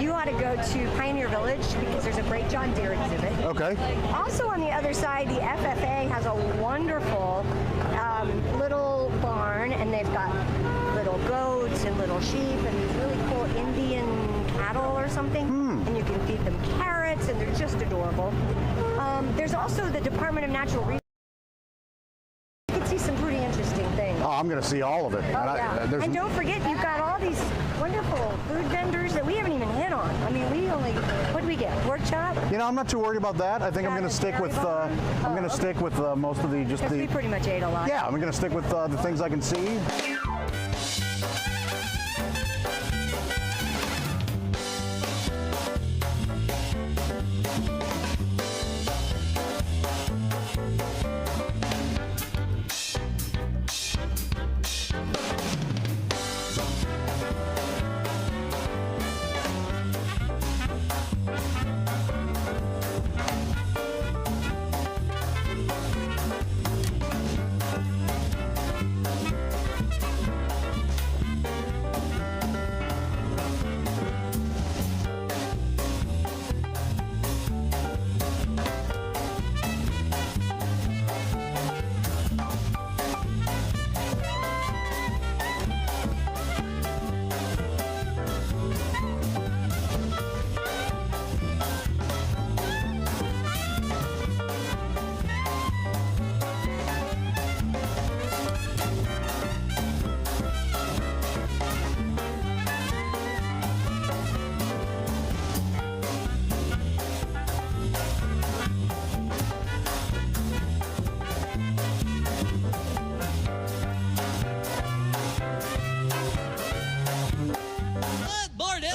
you ought to go to Pioneer Village because there's a great John Deere exhibit. Okay. Also on the other side, the FFA has a wonderful little barn, and they've got little goats and little sheep and these really cool Indian cattle or something. And you can feed them carrots, and they're just adorable. There's also the Department of Natural Resources. You can see some pretty interesting things. Oh, I'm going to see all of it. And don't forget, you've got all these wonderful food vendors that we haven't even hit on. I mean, what do we get? Pork chop? I'm not too worried about that. I think I'm going to stick with most of the We pretty much ate a lot. Yeah, I'm going to stick with the things I can see.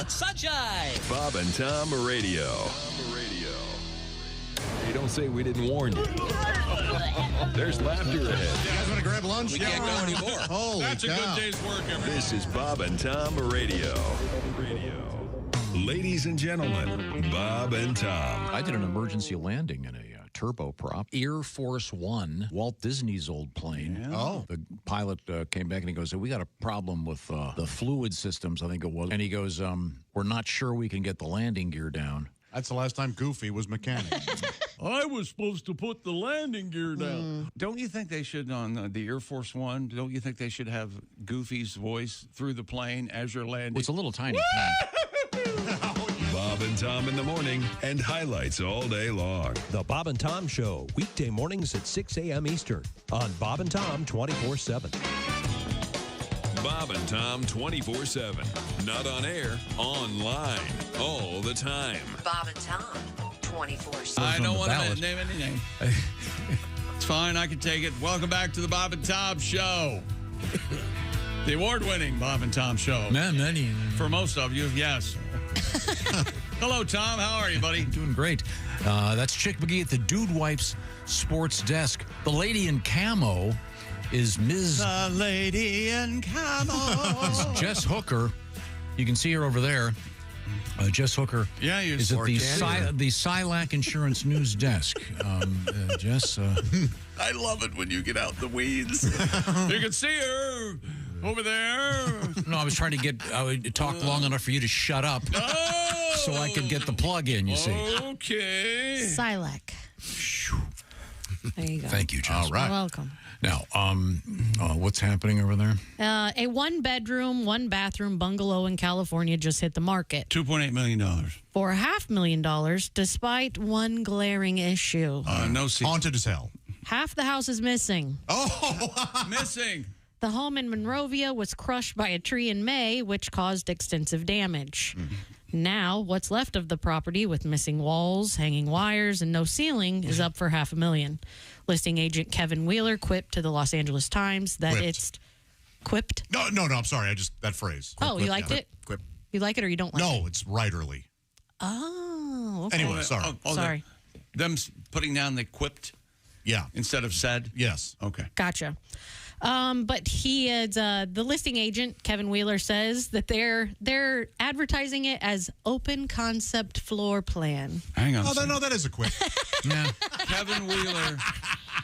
Sunshine. Bob and Tom Radio. Hey, don't say we didn't warn you. There's laughter ahead. You guys want to grab lunch? We can't go anymore. Holy That's cow. a good day's work, everybody. This is Bob and Tom Radio. Ladies and gentlemen, Bob and Tom. I did an emergency landing in a turboprop, Air Force One, Walt Disney's old plane. Yeah. Oh. The pilot came back and he goes, "We got a problem with the fluid systems," I think it was. And he goes, "We're not sure we can get the landing gear down." That's the last time Goofy was mechanic. I was supposed to put the landing gear down. Don't you think they should, on the Air Force One, don't you think they should have Goofy's voice through the plane as you're landing? It's a little tiny plane. Bob and Tom in the morning and highlights all day long. The Bob and Tom Show, weekday mornings at 6 a.m. Eastern on Bob and Tom 24/7. Bob and Tom 24/7. Not on air, online, all the time. Bob and Tom 24/7. I don't want to name any name. It's fine. I can take it. Welcome back to the Bob and Tom Show. The award-winning Bob and Tom Show. Many. For most of you, yes. Hello, Tom. How are you, buddy? Doing great. That's Chick McGee at the Dude Wipes Sports Desk. The lady in camo is Ms. The lady in camo. It's Jess Hooker. You can see her over there. Jess Hooker is at the Silac Insurance News Desk. Jess. I love it when you get out the weeds. You can see her over there. No, I was trying to talk long enough for you to shut up. Oh! so I could get the plug in, you see. Okay. Silac. There you go. Thank you, Josh. You're welcome. Now, what's happening over there? A 1-bedroom, 1-bathroom bungalow in California just hit the market. $2.8 million. For $500,000, despite one glaring issue. No secret. Haunted as hell. Half the house is missing. Oh, missing. The home in Monrovia was crushed by a tree in May, which caused extensive damage. Now, what's left of the property with missing walls, hanging wires, and no ceiling is up for $500,000. Listing agent Kevin Wheeler quipped to the Los Angeles Times that it's quipped. No, I'm sorry. That phrase. Oh, you liked it? Quip. You like it or you don't like it? No, it's writerly. Oh, okay. Anyway, sorry. Sorry. Them putting down the quipped? Yeah. Instead of said? Yes. Okay. Gotcha. But he is the listing agent, Kevin Wheeler, says that they're advertising it as open concept floor plan. Hang on. Oh, no, that is a quip. Yeah. Kevin Wheeler.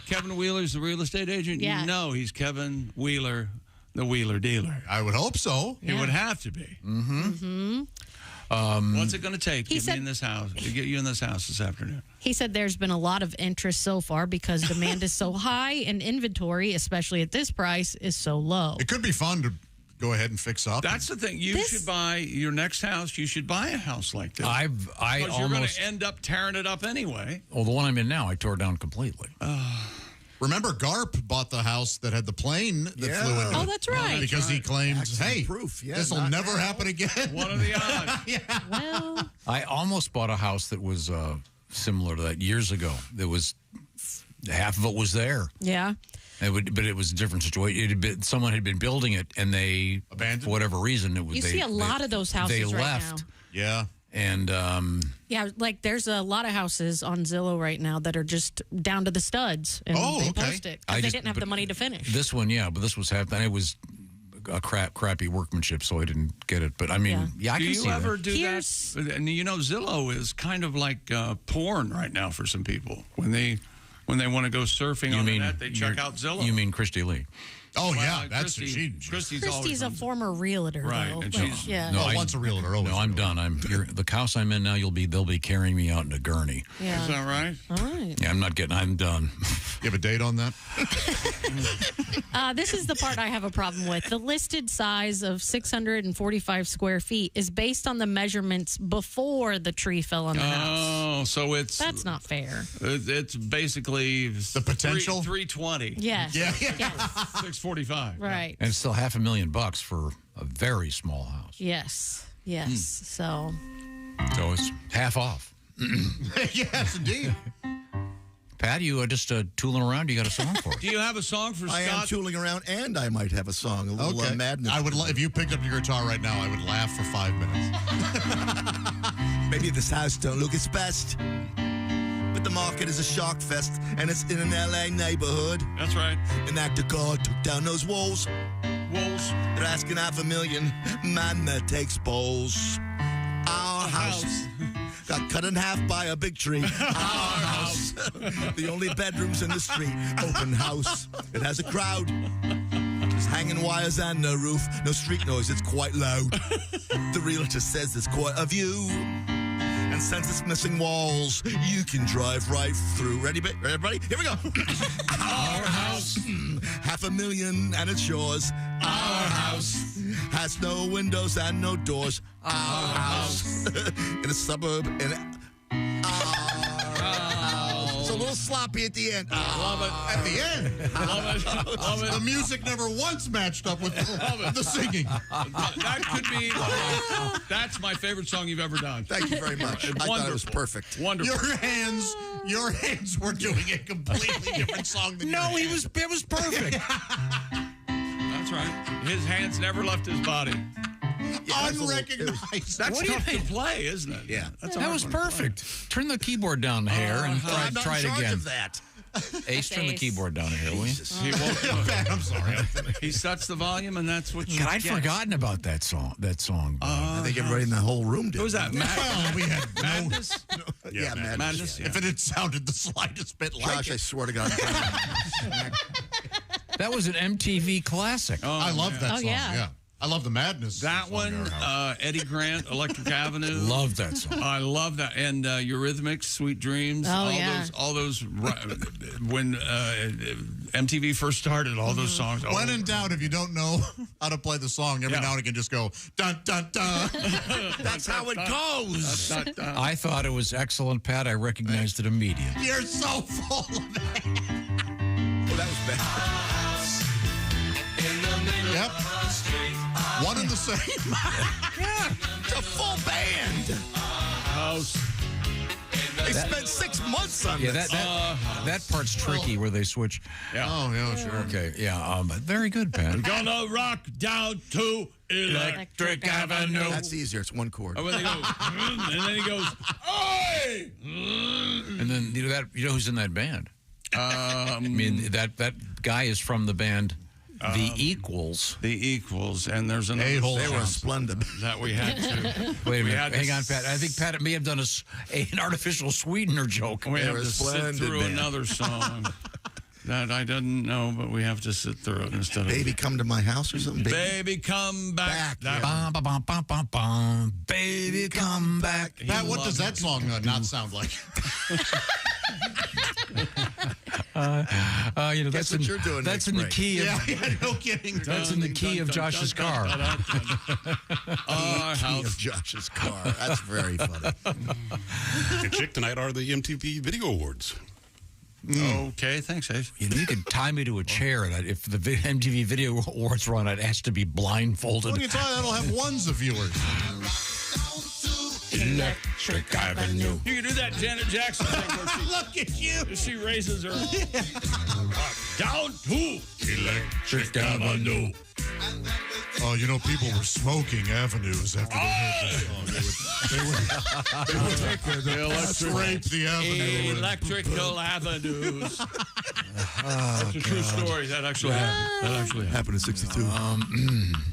Kevin Wheeler's the real estate agent? Yeah. No, he's Kevin Wheeler, the Wheeler dealer. I would hope so. He would have to be. Mm-hmm. What's it going to take to He get said- me in this house? To get you in this house this afternoon? He said there's been a lot of interest so far because demand is so high and inventory, especially at this price, is so low. It could be fun to go ahead and fix up. That's the thing. You should buy your next house. You should buy a house like this. Because you're going to end up tearing it up anyway. Well, the one I'm in now, I tore down completely. Remember, Garp bought the house that had the plane that flew into it. Oh, that's right. Because he claimed, hey, proof. Yeah, this will not never now. happen again. What are the odds? Well, I almost bought a house that was similar to that years ago. There was half of it was there. yeah. But it was a different situation. Someone had been building it, and they abandoned for whatever reason. You see a lot of those houses They right left. now. Yeah. And Yeah, like there's a lot of houses on Zillow right now that are just down to the studs, and they post it because they didn't have the money to finish. This one, yeah, but this was happening. It was a crappy workmanship, so I didn't get it. But I mean, I do can you see ever that. do that? And you know, Zillow is kind of like porn right now for some people. When they want to go surfing on the net, they check out Zillow. You mean Christy Lee? Oh, Well, yeah, that's Christy's a former realtor, Right, though. and but, she's- yeah. No, once a realtor, always. No, I'm done. The house I'm in now. They'll be carrying me out in a gurney. Yeah. Is that right? All right. Yeah, I'm done. You have a date on that? This is the part I have a problem with. The listed size of 645 square feet is based on the measurements before the tree fell on the house. Oh, so That's not fair. It's basically the potential 320. Yes. Yeah. 645. Right. And it's still $500,000 bucks for a very small house. Yes. Yes. So. So it's half off. Yes, indeed. Pat, you just tooling around? You got a song for us? Do you have a song for Scott? I am tooling around, and I might have a song, a little madness. I would if you picked up your guitar right now, I would laugh for 5 minutes. Maybe this house don't look its best, but the market is a shark fest, and it's in an LA neighborhood. That's right. An actor God took down those walls. They're asking $500,000. Man that takes balls. Our house got cut in half by a big tree. Our house. The only bedrooms in the street. Open house. It has a crowd. There's hanging wires and no roof. No street noise. It's quite loud. The realtor says there's quite a view. And since it's missing walls, you can drive right through. Ready, everybody? Here we go. Our house. $500,000 and it's yours. Our house has no windows and no doors. Our house in a suburb. It's a little sloppy at the end. Love it. At the end. Love it. Love it. The music never once matched up with the singing. That could be. That's my favorite song you've ever done. Thank you very much. I thought it was perfect. Wonderful. Your hands were doing a completely different song than No, your it was perfect. That's right. His hands never left his body. Unrecognized. That's What do you tough to think? play, isn't it? Yeah. That's a That hard was one to play. perfect. Turn the keyboard down a hair and I'm not try in it charge again. of that. Ace, turn the Ace. keyboard down a hair, will you? He won't. I'm sorry. He sets the volume, and that's what you God, I'd get. forgotten about that song. I think everybody in the whole room did. Who was that? Well, we had Madness? Yeah, Madness. Madness? Yeah. If it had sounded the slightest bit like Josh, I it. swear to God. That was an MTV classic. I love that Oh, song. yeah. Yeah. I love the Madness. That one, Eddie Grant, Electric Avenue. Love that song. I love that. And Eurythmics, Sweet Dreams. All those when MTV first started, all those songs. When in doubt, if you don't know how to play the song, every now and again just go, dun, dun, dun. That's how it goes. I thought it was excellent, Pat. I recognized it immediately. You're so full of it. Well, that was bad. Yep. One and the same. Yeah, it's a full band. House. They spent 6 months on this. That part's tricky where they switch. Yeah. Oh, yeah, sure. Okay, yeah. Very good, Pat. We're gonna rock down to Electric Avenue. That's easier. It's one chord. And then they go, and then he goes, "Oi!" And then you know who's in that band? I mean that guy is from the band The Equals. The Equals, and there's another. They were splendid. That we had to. Wait a minute. Hang on, Pat. I think Pat may have done an artificial sweetener joke. We have to sit through another song that I didn't know, but we have to sit through it instead of Baby, come to my house or something. Baby, come back. Bum, bum, bum, bum, bum, bum. Baby, come back. Pat, what does that song not sound like? That's what you're doing. That's in the key of. Yeah, no kidding. That's in the key of Josh's car. Our house of Josh's car. That's very funny. Your chick tonight are the MTV Video Awards. Okay, thanks, Ace. You could tie me to a chair, and if the MTV Video Awards run, I'd ask to be blindfolded. Well, you tell you that'll have ones of viewers. Electric Avenue. You can do that Janet Jackson thing where she, look at you. She raises her down to Electric Avenue. Oh, you know, people were smoking avenues after they heard this song. They would take the scrape the avenue. Electrical avenues. That's a true story. That actually happened in 62.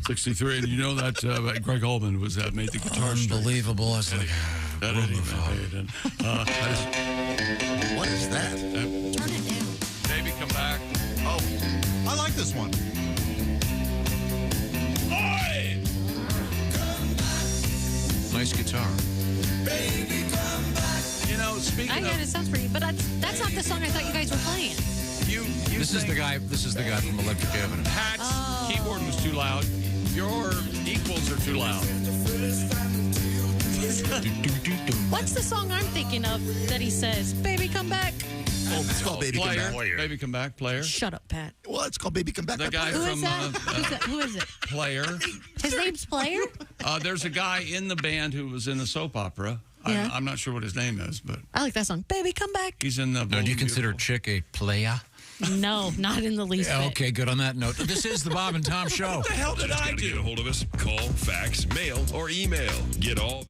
63, and you know that Greg Allman was made the guitar string. Unbelievable. That Eddie made. And, what is that? Turn it down. Baby, come back. Oh, I like this one. Oi! Nice guitar. Baby, come back. You know, speaking of... it sounds pretty, but that's not the song I thought you guys were playing. This is the guy from Electric Avenue. Pat's keyboard was too loud. Your equals are too loud. What's the song I'm thinking of that he says, "Baby, come back"? Oh, it's called Baby Come Back. Baby, come back, Player. Shut up, Pat. Well, it's called Baby Come Back. The guy Who from is that? Who is it? Player. His name's Player? There's a guy in the band who was in a soap opera. Yeah. I'm not sure what his name is, but I like that song. Baby, come back. he's in the. Now, do you consider Chick a playa? No, not in the least bit. Okay, good on that note. This is the Bob and Tom Show. What the hell did I do? Get a hold of us. Call, fax, mail, or email. Get all.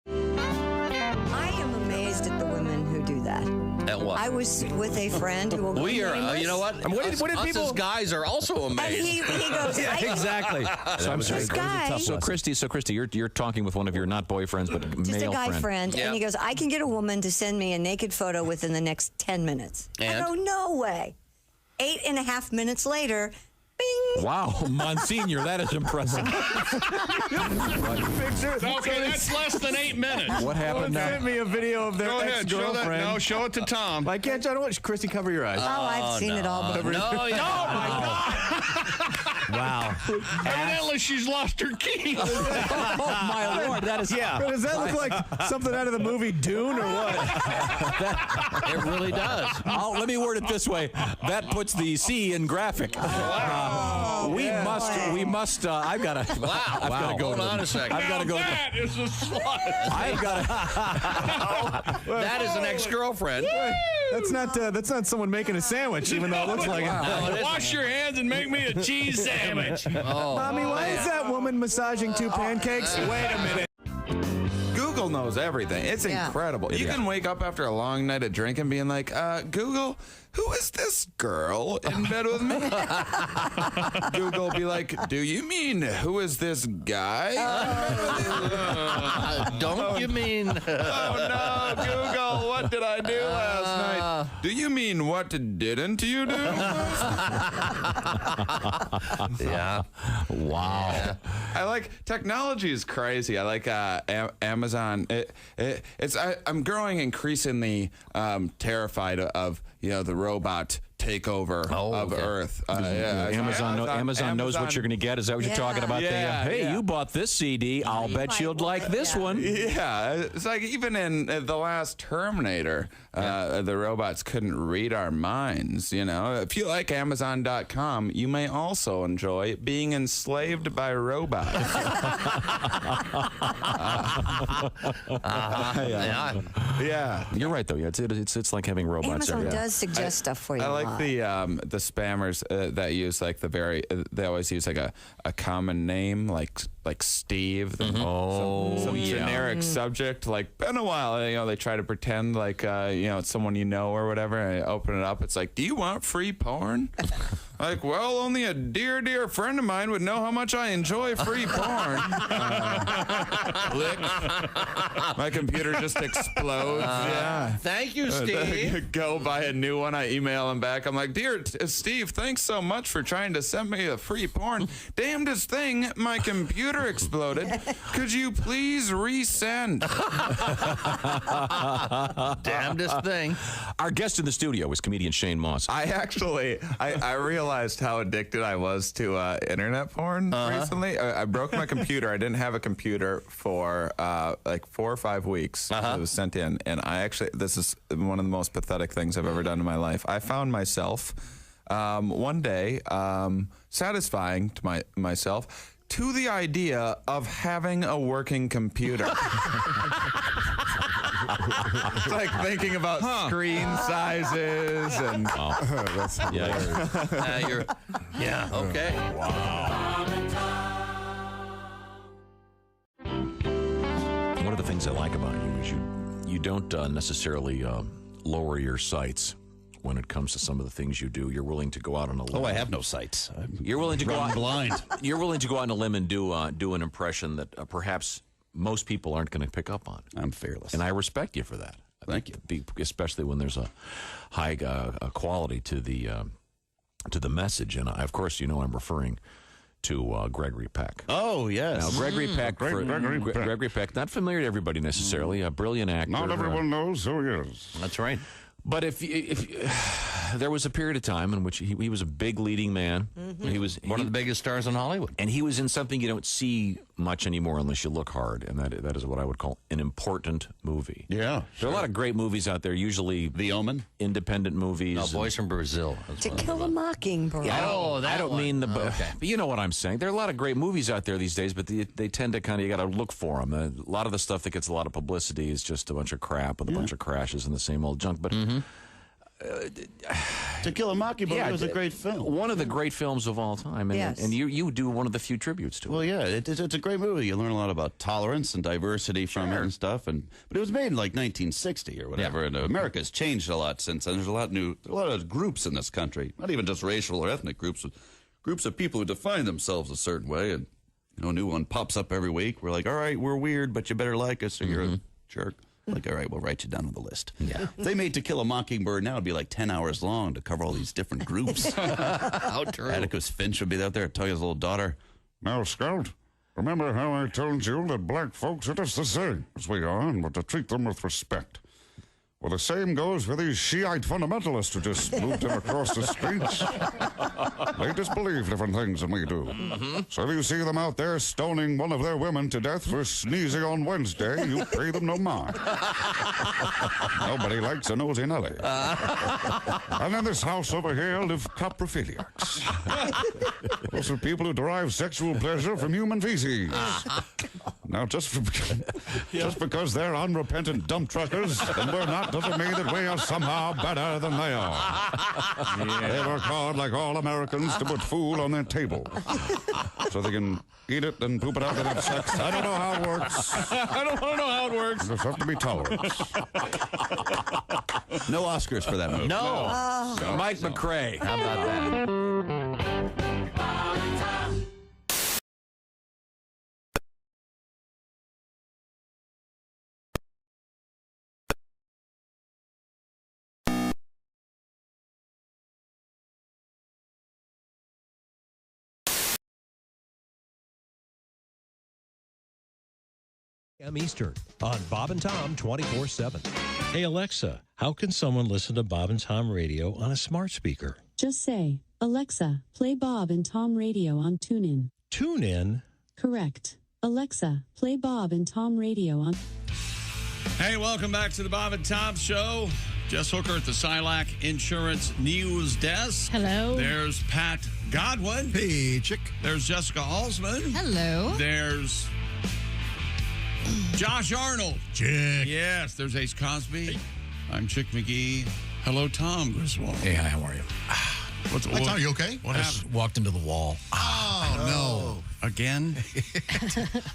I am amazed at the women who do that. At what? I was with a friend who will We are, nameless. you know what? What did us people? as guys are also amazed. And he goes, Yeah, exactly. So I'm sorry. This guy, So Christy, you're talking with one of your not boyfriends, but just male a guy friend, Yeah. and he goes, I can get a woman to send me a naked photo within the next 10 minutes. And? I go, no way. 8.5 minutes later, bing. Wow, Monsignor, that is impressive. Okay, that's less than 8 minutes. What happened now? Sent me a video of their Go ahead, show that. ex-girlfriend. No, show it to Tom. I can't. I don't want Christy, cover your eyes. Oh, I've seen it all before. No, Oh my God! Wow. Evidently, she's lost her key. Oh, my Lord, that is... Yeah. Does that look like something out of the movie Dune or what? it really does. Let me word it this way. That puts the C in graphic. We must. I've got to. Wow. I've got to go. Hold on a second. I've got to go. That is a slut. I've got to. That is an ex-girlfriend. That's not someone making a sandwich, even though it looks like it. Wash your hands and make me a cheese sandwich. Oh, Mommy, why is that woman massaging two pancakes? Wait a minute. Google knows everything. It's incredible. You can wake up after a long night of drinking being like, Google, who is this girl in bed with me? Google will be like, do you mean, who is this guy? Don't you mean? Oh no, Google, what did I do last night? Do you mean, what didn't you do? Yeah. Wow. Yeah. I like, technology is crazy. I like Amazon. I'm growing increasingly terrified of, the robot takeover of Earth. Amazon knows what you're going to get. Is that what you're talking about? Hey, you bought this CD. I'll bet you'd like this one. Yeah. It's like even in the last Terminator, the robots couldn't read our minds. If you like Amazon.com, you may also enjoy being enslaved by robots. Yeah. You're right, though. Yeah, it's like having robots. Amazon does suggest stuff for you. I like the spammers that use like they always use like a common name like Steve. Some generic subject like been a while. They try to pretend like it's someone or whatever. And I open it up. It's like, do you want free porn? Like, well, only a dear friend of mine would know how much I enjoy free porn. Click. My computer just explodes. Thank you, Steve. Go buy a new one. I email him back. I'm like, dear Steve, thanks so much for trying to send me a free porn. Damnedest thing, my computer exploded. Could you please resend? Damnedest thing. Our guest in the studio is comedian Shane Moss. I realized how addicted I was to internet porn recently. I broke my computer. I didn't have a computer for like 4 or 5 weeks. It was sent in, and this is one of the most pathetic things I've ever done in my life. I found myself one day satisfying to myself to the idea of having a working computer. It's like thinking about screen sizes and. That's hilarious. Okay. Wow. One of the things I like about you is you don't necessarily lower your sights when it comes to some of the things you do. You're willing to go out on a limb. Oh, I have no sights. You're willing to go out blind. You're willing to go out on a limb and do an impression that perhaps most people aren't going to pick up on. I'm fearless, and I respect you for that. Thank you. Especially when there's a high quality to the message, and of course, I'm referring to Gregory Peck. Oh, yes. Now, Gregory Peck, Gregory Peck, not familiar to everybody necessarily, a brilliant actor. Not everyone knows who he is. That's right. But if there was a period of time in which he was a big leading man. Mm-hmm. He was one of the biggest stars in Hollywood. And he was in something you don't see much anymore unless you look hard, and that is what I would call an important movie. Yeah. There are a lot of great movies out there, usually The Omen, independent movies. No, Boys from Brazil. To Kill a Mockingbird. Yeah, I don't mean the... Okay. But you know what I'm saying. There are a lot of great movies out there these days, but they tend to kind of, you got to look for them. A lot of the stuff that gets a lot of publicity is just a bunch of crap with a bunch of crashes and the same old junk. But... To Kill a Mockingbird was a great film. One of the great films of all time. And, Yes. and you do one of the few tributes to it. Well, yeah, it's a great movie. You learn a lot about tolerance and diversity from it and stuff. But it was made in like 1960 or whatever, and America's changed a lot since then. There's a lot of groups in this country, not even just racial or ethnic groups, but groups of people who define themselves a certain way. And a new one pops up every week. We're like, all right, we're weird, but you better like us, or you're a jerk. Like, all right, we'll write you down on the list. Yeah. If they made To Kill a Mockingbird now, it'd be like 10 hours long to cover all these different groups. How true. Atticus Finch would be out there telling his little daughter, Now, Scout, remember how I told you that black folks are just the same as we are, and we're to treat them with respect. Well, the same goes for these Shiite fundamentalists who just moved in across the streets. They just believe different things than we do. So if you see them out there stoning one of their women to death for sneezing on Wednesday, you pay them no mind. Nobody likes a nosy Nelly. And in this house over here live coprophiliacs. Those are people who derive sexual pleasure from human feces. Now, just because they're unrepentant dump truckers and we're not doesn't mean that we are somehow better than they are. They work hard like all Americans to put food on their table so they can eat it and poop it out and have sex. I don't know how it works. I don't want to know how it works. You just have to be tolerant. No Oscars for that movie. No. Mike McRae. How about that? p.m. Eastern on Bob and Tom 24/7. Hey, Alexa, how can someone listen to Bob and Tom radio on a smart speaker? Just say, Alexa, play Bob and Tom radio on TuneIn. TuneIn? Correct. Alexa, play Bob and Tom radio on... Hey, welcome back to the Bob and Tom Show. Jess Hooker at the Silac Insurance News Desk. Hello. There's Pat Godwin. Hey, chick. There's Jessica Alsman. Hello. There's Josh Arnold. Chick. Yes, there's Ace Cosby. I'm Chick McGee. Hello, Tom Griswold. Hey, hi, how are you? Hi, Tom, you okay? What I happened? just walked into the wall. Oh, no. Again?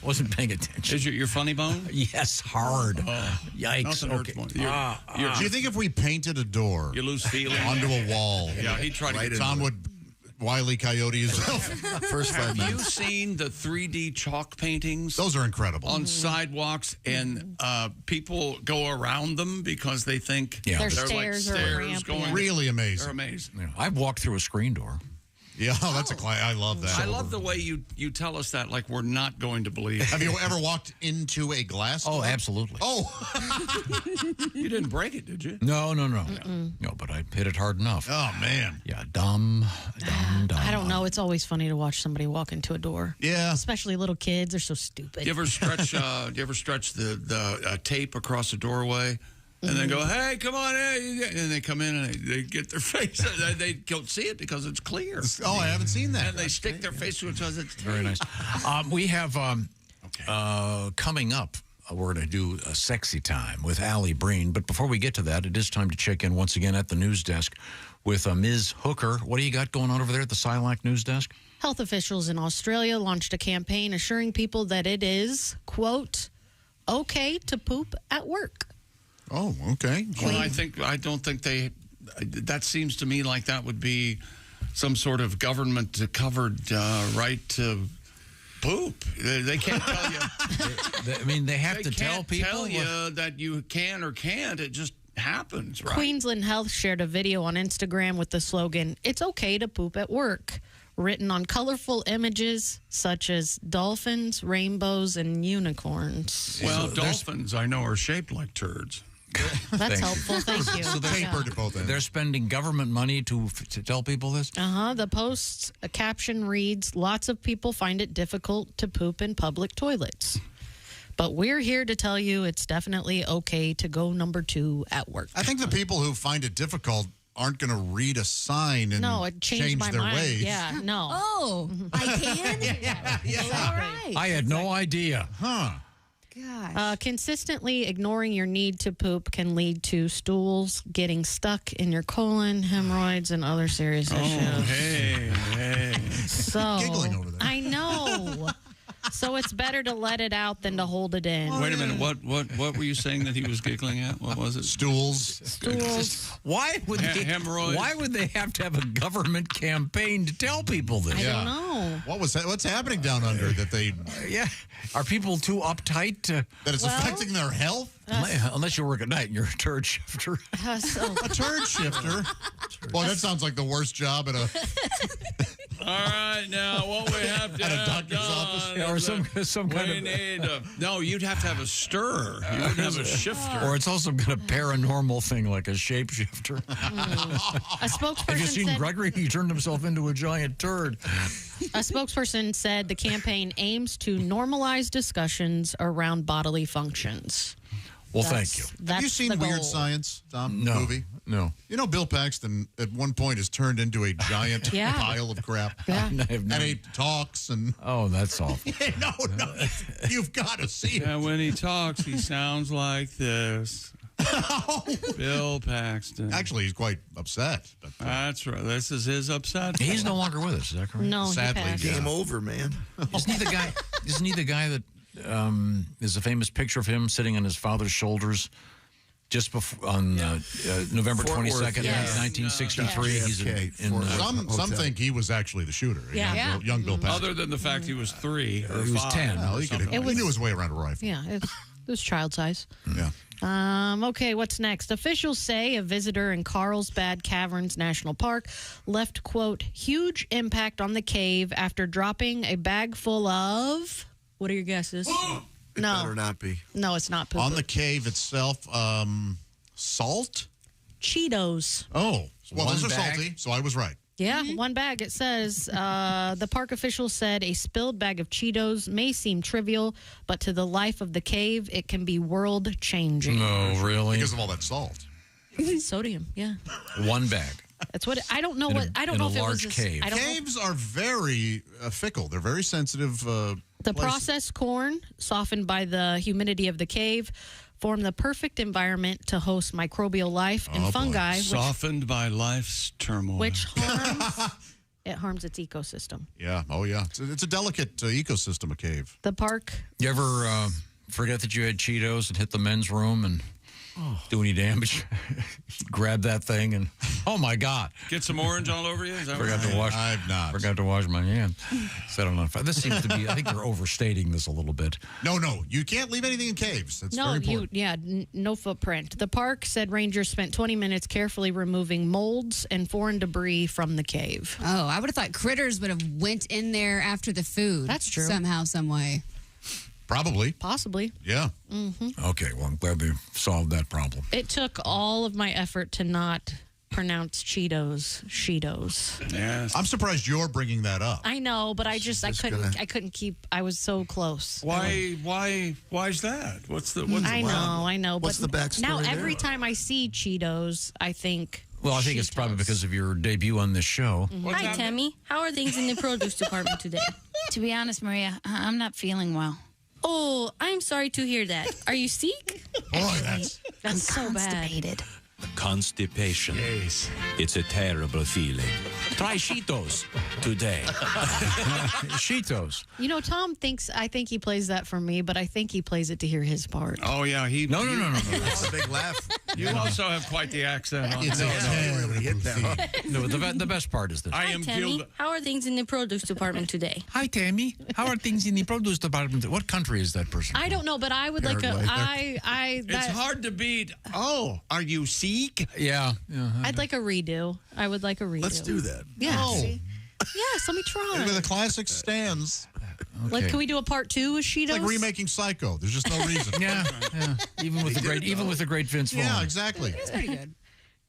Wasn't paying attention. Is it your funny bone? Yes, hard. Yikes. Nothing hurts more. Do you think if we painted a door You lose feeling. onto a wall, Yeah, he tried to get Tom would Wile E. Coyote himself? First 5 minutes. Have you seen the 3D chalk paintings? Those are incredible. On sidewalks, and people go around them because they think They're stairs like or a stairs ramp, going. yeah. Really amazing. They're amazing. Yeah, I've walked through a screen door. Yeah, that's I love that. I love the way you tell us that like we're not going to believe. Have you ever walked into a glass door? Oh, absolutely. Oh. You didn't break it, did you? No. No, but I hit it hard enough. Oh, man. Yeah, dumb. I don't know. It's always funny to watch somebody walk into a door. Yeah. Especially little kids. They're so stupid. Do you ever stretch? Do you ever stretch the tape across the doorway? And then go, hey, come on in. And they come in and they get their face. They don't see it because it's clear. Oh, I haven't seen that. And they stick their face to it because it's Very nice. We have coming up, we're going to do a sexy time with Alli Breen. But before we get to that, it is time to check in once again at the news desk with Ms. Hooker. What do you got going on over there at the Silac news desk? Health officials in Australia launched a campaign assuring people that it is, quote, okay to poop at work. Oh, okay. Well, I don't think they. That seems to me like that would be some sort of government-covered right to poop. They can't tell you. They have to tell people. Tell you that you can or can't. It just happens, right? Queensland Health shared a video on Instagram with the slogan, "It's okay to poop at work," written on colorful images such as dolphins, rainbows, and unicorns. Well, dolphins, I know, are shaped like turds. That's helpful. Thank you. So they're spending government money to tell people this? The post's caption reads, lots of people find it difficult to poop in public toilets. But we're here to tell you it's definitely okay to go number 2 at work. I think the people who find it difficult aren't going to read a sign and it changed change my their mind. ways. Yeah, no. Oh, I can? Yeah. All right. I had no idea. Huh. Gosh. Consistently ignoring your need to poop can lead to stools getting stuck in your colon, hemorrhoids, and other serious issues. Hey. So, Giggling over there. I know. So it's better to let it out than to hold it in. Wait a minute. What were you saying that he was giggling at? What was it? Stools. Why would hemorrhoids? Why would they have to have a government campaign to tell people this? I don't know. What's happening down under that they? Are people too uptight to, that it's affecting their health? Unless you work at night and you're a turd shifter. A turd shifter. Boy, that sounds like the worst job at a. All right, now what we have to At a have doctor's done office? Yeah, or some kind of. No, you'd have to have a stirrer. You wouldn't have a shifter. Or it's also kind of paranormal thing like a shapeshifter. A spokesperson Have you seen said, Gregory? He turned himself into a giant turd. A spokesperson said the campaign aims to normalize discussions around bodily functions. Well, thank you. Have you seen Weird Science, Tom? No. Movie? No. You know, Bill Paxton at one point is turned into a giant Yeah. pile of crap. Yeah. And he talks and. Oh, that's awful. No. You've got to see it. And when he talks, he sounds like this. Bill Paxton. Actually, he's quite upset. But, That's right. This is his upset. He's no longer with us. Is that correct? No, Sadly, he passed. yeah. Game over, man. Isn't he the guy? Isn't he the guy that is a famous picture of him sitting on his father's shoulders just before on November Fort Worth, 22nd, yes. 1963? Yes. He's in some think he was actually the shooter. Yeah. Young Bill Paxton. Other than the fact he was 3 or He was 5. 10. Well, he knew his way around a rifle. Yeah, it was child size. Yeah. Okay, what's next? Officials say a visitor in Carlsbad Caverns National Park left, quote, huge impact on the cave after dropping a bag full of... What are your guesses? It better not be. No, it's not poop. On the cave itself, salt? Cheetos. Oh, well, One those are bag? salty, so I was right. Yeah, one bag. It says the park official said a spilled bag of Cheetos may seem trivial, but to the life of the cave, it can be world changing. No, really? Because of all that salt. Sodium, yeah. One bag. That's what I don't know. I don't in know a if it large was cave. I don't know. Caves are very fickle. They're very sensitive. The places. processed corn, softened by the humidity of the cave, form the perfect environment to host microbial life and fungi, Softened by life's turmoil. which harms its ecosystem. Yeah. Oh, yeah. It's a delicate ecosystem, a cave. The park. You ever forget that you had Cheetos and hit the men's room and do any damage? Grab that thing and, oh, my God. Get some orange all over you? Is that Forgot right? to wash. I've not. Forgot to wash my hands. Set it on fire. This seems to be, I think they're overstating this a little bit. No. You can't leave anything in caves. That's very important. No footprint. The park said rangers spent 20 minutes carefully removing molds and foreign debris from the cave. Oh, I would have thought critters would have went in there after the food. That's true. Somehow, some way. Probably. Possibly. Yeah. Mm-hmm. Okay, well, I'm glad they solved that problem. It took all of my effort to not pronounce Cheetos. Yes. I'm surprised you're bringing that up. I know, but I couldn't keep. I was so close. Why's that? What's the I know. What's but the backstory now there? every time I see Cheetos, I think. Well, I think it's probably because of your debut on this show. Hi, Tammy. How are things in the produce department today? To be honest, Maria, I'm not feeling well. Oh, I'm sorry to hear that. Are you sick? Boy, That's so bad. Constipation. Yes. It's a terrible feeling. Try Cheetos today. Cheetos. You know, Tom thinks I think he plays that for me, but I think he plays it to hear his part. Oh, yeah. No. That's a big laugh. You also have quite the accent on It's that. No, the best part is this. I Hi, am Tammy. Gilda. How are things in the produce department today? Hi, Tammy. How are things in the produce department? What country is that person? I don't know, but I would like a. It's hard to beat. Oh, are you Sikh? Yeah. I'd like a redo. I would like a redo. Let's do that. Yeah. Oh. Yes, let me try. Maybe the classic stands. Like, can we do a part 2 with Cheetos? It's like remaking Psycho. There's just no reason. Yeah. Even with the great Vince Vaughn. Yeah, exactly. It's pretty good.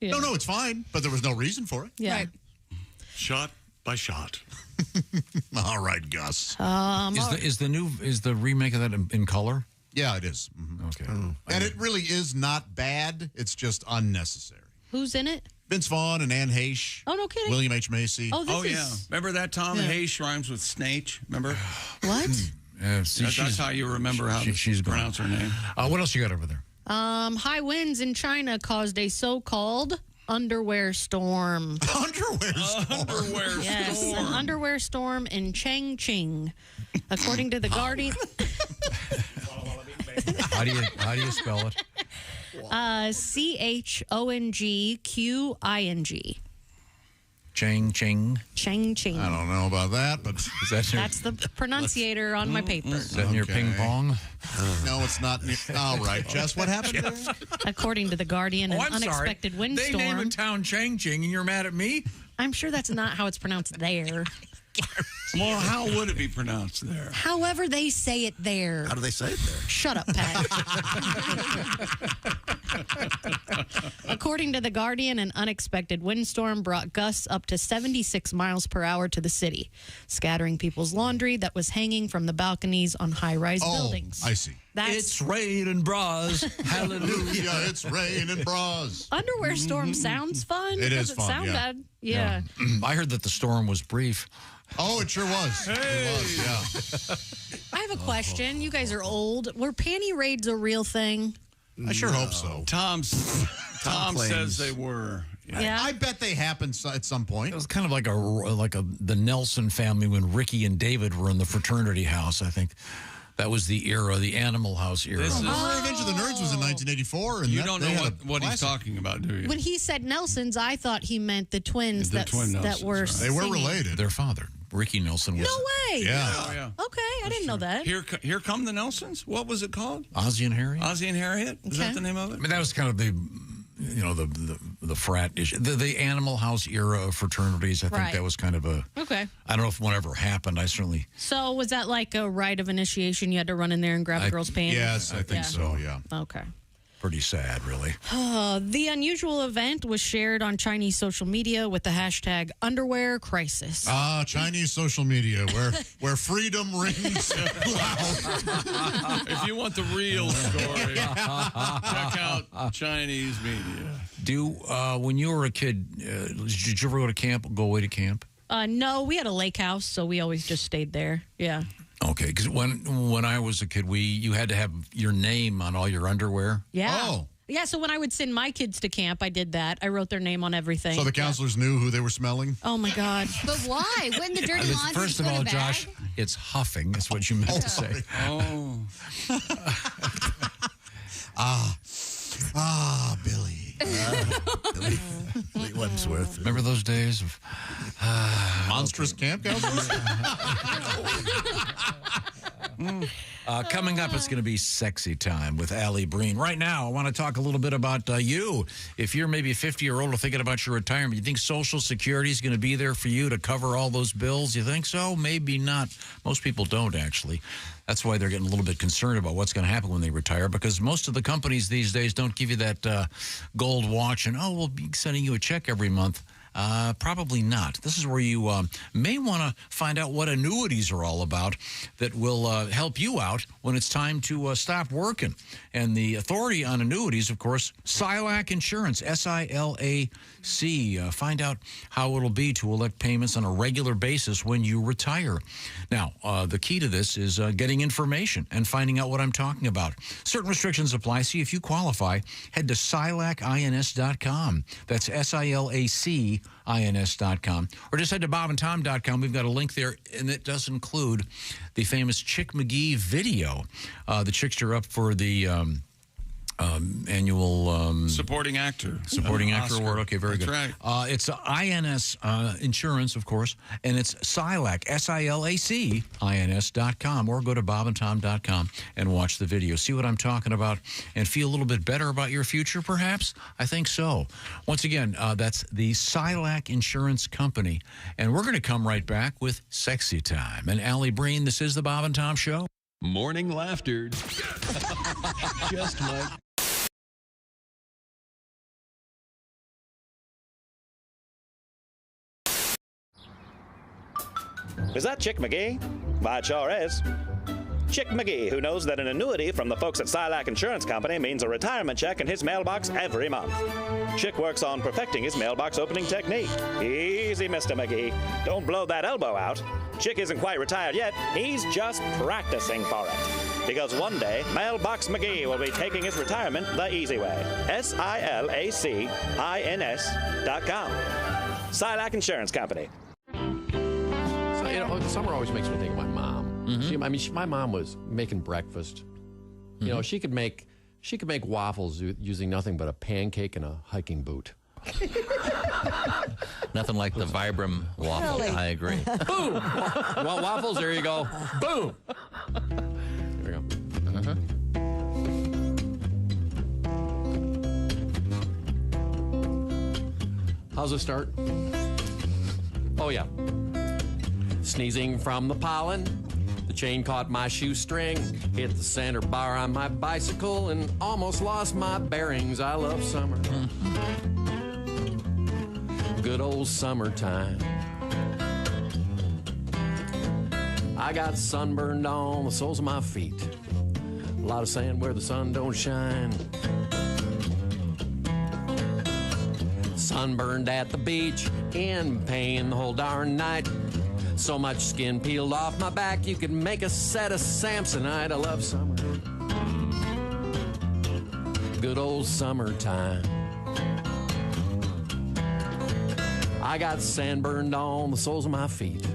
Yeah. No, it's fine, but there was no reason for it. Yeah. Right. Shot by shot. All right, Gus. Is the remake of that in color? Yeah, it is. Mm-hmm. Okay. And it really is not bad. It's just unnecessary. Who's in it? Vince Vaughn and Anne Heche. Oh, no kidding. William H. Macy. Oh, this Yeah. Remember that, Tom? Yeah. Heche rhymes with snake. Remember? What? That's how you remember how to pronounce her name. What else you got over there? High winds in China caused a so-called underwear storm. Underwear storm? Yes, an underwear storm in Changchun. According to The Guardian... How do you spell it? Chongqing. Changchun. I don't know about that, but That's the pronunciator on my paper. Is that near ping pong? No, it's not. All right, Jess, what happened there? According to The Guardian, an unexpected windstorm. They name a town Changchun, and you're mad at me? I'm sure that's not how it's pronounced there. Well, how would it be pronounced there? However they say it there. How do they say it there? Shut up, Pat. According to The Guardian, an unexpected windstorm brought gusts up to 76 miles per hour to the city, scattering people's laundry that was hanging from the balconies on high-rise buildings. I see. It's raining bras. Hallelujah. Yeah, it's raining bras. Underwear storm sounds fun. It is doesn't fun, sound yeah. bad. Yeah. I heard that the storm was brief. Oh, it sure was. Hey. It was, yeah. I have a question. You guys are old. Were panty raids a real thing? I sure hope so. Tom claims. says they were. Yeah. I bet they happened at some point. It was kind of like the Nelson family when Ricky and David were in the fraternity house, I think. That was the era, the Animal House era. Revenge of the Nerds was in 1984. And You don't know what he's talking about, do you? When he said Nelsons, I thought he meant the twins that Nelsons, were right. They were singing. related. Their father, Ricky Nelson, was. No way. Yeah. Oh, yeah. Okay, I didn't know that. Here come the Nelsons. What was it called? Ozzie and Harriet. Ozzie and Harriet. Is that Okay. the name of I it? mean, that was kind of the frat issue, the Animal House era of fraternities. I think Right. that was kind of a. Okay. I don't know if one ever happened. I certainly. So was that like a rite of initiation? You had to run in there and grab a girl's panties? Yes, I think so, yeah. Okay. Pretty sad, really. The unusual event was shared on Chinese social media with the hashtag underwear crisis. Chinese social media where freedom rings loud. If you want the real story, check out Chinese media. When you were a kid, did you ever go away to camp? No, we had a lake house, so we always just stayed there. Yeah. Okay, because when I was a kid, you had to have your name on all your underwear. Yeah. Oh. Yeah, so when I would send my kids to camp, I did that. I wrote their name on everything. So the counselors knew who they were smelling? Oh, my God. But why? Wouldn't the dirty laundry First of put all, a bag? Josh, it's huffing. That's what you meant to say. Oh. Billy. Billy Websworth. Remember those days of monstrous camp counselors? Coming up, it's going to be sexy time with Alli Breen. Right now, I want to talk a little bit about you. If you're maybe 50 or older thinking about your retirement, you think Social Security is going to be there for you to cover all those bills? You think so? Maybe not. Most people don't, actually. That's why they're getting a little bit concerned about what's going to happen when they retire, because most of the companies these days don't give you that gold watch and, we'll be sending you a check every month. Probably not. This is where you may want to find out what annuities are all about that will help you out when it's time to stop working. And the authority on annuities, of course, SILAC Insurance, SILAC. Find out how it'll be to elect payments on a regular basis when you retire. Now, the key to this is getting information and finding out what I'm talking about. Certain restrictions apply. See if you qualify. Head to SILACINS.com. That's SILACINS.com. Or just head to bobandtom.com. We've got a link there, and it does include the famous Chick McGee video. The Chicks are up for the annual supporting actor Oscar award. Okay, very That's good. Right. It's INS Insurance, of course, and it's SILAC, SILACINS.com, or go to bobandtom.com and watch the video. See what I'm talking about and feel a little bit better about your future, perhaps? I think so. Once again, that's the SILAC Insurance Company, and we're going to come right back with Sexy Time. And Alli Breen, this is the Bob and Tom Show. Morning laughter. Just might. Is that Chick McGee? Why, it sure is. Chick McGee, who knows that an annuity from the folks at SILAC Insurance Company means a retirement check in his mailbox every month. Chick works on perfecting his mailbox opening technique. Easy, Mr. McGee. Don't blow that elbow out. Chick isn't quite retired yet. He's just practicing for it. Because one day, Mailbox McGee will be taking his retirement the easy way. SILACINS.com. SILAC Insurance Company. So, summer always makes me think of my mom. Mm-hmm. My mom was making breakfast. You know, she could make waffles using nothing but a pancake and a hiking boot. Nothing like the Vibram waffle. Really? I agree. Boom! You want waffles? There you go. Boom! There you go. How's it start? Oh, yeah. Sneezing from the pollen. The Chain caught my shoestring, hit the center bar on my bicycle, and almost lost my bearings. I love summer. Good old summertime. I got sunburned on the soles of my feet. A lot of sand where the sun don't shine. Sunburned at the beach, in pain the whole darn night. So much skin peeled off my back, you could make a set of Samsonite. I love summer. Good old summertime. I got sand burned on the soles of my feet.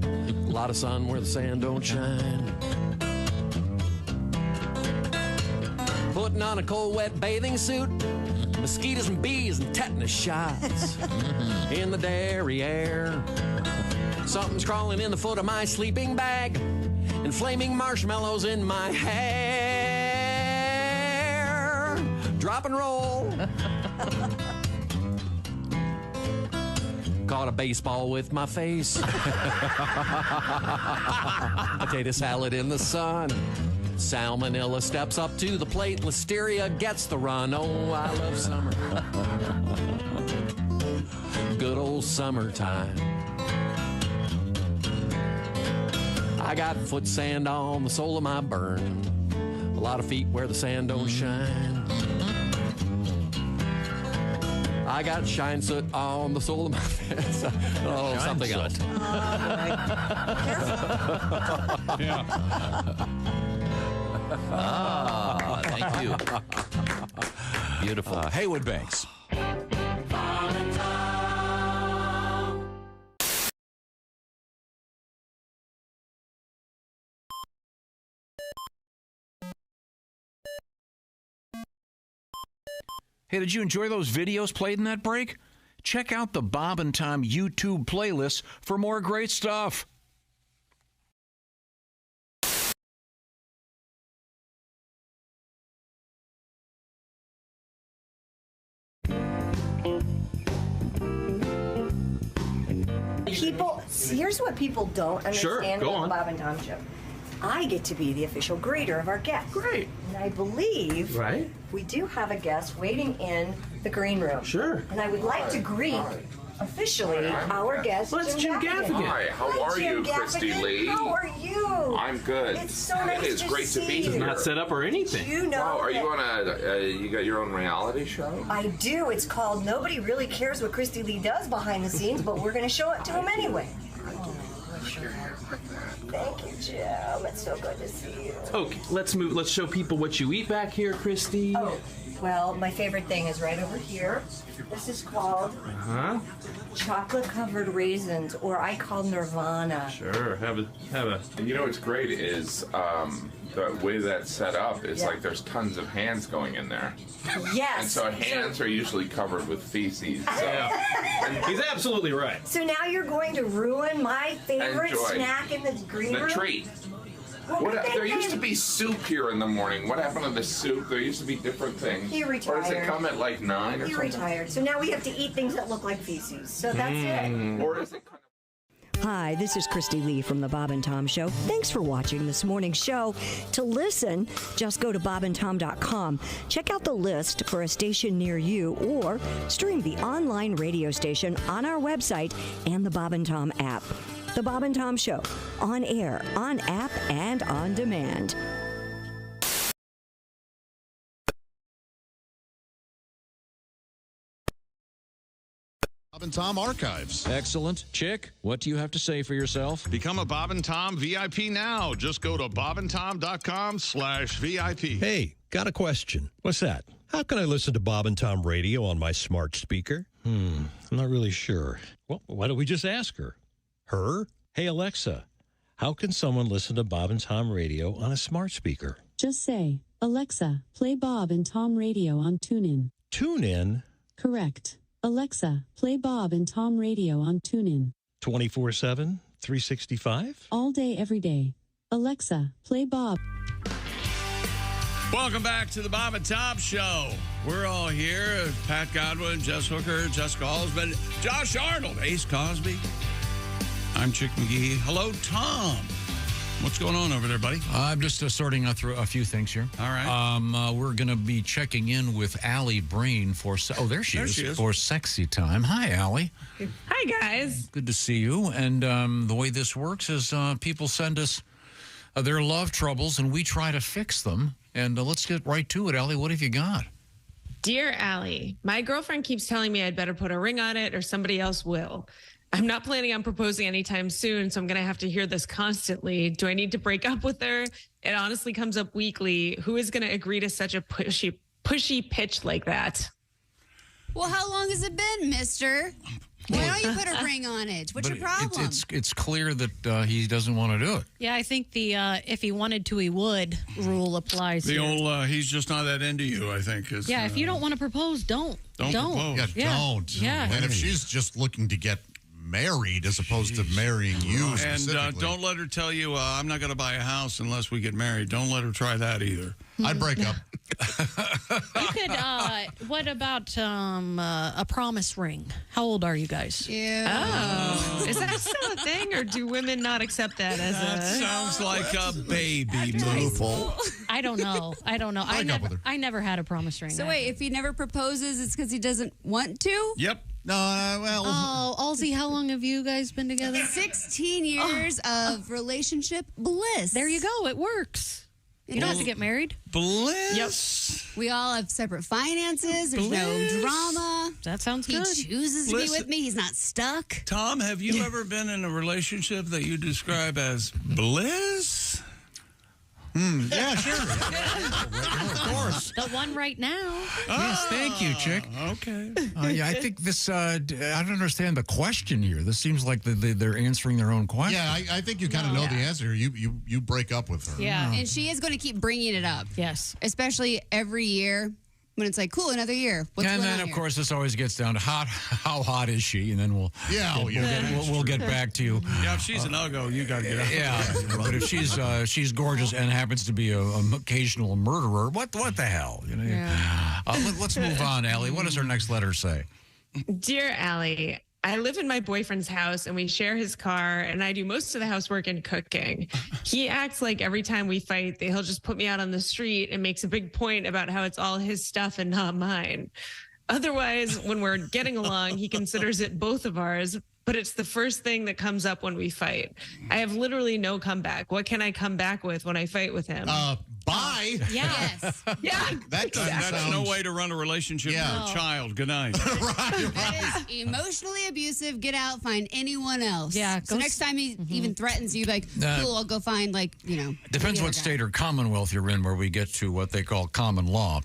A lot of sun where the sand don't shine. Putting on a cold, wet bathing suit. Mosquitoes and bees and tetanus shots in the derriere. Something's crawling in the foot of my sleeping bag, and flaming marshmallows in my hair. Drop and roll. Caught a baseball with my face. Potato salad in the sun. Salmonella steps up to the plate. Listeria gets the run. Oh, I love summer. Good old summertime. I got foot sand on the sole of my burn. A lot of feet where the sand don't shine. I got shine soot on the sole of my fence. Oh, shine something soot. Else. Yeah. Ah, thank you. Beautiful. Haywood Banks. Hey, did you enjoy those videos played in that break? Check out the Bob and Tom YouTube playlist for more great stuff. People, here's what people don't understand go about on. the Bob and Tom Show. I get to be the official greeter of our guests. Great. And I believe Right. we do have a guest waiting in the green room. Sure. And I would like to greet officially our guest, Well, it's Jim Gaffigan. Hi, how are Jim you, Christy Gaffigan. Lee? How are you? I'm good. It's so nice It's to great see to be you. here. Not set up or anything. You know Oh, are you that- on a? You got your own reality show? I do. It's called Nobody Really Cares What Christy Lee Does Behind the Scenes, but we're going to show it to him anyway. Thank you, Jim. It's so good to see you. Okay, let's move. Let's show people what you eat back here, Christy. Oh, well, my favorite thing is right over here. This is called chocolate-covered raisins, or I call Nirvana. Sure. Have a. And you know what's great is the way that's set up is like there's tons of hands going in there. Yes. And so hands are usually covered with feces. So. He's absolutely right. So now you're going to ruin my favorite Enjoy. snack in the green room? The treat. Well, There used to be soup here in the morning. What happened to the soup? There used to be different things. He Or does it retired. come at like 9 or He something? retired. So now we have to eat things that look like feces. So that's it. Or is it kind of... Hi, this is Christy Lee from The Bob and Tom Show. Thanks for watching this morning's show. To listen, just go to bobandtom.com. Check out the list for a station near you or stream the online radio station on our website and the Bob and Tom app. The Bob and Tom Show, on air, on app, and on demand. Bob and Tom Archives. Excellent. Chick, what do you have to say for yourself? Become a Bob and Tom VIP now. Just go to bobandtom.com/VIP. Hey, got a question. What's that? How can I listen to Bob and Tom radio on my smart speaker? I'm not really sure. Well, why don't we just ask her? Her? Hey, Alexa, how can someone listen to Bob and Tom radio on a smart speaker? Just say, Alexa, play Bob and Tom radio on TuneIn. TuneIn? Correct. Alexa, play Bob and Tom radio on TuneIn. 24/7, 365? All day, every day. Alexa, play Bob. Welcome back to the Bob and Tom Show. We're all here. Pat Godwin, Jess Hooker, Jessica Alsman, Josh Arnold, Ace Cosby. I'm Chick McGee. Hello, Tom. What's going on over there, buddy? I'm just sorting out through a few things here. All right. We're going to be checking in with Alli Breen for... there she is. For Sexy Time. Hi, Alli. Hi, guys. Good to see you. And the way this works is people send us their love troubles, and we try to fix them. And let's get right to it, Alli. What have you got? Dear Alli, my girlfriend keeps telling me I'd better put a ring on it or somebody else will. I'm not planning on proposing anytime soon, so I'm going to have to hear this constantly. Do I need to break up with her? It honestly comes up weekly. Who is going to agree to such a pushy pitch like that? Well, how long has it been, mister? Why don't you put a ring on it? What's your problem? It's clear that he doesn't want to do it. Yeah, I think the if he wanted to, he would rule applies. The here. old he's just not that into you, I think. Is, yeah, if you don't want to propose, don't. Don't propose. Yeah, don't. Yeah. And if she's just looking to get married as opposed to marrying you and don't let her tell you, I'm not going to buy a house unless we get married. Don't let her try that either. I'd break up. You could, what about a promise ring? How old are you guys? Yeah. Oh, is that still a thing, or do women not accept that as that sounds like a baby move. I don't know. I never had a promise ring. So wait, if he never proposes, it's because he doesn't want to? Yep. No, well. Oh, Alsy, how long have you guys been together? 16 years of relationship bliss. There you go. It works. You don't have to get married. Bliss. Yep. We all have separate finances. There's no drama. That sounds good. He chooses to be with me. He's not stuck. Tom, have you ever been in a relationship that you describe as bliss? Yeah, sure. Of course. The one right now. Yes, thank you, chick. Okay. Yeah, I think this, I don't understand the question here. This seems like they're answering their own question. Yeah, I think you kind of know the answer. You break up with her. Yeah, and she is going to keep bringing it up. Yes. Especially every year when it's like, cool, another year. What's and going then, on of here? course, this always gets down to how hot is she? And then we'll get back to you. Yeah, if she's an uggo, you got to get out. Yeah, but if she's gorgeous and happens to be an occasional murderer, what the hell? You know. Yeah. Let's move on, Alli. What does our next letter say? Dear Alli, I live in my boyfriend's house and we share his car, and I do most of the housework and cooking. He acts like every time we fight that he'll just put me out on the street and makes a big point about how it's all his stuff and not mine. Otherwise, when we're getting along, he considers it both of ours, but it's the first thing that comes up when we fight. I have literally no comeback. What can I come back with when I fight with him? Bye. Yes. Yeah. That's no way to run a relationship with a child. Good night. That is emotionally abusive. Get out. Find anyone else. Yeah. So next time he even threatens you, like, cool, I'll go find, Depends what state or commonwealth you're in, where we get to what they call common law.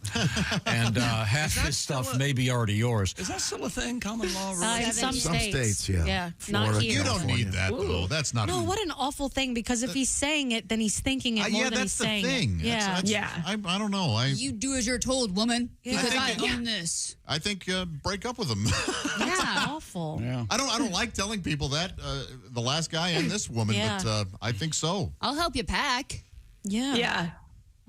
And half this stuff may be already yours. Is that still a thing, common law? In some states, yeah. Yeah, not here. You don't need that, though. That's not. No, what an awful thing, because if he's saying it, then he's thinking it more than he's saying it. Yeah. I don't know. You do as you're told, woman. Yeah. Because I own this. I think break up with him. Yeah, awful. Yeah. I don't like telling people that, the last guy and this woman, but I think so. I'll help you pack. Yeah. Yeah.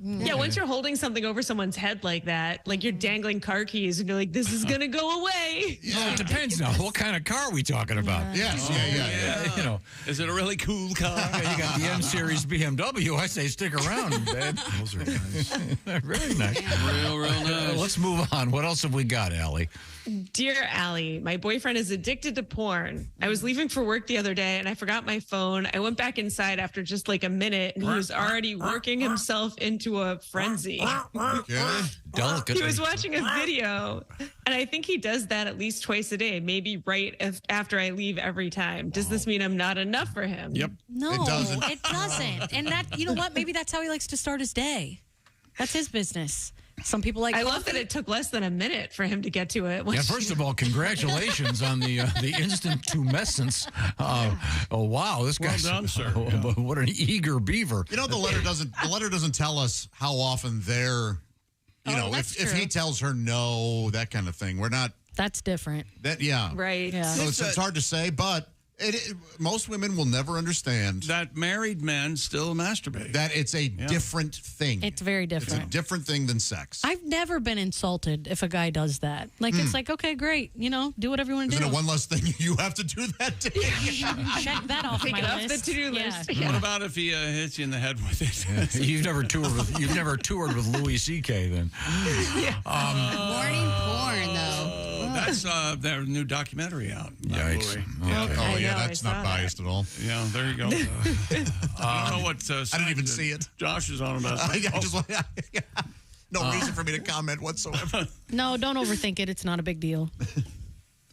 Yeah, once you're holding something over someone's head like that, like you're dangling car keys and you're like, this is going to go away. Yeah, it depends now. What kind of car are we talking about? Yes, yeah. You know, is it a really cool car? You got the M Series BMW. I say stick around, babe. Those are nice. Very nice. Real nice. Let's move on. What else have we got, Alli? Dear Alli, my boyfriend is addicted to porn. I was leaving for work the other day and I forgot my phone. I went back inside after just like a minute and he was already working himself into a frenzy. Okay. Delicate. He was watching a video, and I think he does that at least twice a day, maybe after I leave every time. Does this mean I'm not enough for him? Yep. No, It doesn't. It doesn't. And that, you know what? Maybe that's how he likes to start his day. That's his business. Some people like. I love that it took less than a minute for him to get to it. Yeah, first of all, congratulations on the instant tumescence. Oh wow, this guy's well done, sir. What an eager beaver. You know, the letter doesn't tell us how often they're, if he tells her no, that kind of thing. We're not. That's different. That yeah. Right. Yeah. So it's hard to say, but Most women will never understand that married men still masturbate. That it's a different thing. It's very different. It's a different thing than sex. I've never been insulted if a guy does that. Like, it's like, okay, great. You know, do whatever you want to do. Isn't it one less thing you have to do that day? Check that off Take my it off list. the to-do list. What about if he hits you in the head with it? You've never toured with Louis C.K. then. Morning porn, though. That's their new documentary out. Yikes. That's not biased at all. Yeah, there you go. I don't know what. I didn't even see it. Josh is on about. No reason for me to comment whatsoever. No, don't overthink it. It's not a big deal.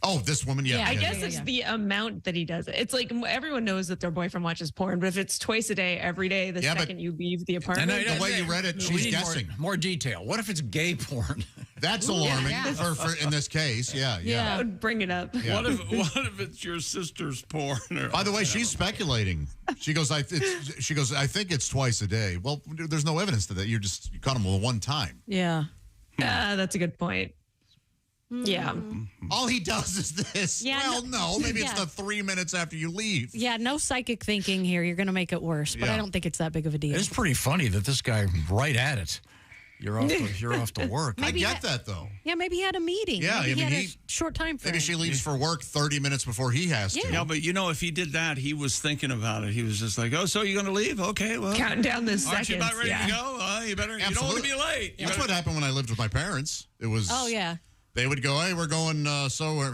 Oh, this woman, I guess it's the amount that he does it. It's like everyone knows that their boyfriend watches porn, but if it's twice a day, every day, the second you leave the apartment. And the way you read it, she's guessing. More detail. What if it's gay porn? That's alarming. For in this case, yeah. That would bring it up. Yeah. What if it's your sister's porn? By the way, she's speculating. She goes, I think it's twice a day. Well, there's no evidence to that. You caught him with one time. Yeah. That's a good point. Yeah. All he does is this. Yeah, well, no, maybe it's the 3 minutes after you leave. Yeah, no psychic thinking here. You're going to make it worse, but I don't think it's that big of a deal. It's pretty funny that this guy, right at it, you're off to work. I get that, though. Yeah, maybe he had a meeting. Yeah, maybe I mean, he had a short time frame. Maybe she leaves for work 30 minutes before he has to. Yeah, but if he did that, he was thinking about it. He was just like, "Oh, so you're going to leave? Okay, well, counting down the seconds. Aren't you about ready to go? You better. You don't want to be late." That's what happened when I lived with my parents. It was. Oh yeah. They would go, "Hey, we're going somewhere."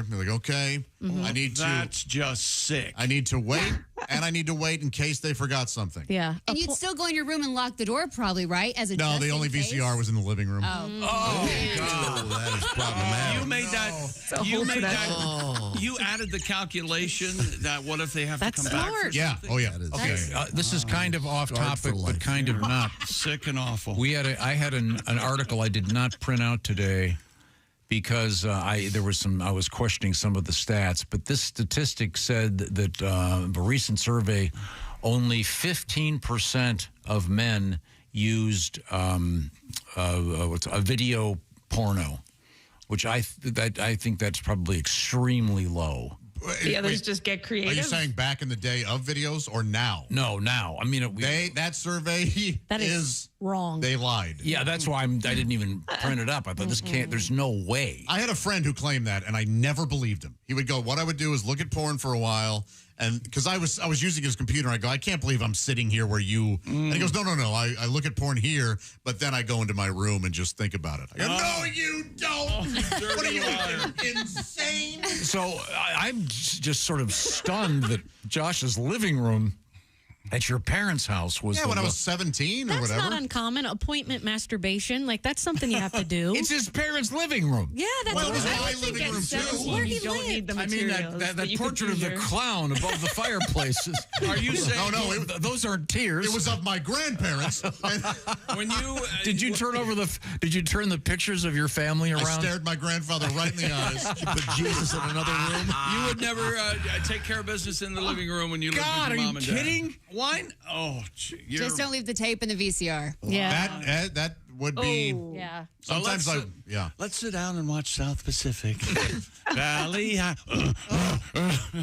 They're like, "Okay, I need to." That's just sick. I need to wait, and I need to wait in case they forgot something. Yeah. And you'd still go in your room and lock the door, probably, right? As a No, just the in only case? VCR was in the living room. Oh, that is problematic. You made that. You added the calculation that what if they have to come back? For Yeah. something? Oh, yeah. Okay, this is kind of off topic, but kind of not. Sick and awful. I had an article I did not print out today because I was questioning some of the stats, but this statistic said that a recent survey, only 15% of men used a video porno, which I think that's probably extremely low. The others just get creative. Are you saying back in the day of videos or now? No, now. I mean, that survey that is wrong. They lied. Yeah, that's why I didn't even print it up. I thought there's no way. I had a friend who claimed that, and I never believed him. He would go, "What I would do is look at porn for a while." And because I was using his computer, I go, "I can't believe I'm sitting here where you." And he goes, "No. I look at porn here, but then I go into my room and just think about it." I go, "No, you don't. What are you insane?" So I'm just sort of stunned that Josh's living room at your parents' house was. Yeah, when I was 17 or That's whatever. not uncommon. Appointment masturbation, like that's something you have to do. It's his parents' living room. Yeah, that's Well, it was what I my would think living room, it's too. where he You don't lived. need the I mean, materials. that you portrait could of the use clown above the fireplace. Are you saying? No, those aren't tears. It was of my grandparents. When you Did you turn the pictures of your family around? I stared my grandfather right in the eyes. You put Jesus in another room. You would never take care of business in the living room when you lived God, with your are mom you and dad. kidding? Wine? Oh, Just don't leave the tape in the VCR. Yeah. That would be. Yeah. Sometimes Let's sit down and watch South Pacific. Valley High.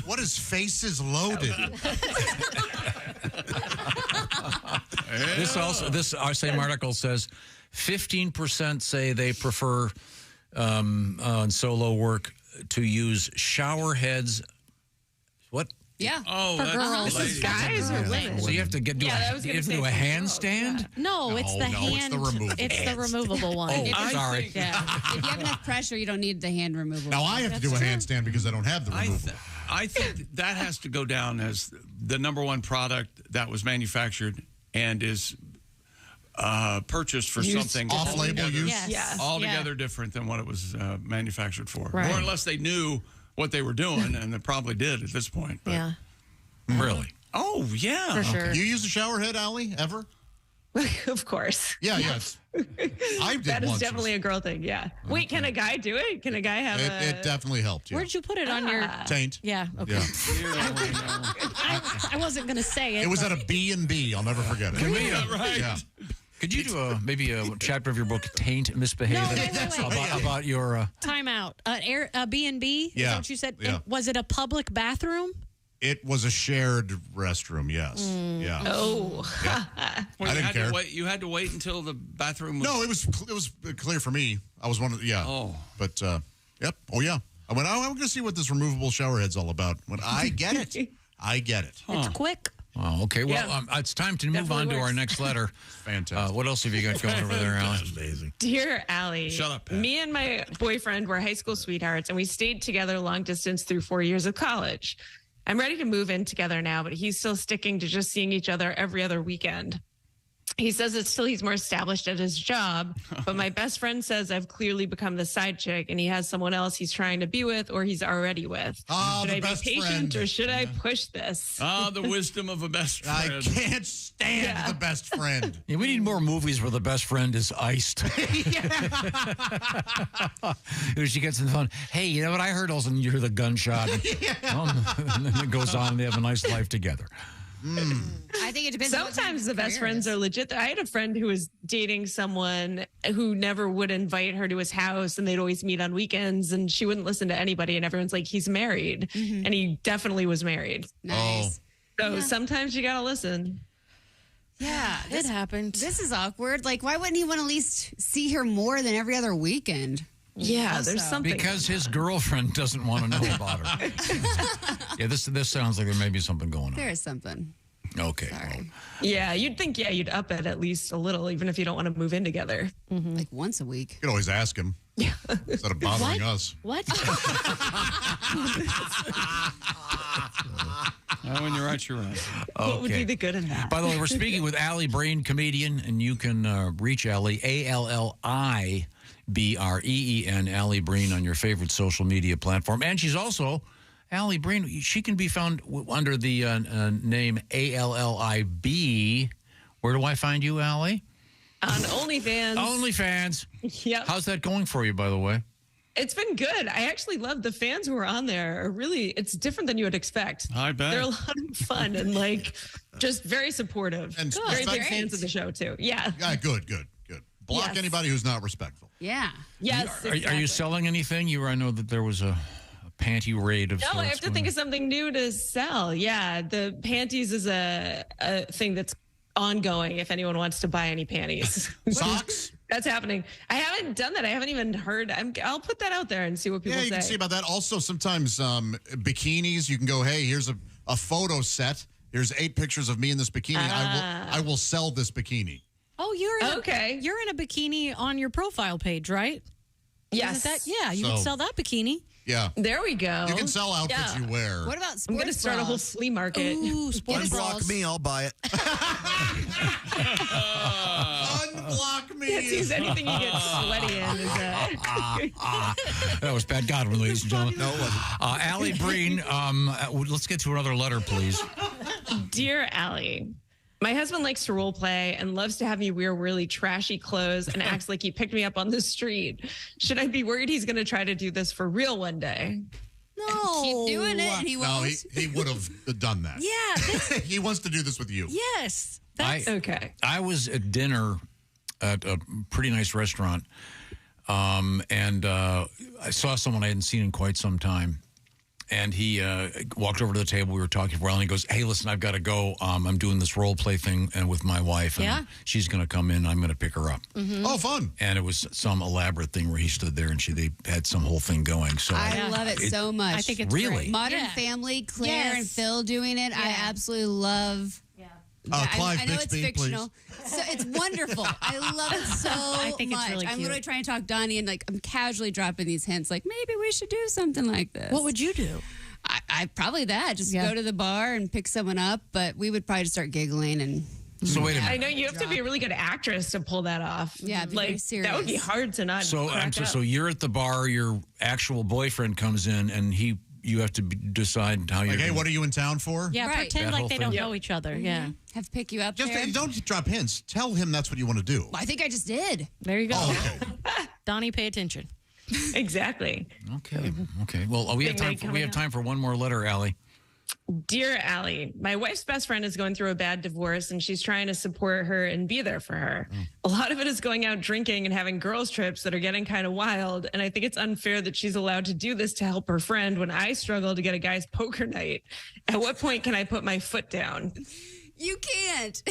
What is Faces Loaded? This same article says 15% say they prefer on solo work to use shower heads. What? Yeah. Oh, For that's girls. This is guys or women? So you have to do a handstand? No, it's the hand. It's the removable. It's the removable one. Oh, sorry. Yeah. If you have enough pressure, you don't need the hand removal. Now I have to do a handstand because I don't have the removal. I think that has to go down as the number one product that was manufactured and is purchased for something off-label use. Yes. Altogether different than what it was manufactured for. Right. Or unless they knew what they were doing, and they probably did at this point. But. Yeah. Really? Oh, yeah. For sure. You use a shower head, Alli, ever? Of course. Yeah, yes. I did That is once. definitely a girl thing, yeah. Wait, can a guy do it? Can a guy have It definitely helped, yeah. Where'd you put it on your Taint. Yeah, okay. Yeah. I wasn't going to say it. It was but- at a B&B. I'll never forget it. Right. Yeah. Could you do maybe a chapter of your book, Taint Misbehaving? No, wait. About your... Time out. B&B? Is Yeah. that what you said? Yeah. And was it a public bathroom? It was a shared restroom, yes. Yeah. Oh. Yeah. Well, I didn't care. You had to wait until the bathroom was... No, it was clear for me. I was one of the, yeah. Oh. But, yep. Oh, yeah. I went, I'm going to see what this removable shower head's all about. I get it. I get it. It's quick. Oh, okay. Well, Yeah. it's time to move on to our next letter. Fantastic. What else have you got going over there, Alli? Amazing. Dear Allie, Shut up, Pat. me and my boyfriend were high school sweethearts, and we stayed together long distance through 4 years of college. I'm ready to move in together now, but he's still sticking to just seeing each other every other weekend. He says he's more established at his job, but my best friend says I've clearly become the side chick, and he has someone else he's trying to be with or he's already with. Should I be patient friend. or should I push this? The wisdom of a best friend. I can't stand the best friend. Yeah, we need more movies where the best friend is iced. She gets in the phone. Hey, you know what I heard? All of a sudden you hear the gunshot. And then it goes on. They have a nice life together. I think it depends. Sometimes the best friends are legit. I had a friend who was dating someone who never would invite her to his house, and they'd always meet on weekends, and she wouldn't listen to anybody. And everyone's like, he's married. And he definitely was married. Nice. So sometimes you got to listen. Yeah, It happened. This is awkward. Like, why wouldn't he want to at least see her more than every other weekend? Yeah, there's something. Because his girlfriend doesn't want to know about her. Yeah, this sounds like there may be something going on. There is something. Okay. Sorry. Yeah, you'd think, you'd up it at least a little, even if you don't want to move in together. Like once a week. You can always ask him. Yeah. Instead of bothering us. What? When you're right, you're right. What would be the good in that? By the way, we're speaking with Alli Breen, comedian, and you can reach Alli, ALLIBREEN, Alli Breen, on your favorite social media platform. And she's also, Alli Breen, she can be found under the name ALLIB. Where do I find you, Alli? On OnlyFans. OnlyFans. Yep. How's that going for you, by the way? It's been good. I actually love the fans who are on there. Are really, it's different than you would expect. I bet. They're a lot of fun and just very supportive. And very big respectful. fans of the show too. Yeah. Yeah, good. Block Yes. anybody who's not respectful. Yeah. Yes. Are you selling anything? I know that there was a panty raid of No, sorts I have to think of something new to sell. Yeah, the panties is a thing that's ongoing. If anyone wants to buy any panties, Socks. That's happening. I haven't done that. I haven't even heard. I'll put that out there and see what people Yeah, you say. can see about that. Also, sometimes bikinis, you can go, hey, here's a photo set. Here's 8 pictures of me in this bikini. I will sell this bikini. Oh, you're in a bikini on your profile page, right? Yes. You can sell that bikini. Yeah. There we go. You can sell outfits you wear. What about sports I'm going to start a whole bras? flea market. Ooh, sports Unblock bras. me, I'll buy it. Unblock me. Can't use anything you get sweaty in. Is That was Pat Godwin, ladies and gentlemen. No, it wasn't. Alli Breen, let's get to another letter, please. Dear Allie, my husband likes to role play and loves to have me wear really trashy clothes and acts like he picked me up on the street. Should I be worried he's going to try to do this for real one day? No. Keep doing it and he No, won't. he would have done that. Yeah. He wants to do this with you. Yes. That's Okay. I was at dinner at a pretty nice restaurant, and I saw someone I hadn't seen in quite some time. And he walked over to the table. We were talking for a while, and he goes, "Hey, listen, I've got to go. I'm doing this role play thing with my wife, and she's going to come in. I'm going to pick her up." Mm-hmm. Oh, fun! And it was some elaborate thing where he stood there, and they had some whole thing going. So I love it so much. I think it's really great. Modern Family, Claire and Phil doing it. I absolutely love. Clive I know it's Bixby, fictional. So it's wonderful. I love it so I think it's much. really I'm cute. literally trying to talk Donnie and I'm casually dropping these hints like maybe we should do something like this. What would you do? I probably just go to the bar and pick someone up, but we would probably just start giggling and. So wait a minute. I know you have to be a really good actress to pull that off. Yeah, be very like serious. that would be hard to not. So crack up. so you're at the bar. Your actual boyfriend comes in, and you have to decide how you're. Hey, what are you in town for? Yeah, Right. pretend That like whole they thing. don't know each other. Yeah. Have pick you up Just there. don't drop hints. Tell him that's what you want to do. I think I just did. There you go. Oh, okay. Donnie, pay attention. Exactly. Okay. Well, we have Big time. night We coming have up. time for one more letter, Alli. Dear Allie, my wife's best friend is going through a bad divorce and she's trying to support her and be there for her. A lot of it is going out drinking and having girls' trips that are getting kind of wild. And I think it's unfair that she's allowed to do this to help her friend when I struggle to get a guy's poker night. At what point can I put my foot down? You can't.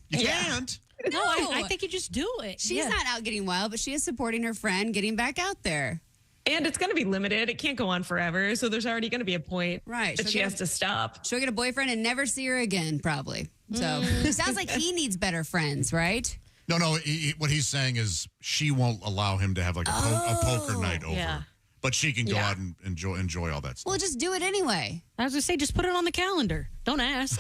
You can't? No, I think you just do it. She's not out getting wild, but she is supporting her friend getting back out there. And it's going to be limited. It can't go on forever. So there's already going to be a point that she has to stop. She'll get a boyfriend and never see her again, probably. So sounds like he needs better friends, right? No. What he's saying is she won't allow him to have like a poker night over. Yeah. But she can go out and enjoy all that stuff. Well, just do it anyway. I was going to say, just put it on the calendar. Don't ask.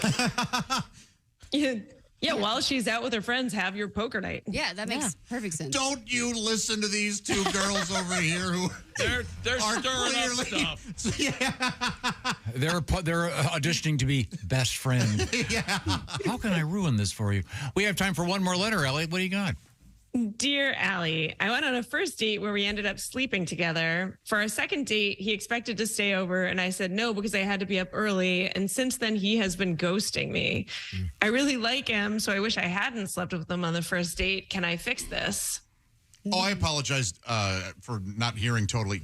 Yeah, while she's out with her friends, have your poker night. Yeah, that makes perfect sense. Don't you listen to these two girls over here who they're are stirring up clearly stuff. They're auditioning to be best friend. Yeah. How can I ruin this for you? We have time for one more letter, Ellie. What do you got? Dear Allie, I went on a first date where we ended up sleeping together. For our second date, he expected to stay over, and I said no because I had to be up early. And since then, he has been ghosting me. I really like him, so I wish I hadn't slept with him on the first date. Can I fix this? Oh, I apologize for not hearing totally.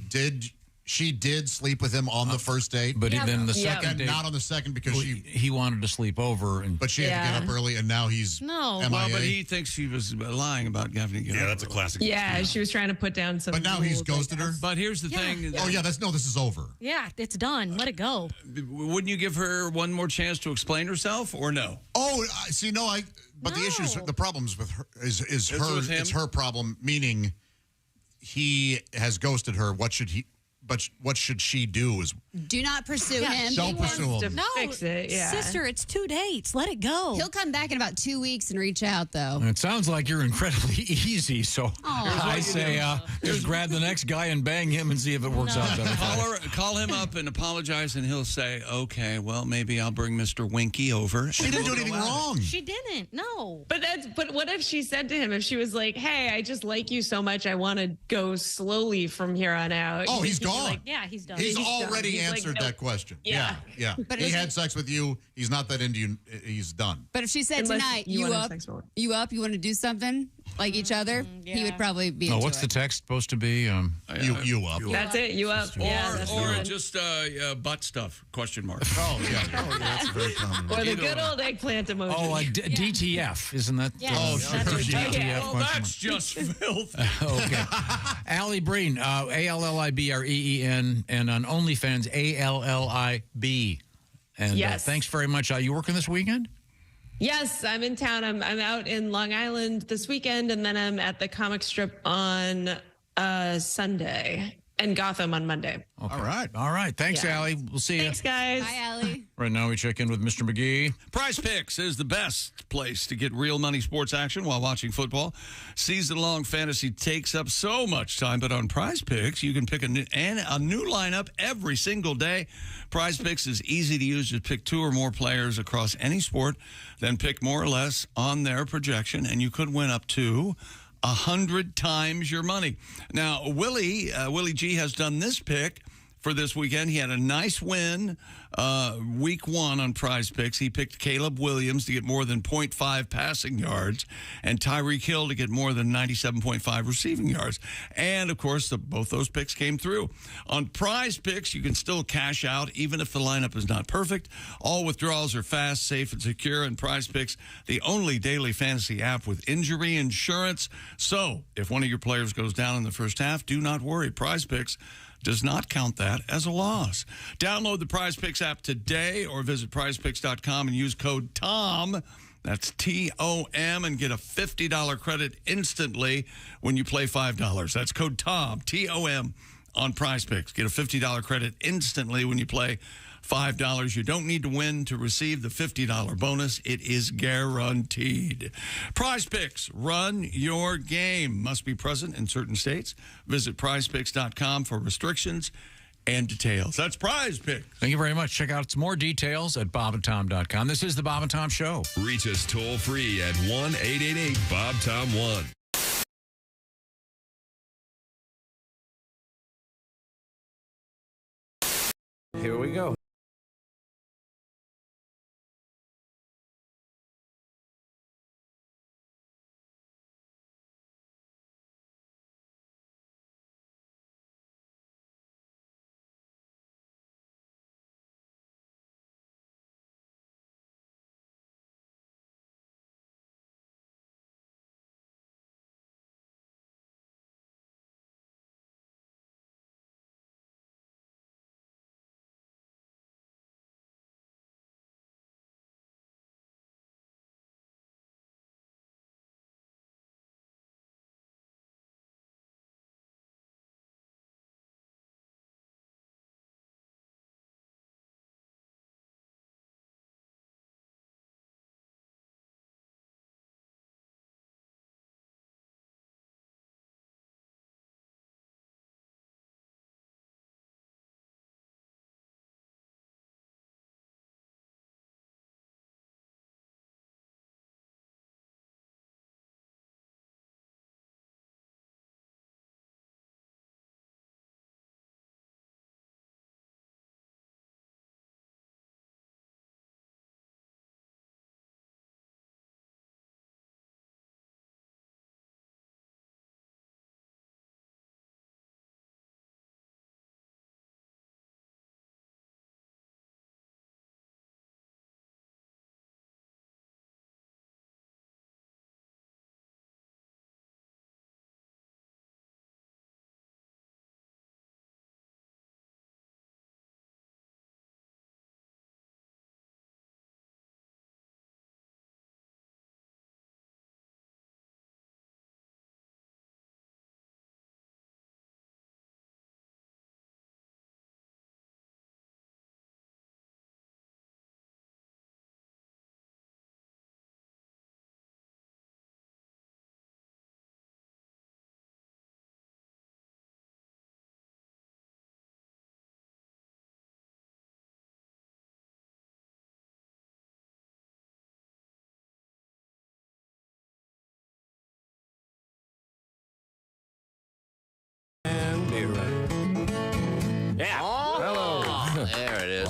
She did sleep with him on the first date, but then the second date, not on the second because he wanted to sleep over, but she had to get up early, and now he's Well, but he thinks she was lying about having to get up. Yeah, that's a classic. Yeah, she was trying to put down some. But now he's ghosted her. But here's the thing. Oh yeah, this is over. Yeah, it's done. Let it go. Wouldn't you give her one more chance to explain herself, or no? Oh, see, no, But the issues, the problems with her is her. With him? It's her problem. Meaning, he has ghosted her. What should he? But what should she do? Is do not pursue him. Don't pursue him. No, fix it. Yeah, sister, it's 2 dates. Let it go. He'll come back in about 2 weeks and reach out, though. It sounds like you're incredibly easy. So I say, just grab the next guy and bang him and see if it works out better. Call him up and apologize, and he'll say, "Okay, well, maybe I'll bring Mr. Winky over." She didn't do anything wrong. She didn't. No. But what if she said to him, if she was like, "Hey, I just like you so much, I want to go slowly from here on out." Oh, he's gone. Like, yeah, he's done. He's already He's answered like, that question. Yeah. But he had sex with you. He's not that into you. He's done. But if she said Unless tonight, you you wanna have up, sex with her. you want to do something like each other, he would probably be. No, into what's it. the text supposed to be? You up. That's it. You up? Yeah. Or just butt stuff? Question mark. Oh yeah. That's very common. Or the good old eggplant emoji. Oh, DTF, isn't that? Yes, Oh, that's sure. what Yeah. DTF. Oh, that's just filthy. Okay. Alli Breen, ALLIBREEN, and on OnlyFans, ALLIB. And Yes. thanks very much. Are you working this weekend? Yes, I'm in town. I'm out in Long Island this weekend, and then I'm at the comic strip on Sunday and Gotham on Monday. Okay. All right. Thanks, Yeah. Alli. We'll see you. Thanks, guys. Hi, Allie. Right now, we check in with Mr. McGee. Prize Picks is the best place to get real money sports action while watching football. Season-long fantasy takes up so much time, but on Prize Picks, you can pick a new lineup every single day. Prize Picks is easy to use. Just pick 2 or more players across any sport, then pick more or less on their projection, and you could win up to 100 times your money. Now, Willie G has done this pick for this weekend. He had a nice win week 1 on Prize Picks. He picked Caleb Williams to get more than 0.5 passing yards and Tyreek Hill to get more than 97.5 receiving yards. And, of course, both those picks came through. On Prize Picks, you can still cash out even if the lineup is not perfect. All withdrawals are fast, safe, and secure. And Prize Picks, the only daily fantasy app with injury insurance. So, if one of your players goes down in the first half, do not worry. Prize Picks does not count that as a loss. Download the Prize Picks app today or visit prizepicks.com and use code TOM, that's T-O-M, and get a $50 credit instantly when you play $5. That's code TOM, T-O-M, on Prize Picks. Get a $50 credit instantly when you play $5. You don't need to win to receive the $50 bonus. It is guaranteed. Prize Picks, run your game. Must be present in certain states. Visit prizepicks.com for restrictions and details. That's Prize Picks. Thank you very much. Check out some more details at bobandtom.com. This is the Bob and Tom Show. Reach us toll free at 1-888-BOB-TOM-1. Here we go. Yeah. Hello. There it is.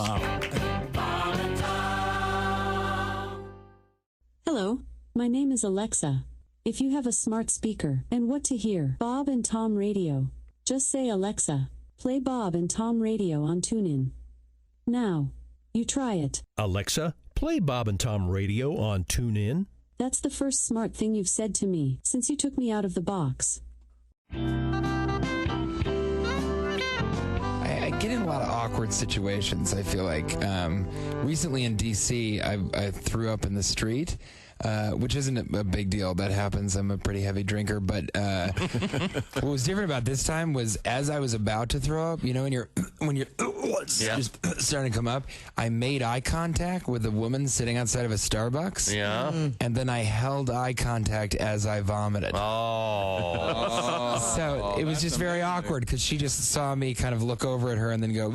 Hello, my name is Alexa. If you have a smart speaker and what to hear, Bob and Tom Radio, just say Alexa, play Bob and Tom Radio on TuneIn. Now, you try it. Alexa, play Bob and Tom Radio on TuneIn. That's the first smart thing you've said to me since you took me out of the box. I get in a lot of awkward situations, I feel like. Recently in D.C., I threw up in the street, which isn't a big deal. That happens. I'm a pretty heavy drinker. But what was different about this time was as I was about to throw up, you know, when you're just starting to come up, I made eye contact with a woman sitting outside of a Starbucks. Yeah. And then I held eye contact as I vomited. Oh. So it was just very awkward because she just saw me kind of look over at her and then go,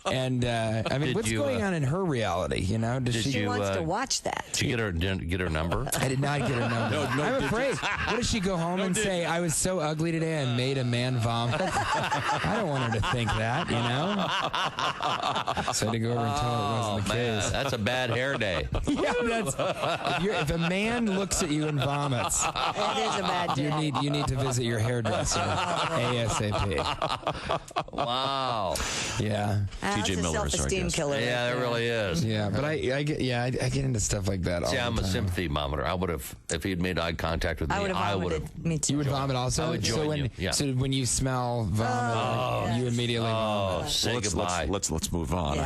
and I mean, what's going on in her reality? You know, She wants to watch that. Did you get her number? I did not get her number. I'm afraid. What if she go home and say, I was so ugly today I made a man vomit? I don't want her to think that, you know? So I had to go over and tell her it wasn't the case. That's a bad hair day. Yeah, if a man looks at you and vomits, It is a bad day. you need to visit your hairdresser ASAP. Wow. Yeah. That's a self-esteem killer. Yeah, it really is. Yeah, but I get into stuff like that all See, the I'm a time. sympathy monitor. I would have, if he'd made eye contact with me, I would have. Me too. You would vomit also? I would join you, yeah. So when you smell vomit, you immediately vomit. Say goodbye. Let's move on.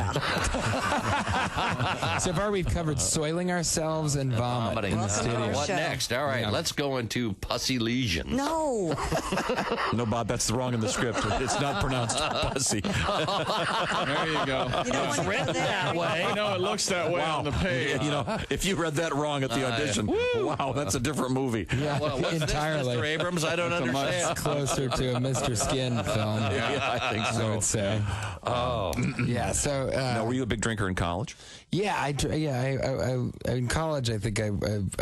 So far we've covered soiling ourselves and vomiting in the studio. What next? All right, let's go into pussy lesions. No. No, Bob, that's wrong in the script. It's not pronounced pussy. There you go. It's written that way. I know it looks that way on the page. You know, if you read that wrong at the audition, wow, that's a different movie. Yeah, Well, what's entirely. this, Mr. Abrams? I don't understand. It's closer to a Mr. Skin film. Yeah, I think so. I would say. Oh. Yeah, so... now, were you a big drinker in college? Yeah, I in college, I think I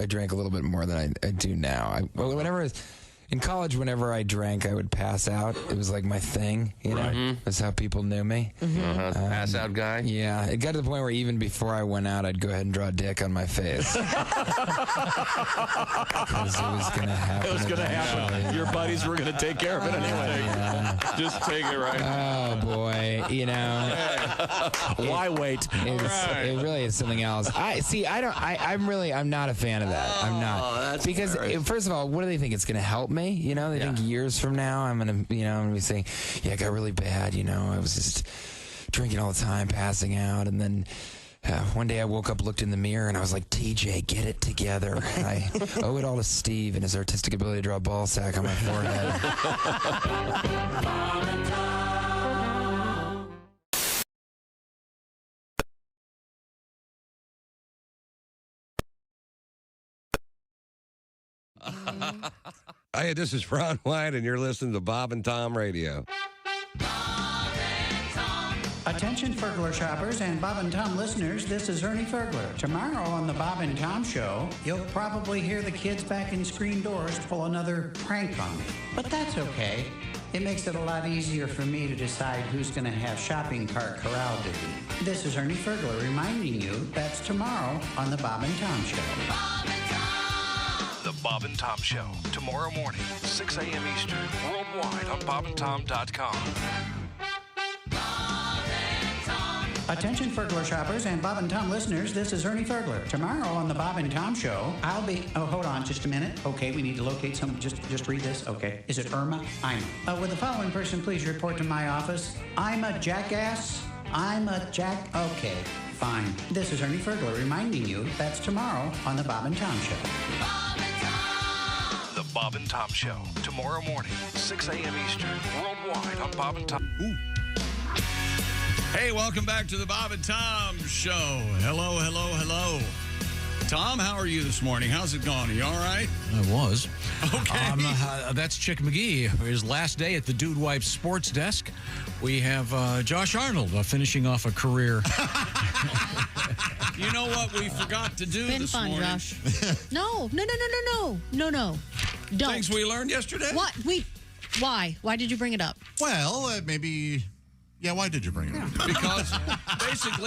drank a little bit more than I do now. In college, whenever I drank, I would pass out. It was like my thing, you know? That's how people knew me. Pass out guy? Yeah. It got to the point where even before I went out, I'd go ahead and draw a dick on my face. Because it was going to happen. It was going to happen. Your buddies were going to take care of it anyway. Yeah. Just take it right. Oh, boy. You know. Why wait? It really is something else. I'm not a fan of that. I'm not. Because, first of all, what do they think? It's going to help me? You know, they think years from now I'm going to be saying, yeah, it got really bad. You know, I was just drinking all the time, passing out. And then one day I woke up, looked in the mirror, and I was like, TJ, get it together. I owe it all to Steve and his artistic ability to draw a ball sack on my forehead. Hey, this is Ron White, and you're listening to Bob and Tom Radio. Attention Fergler shoppers and Bob and Tom listeners, this is Ernie Fergler. Tomorrow on the Bob and Tom Show, you'll probably hear the kids back in screen doors pull another prank on me. But that's okay. It makes it a lot easier for me to decide who's going to have shopping cart corral duty. This is Ernie Fergler reminding you that's tomorrow on the Bob and Tom Show. The Bob and Tom Show, tomorrow morning, 6 a.m. Eastern, worldwide on bobandtom.com. Attention Fergler shoppers and Bob and Tom listeners, this is Ernie Fergler. Tomorrow on the Bob and Tom Show, I'll be... Oh, hold on just a minute. Okay, we need to locate some... Just read this. Okay. Is it Irma? I'm. Would the following person please report to my office? I'm a jackass. Okay, fine. This is Ernie Fergler reminding you that's tomorrow on the Bob and Tom Show. The Bob and Tom Show, tomorrow morning, 6 a.m. Eastern, worldwide on Bob and Tom. Hey, welcome back to the Bob and Tom Show. Hello. Tom, how are you this morning? How's it going? Are you all right? I was. Okay. That's Chick McGee. His last day at the Dude Wipes sports desk. We have Josh Arnold finishing off a career. You know what we forgot to do Been this fun, morning? Josh. No. Don't. Things we learned yesterday? What? Why? Why did you bring it up? Well, maybe. Yeah, why did you bring it up?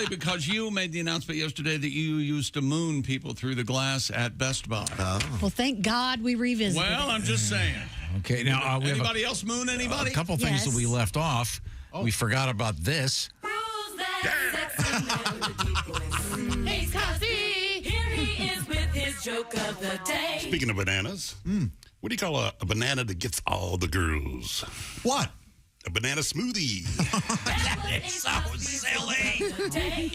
Because you made the announcement yesterday that you used to moon people through the glass at Best Buy. Well, thank God we revisited. Well, I'm just saying. Okay, now we anybody have else moon anybody? a couple things that we left off. We forgot about this. Hey, Cosby, here he is with his joke of the day. Speaking of bananas, what do you call a banana that gets all the girls? What? A banana smoothie. It's so silly.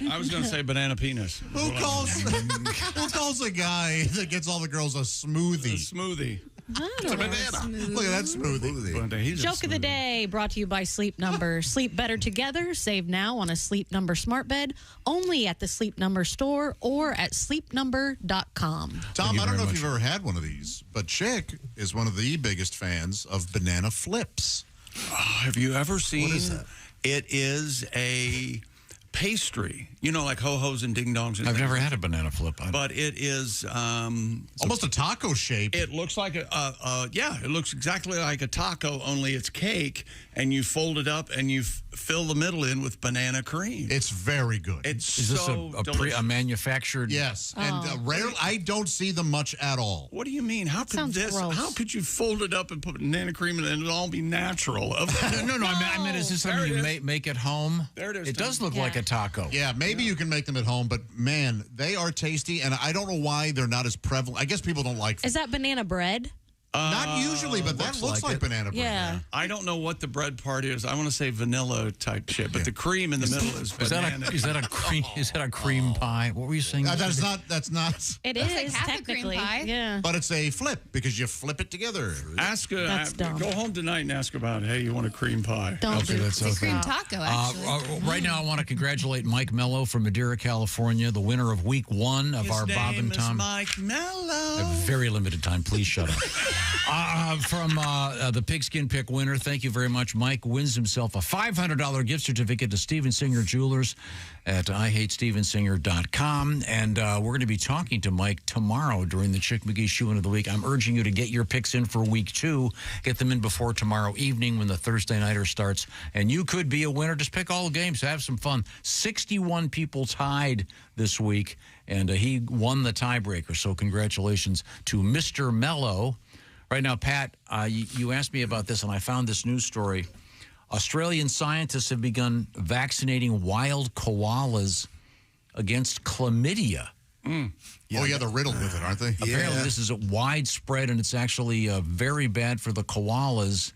I was going to say banana penis. Who calls a guy that gets all the girls a smoothie? A smoothie. It's a banana. Look at that smoothie. Joke of the day brought to you by Sleep Number. Sleep better together. Save now on a Sleep Number smart bed. Only at the Sleep Number store or at sleepnumber.com. Tom, I don't know if you've ever had one of these, but Chick is one of the biggest fans of banana flips. Have you ever seen? What is that? It is a pastry, like ho-hos and ding-dongs. I've never had a banana flip. But it is almost a taco shape. It looks like it looks exactly like a taco, only it's cake, and you fold it up and you fill the middle in with banana cream. Is very good. Is this a manufactured? Yes, and rarely I don't see them much at all. What do you mean? How could How could you fold it up and put banana cream in it and it'll all be natural? No. I meant, is this something you make at home? There it is. It does look like a taco. Yeah, maybe you can make them at home, but man, they are tasty, and I don't know why they're not as prevalent. I guess people don't like them. Is that banana bread? Not usually, but that looks like banana bread. Yeah. I don't know what the bread part is. I want to say vanilla type shit, but the cream in the middle is banana. Is that a cream? Is that a cream pie? What were you saying? That's not. It is technically. Pie. Yeah. But it's a flip because you flip it together. Go home tonight and ask about, hey, you want a cream pie? It's a cream taco, actually. Right now, I want to congratulate Mike Mello from Madeira, California, the winner of week 1 of our Bob and Tom. Mike Mello. A very limited time. Please shut up. From the Pigskin Pick winner, thank you very much. Mike wins himself a $500 gift certificate to Steven Singer Jewelers at IHateStevenSinger.com. And we're going to be talking to Mike tomorrow during the Chick McGee Shoe In of the Week. I'm urging you to get your picks in for week 2. Get them in before tomorrow evening when the Thursday Nighter starts. And you could be a winner. Just pick all the games. Have some fun. 61 people tied this week, and he won the tiebreaker. So congratulations to Mr. Mello. Right now, Pat, you asked me about this, and I found this news story. Australian scientists have begun vaccinating wild koalas against chlamydia. Yeah, they're riddled with it, aren't they? Apparently, this is widespread, and it's actually very bad for the koalas.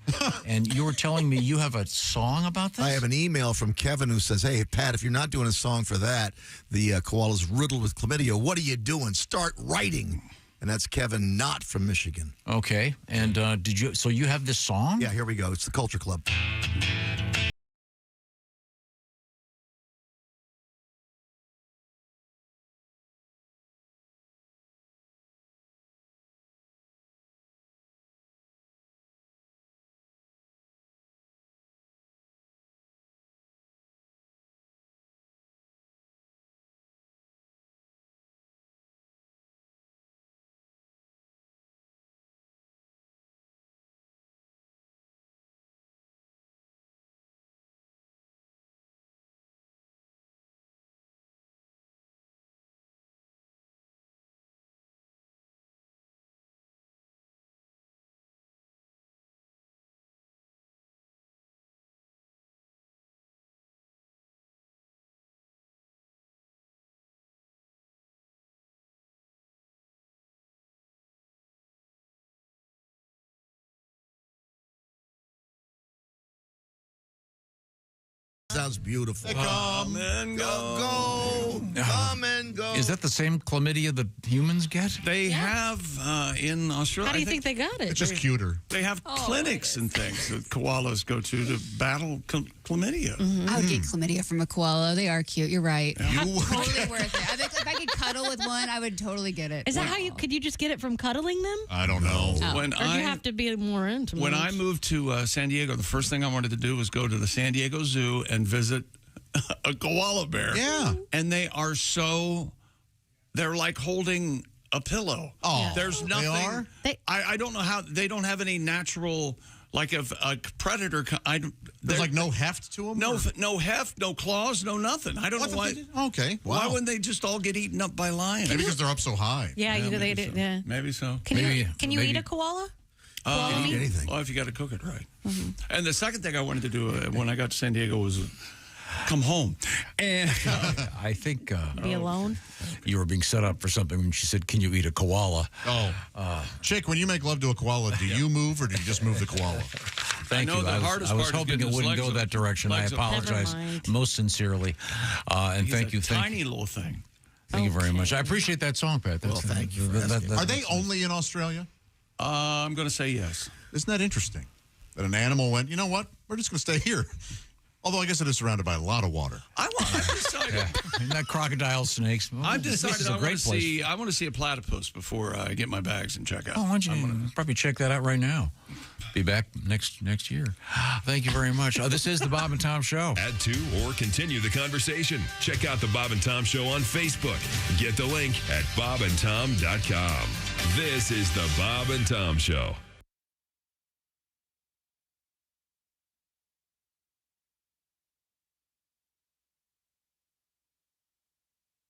And you were telling me you have a song about this? I have an email from Kevin who says, hey, Pat, if you're not doing a song for that, the koala's riddled with chlamydia, what are you doing? Start writing. And that's Kevin, not from Michigan. Okay. And so you have this song? Yeah, here we go. It's the Culture Club. Sounds beautiful. Come and go. Come and go. Is that the same chlamydia that humans get? They have in Australia. How do you think they got it? It's just cuter. They have clinics and things that koalas go to battle chlamydia. I would get chlamydia from a koala. They are cute. You're right. Totally worth it. I think if I could cuddle with one, I would totally get it. Is that how could you just get it from cuddling them? I don't know. Oh. Or do you have to be more intimate? When I moved to San Diego, the first thing I wanted to do was go to the San Diego Zoo and visit a koala bear. Yeah. And they are they're like holding a pillow. Oh. There's nothing. They are? I don't know how, they don't have any natural Like if a predator, there's like no heft to them. No heft, no claws, no nothing. I don't know why. Okay, why wouldn't they just all get eaten up by lions? Maybe because they're up so high. Yeah, they maybe do. so. Yeah. Maybe so. Can you eat a koala? You eat anything. Well, if you got to cook it right. And the second thing I wanted to do when I got to San Diego was come home. And I think be alone. You were being set up for something when she said, "Can you eat a koala?" Chick, when you make love to a koala, do you move or do you just move the koala? Thank you. I was hoping it wouldn't go that direction. I apologize most sincerely. And thank you. Tiny little thing. Thank you very much. I appreciate that song, Pat. Well, thank you. Are they only in Australia? I'm going to say yes. Isn't that interesting? That an animal went, you know what? We're just going to stay here. Although I guess it is surrounded by a lot of water. I've decided. And that crocodile snakes. I've decided I want to see a platypus before I get my bags and check out. Oh, why don't you probably check that out right now? Be back next year. Thank you very much. This is the Bob and Tom Show. Add to or continue the conversation. Check out the Bob and Tom Show on Facebook. Get the link at bobandtom.com. This is the Bob and Tom Show.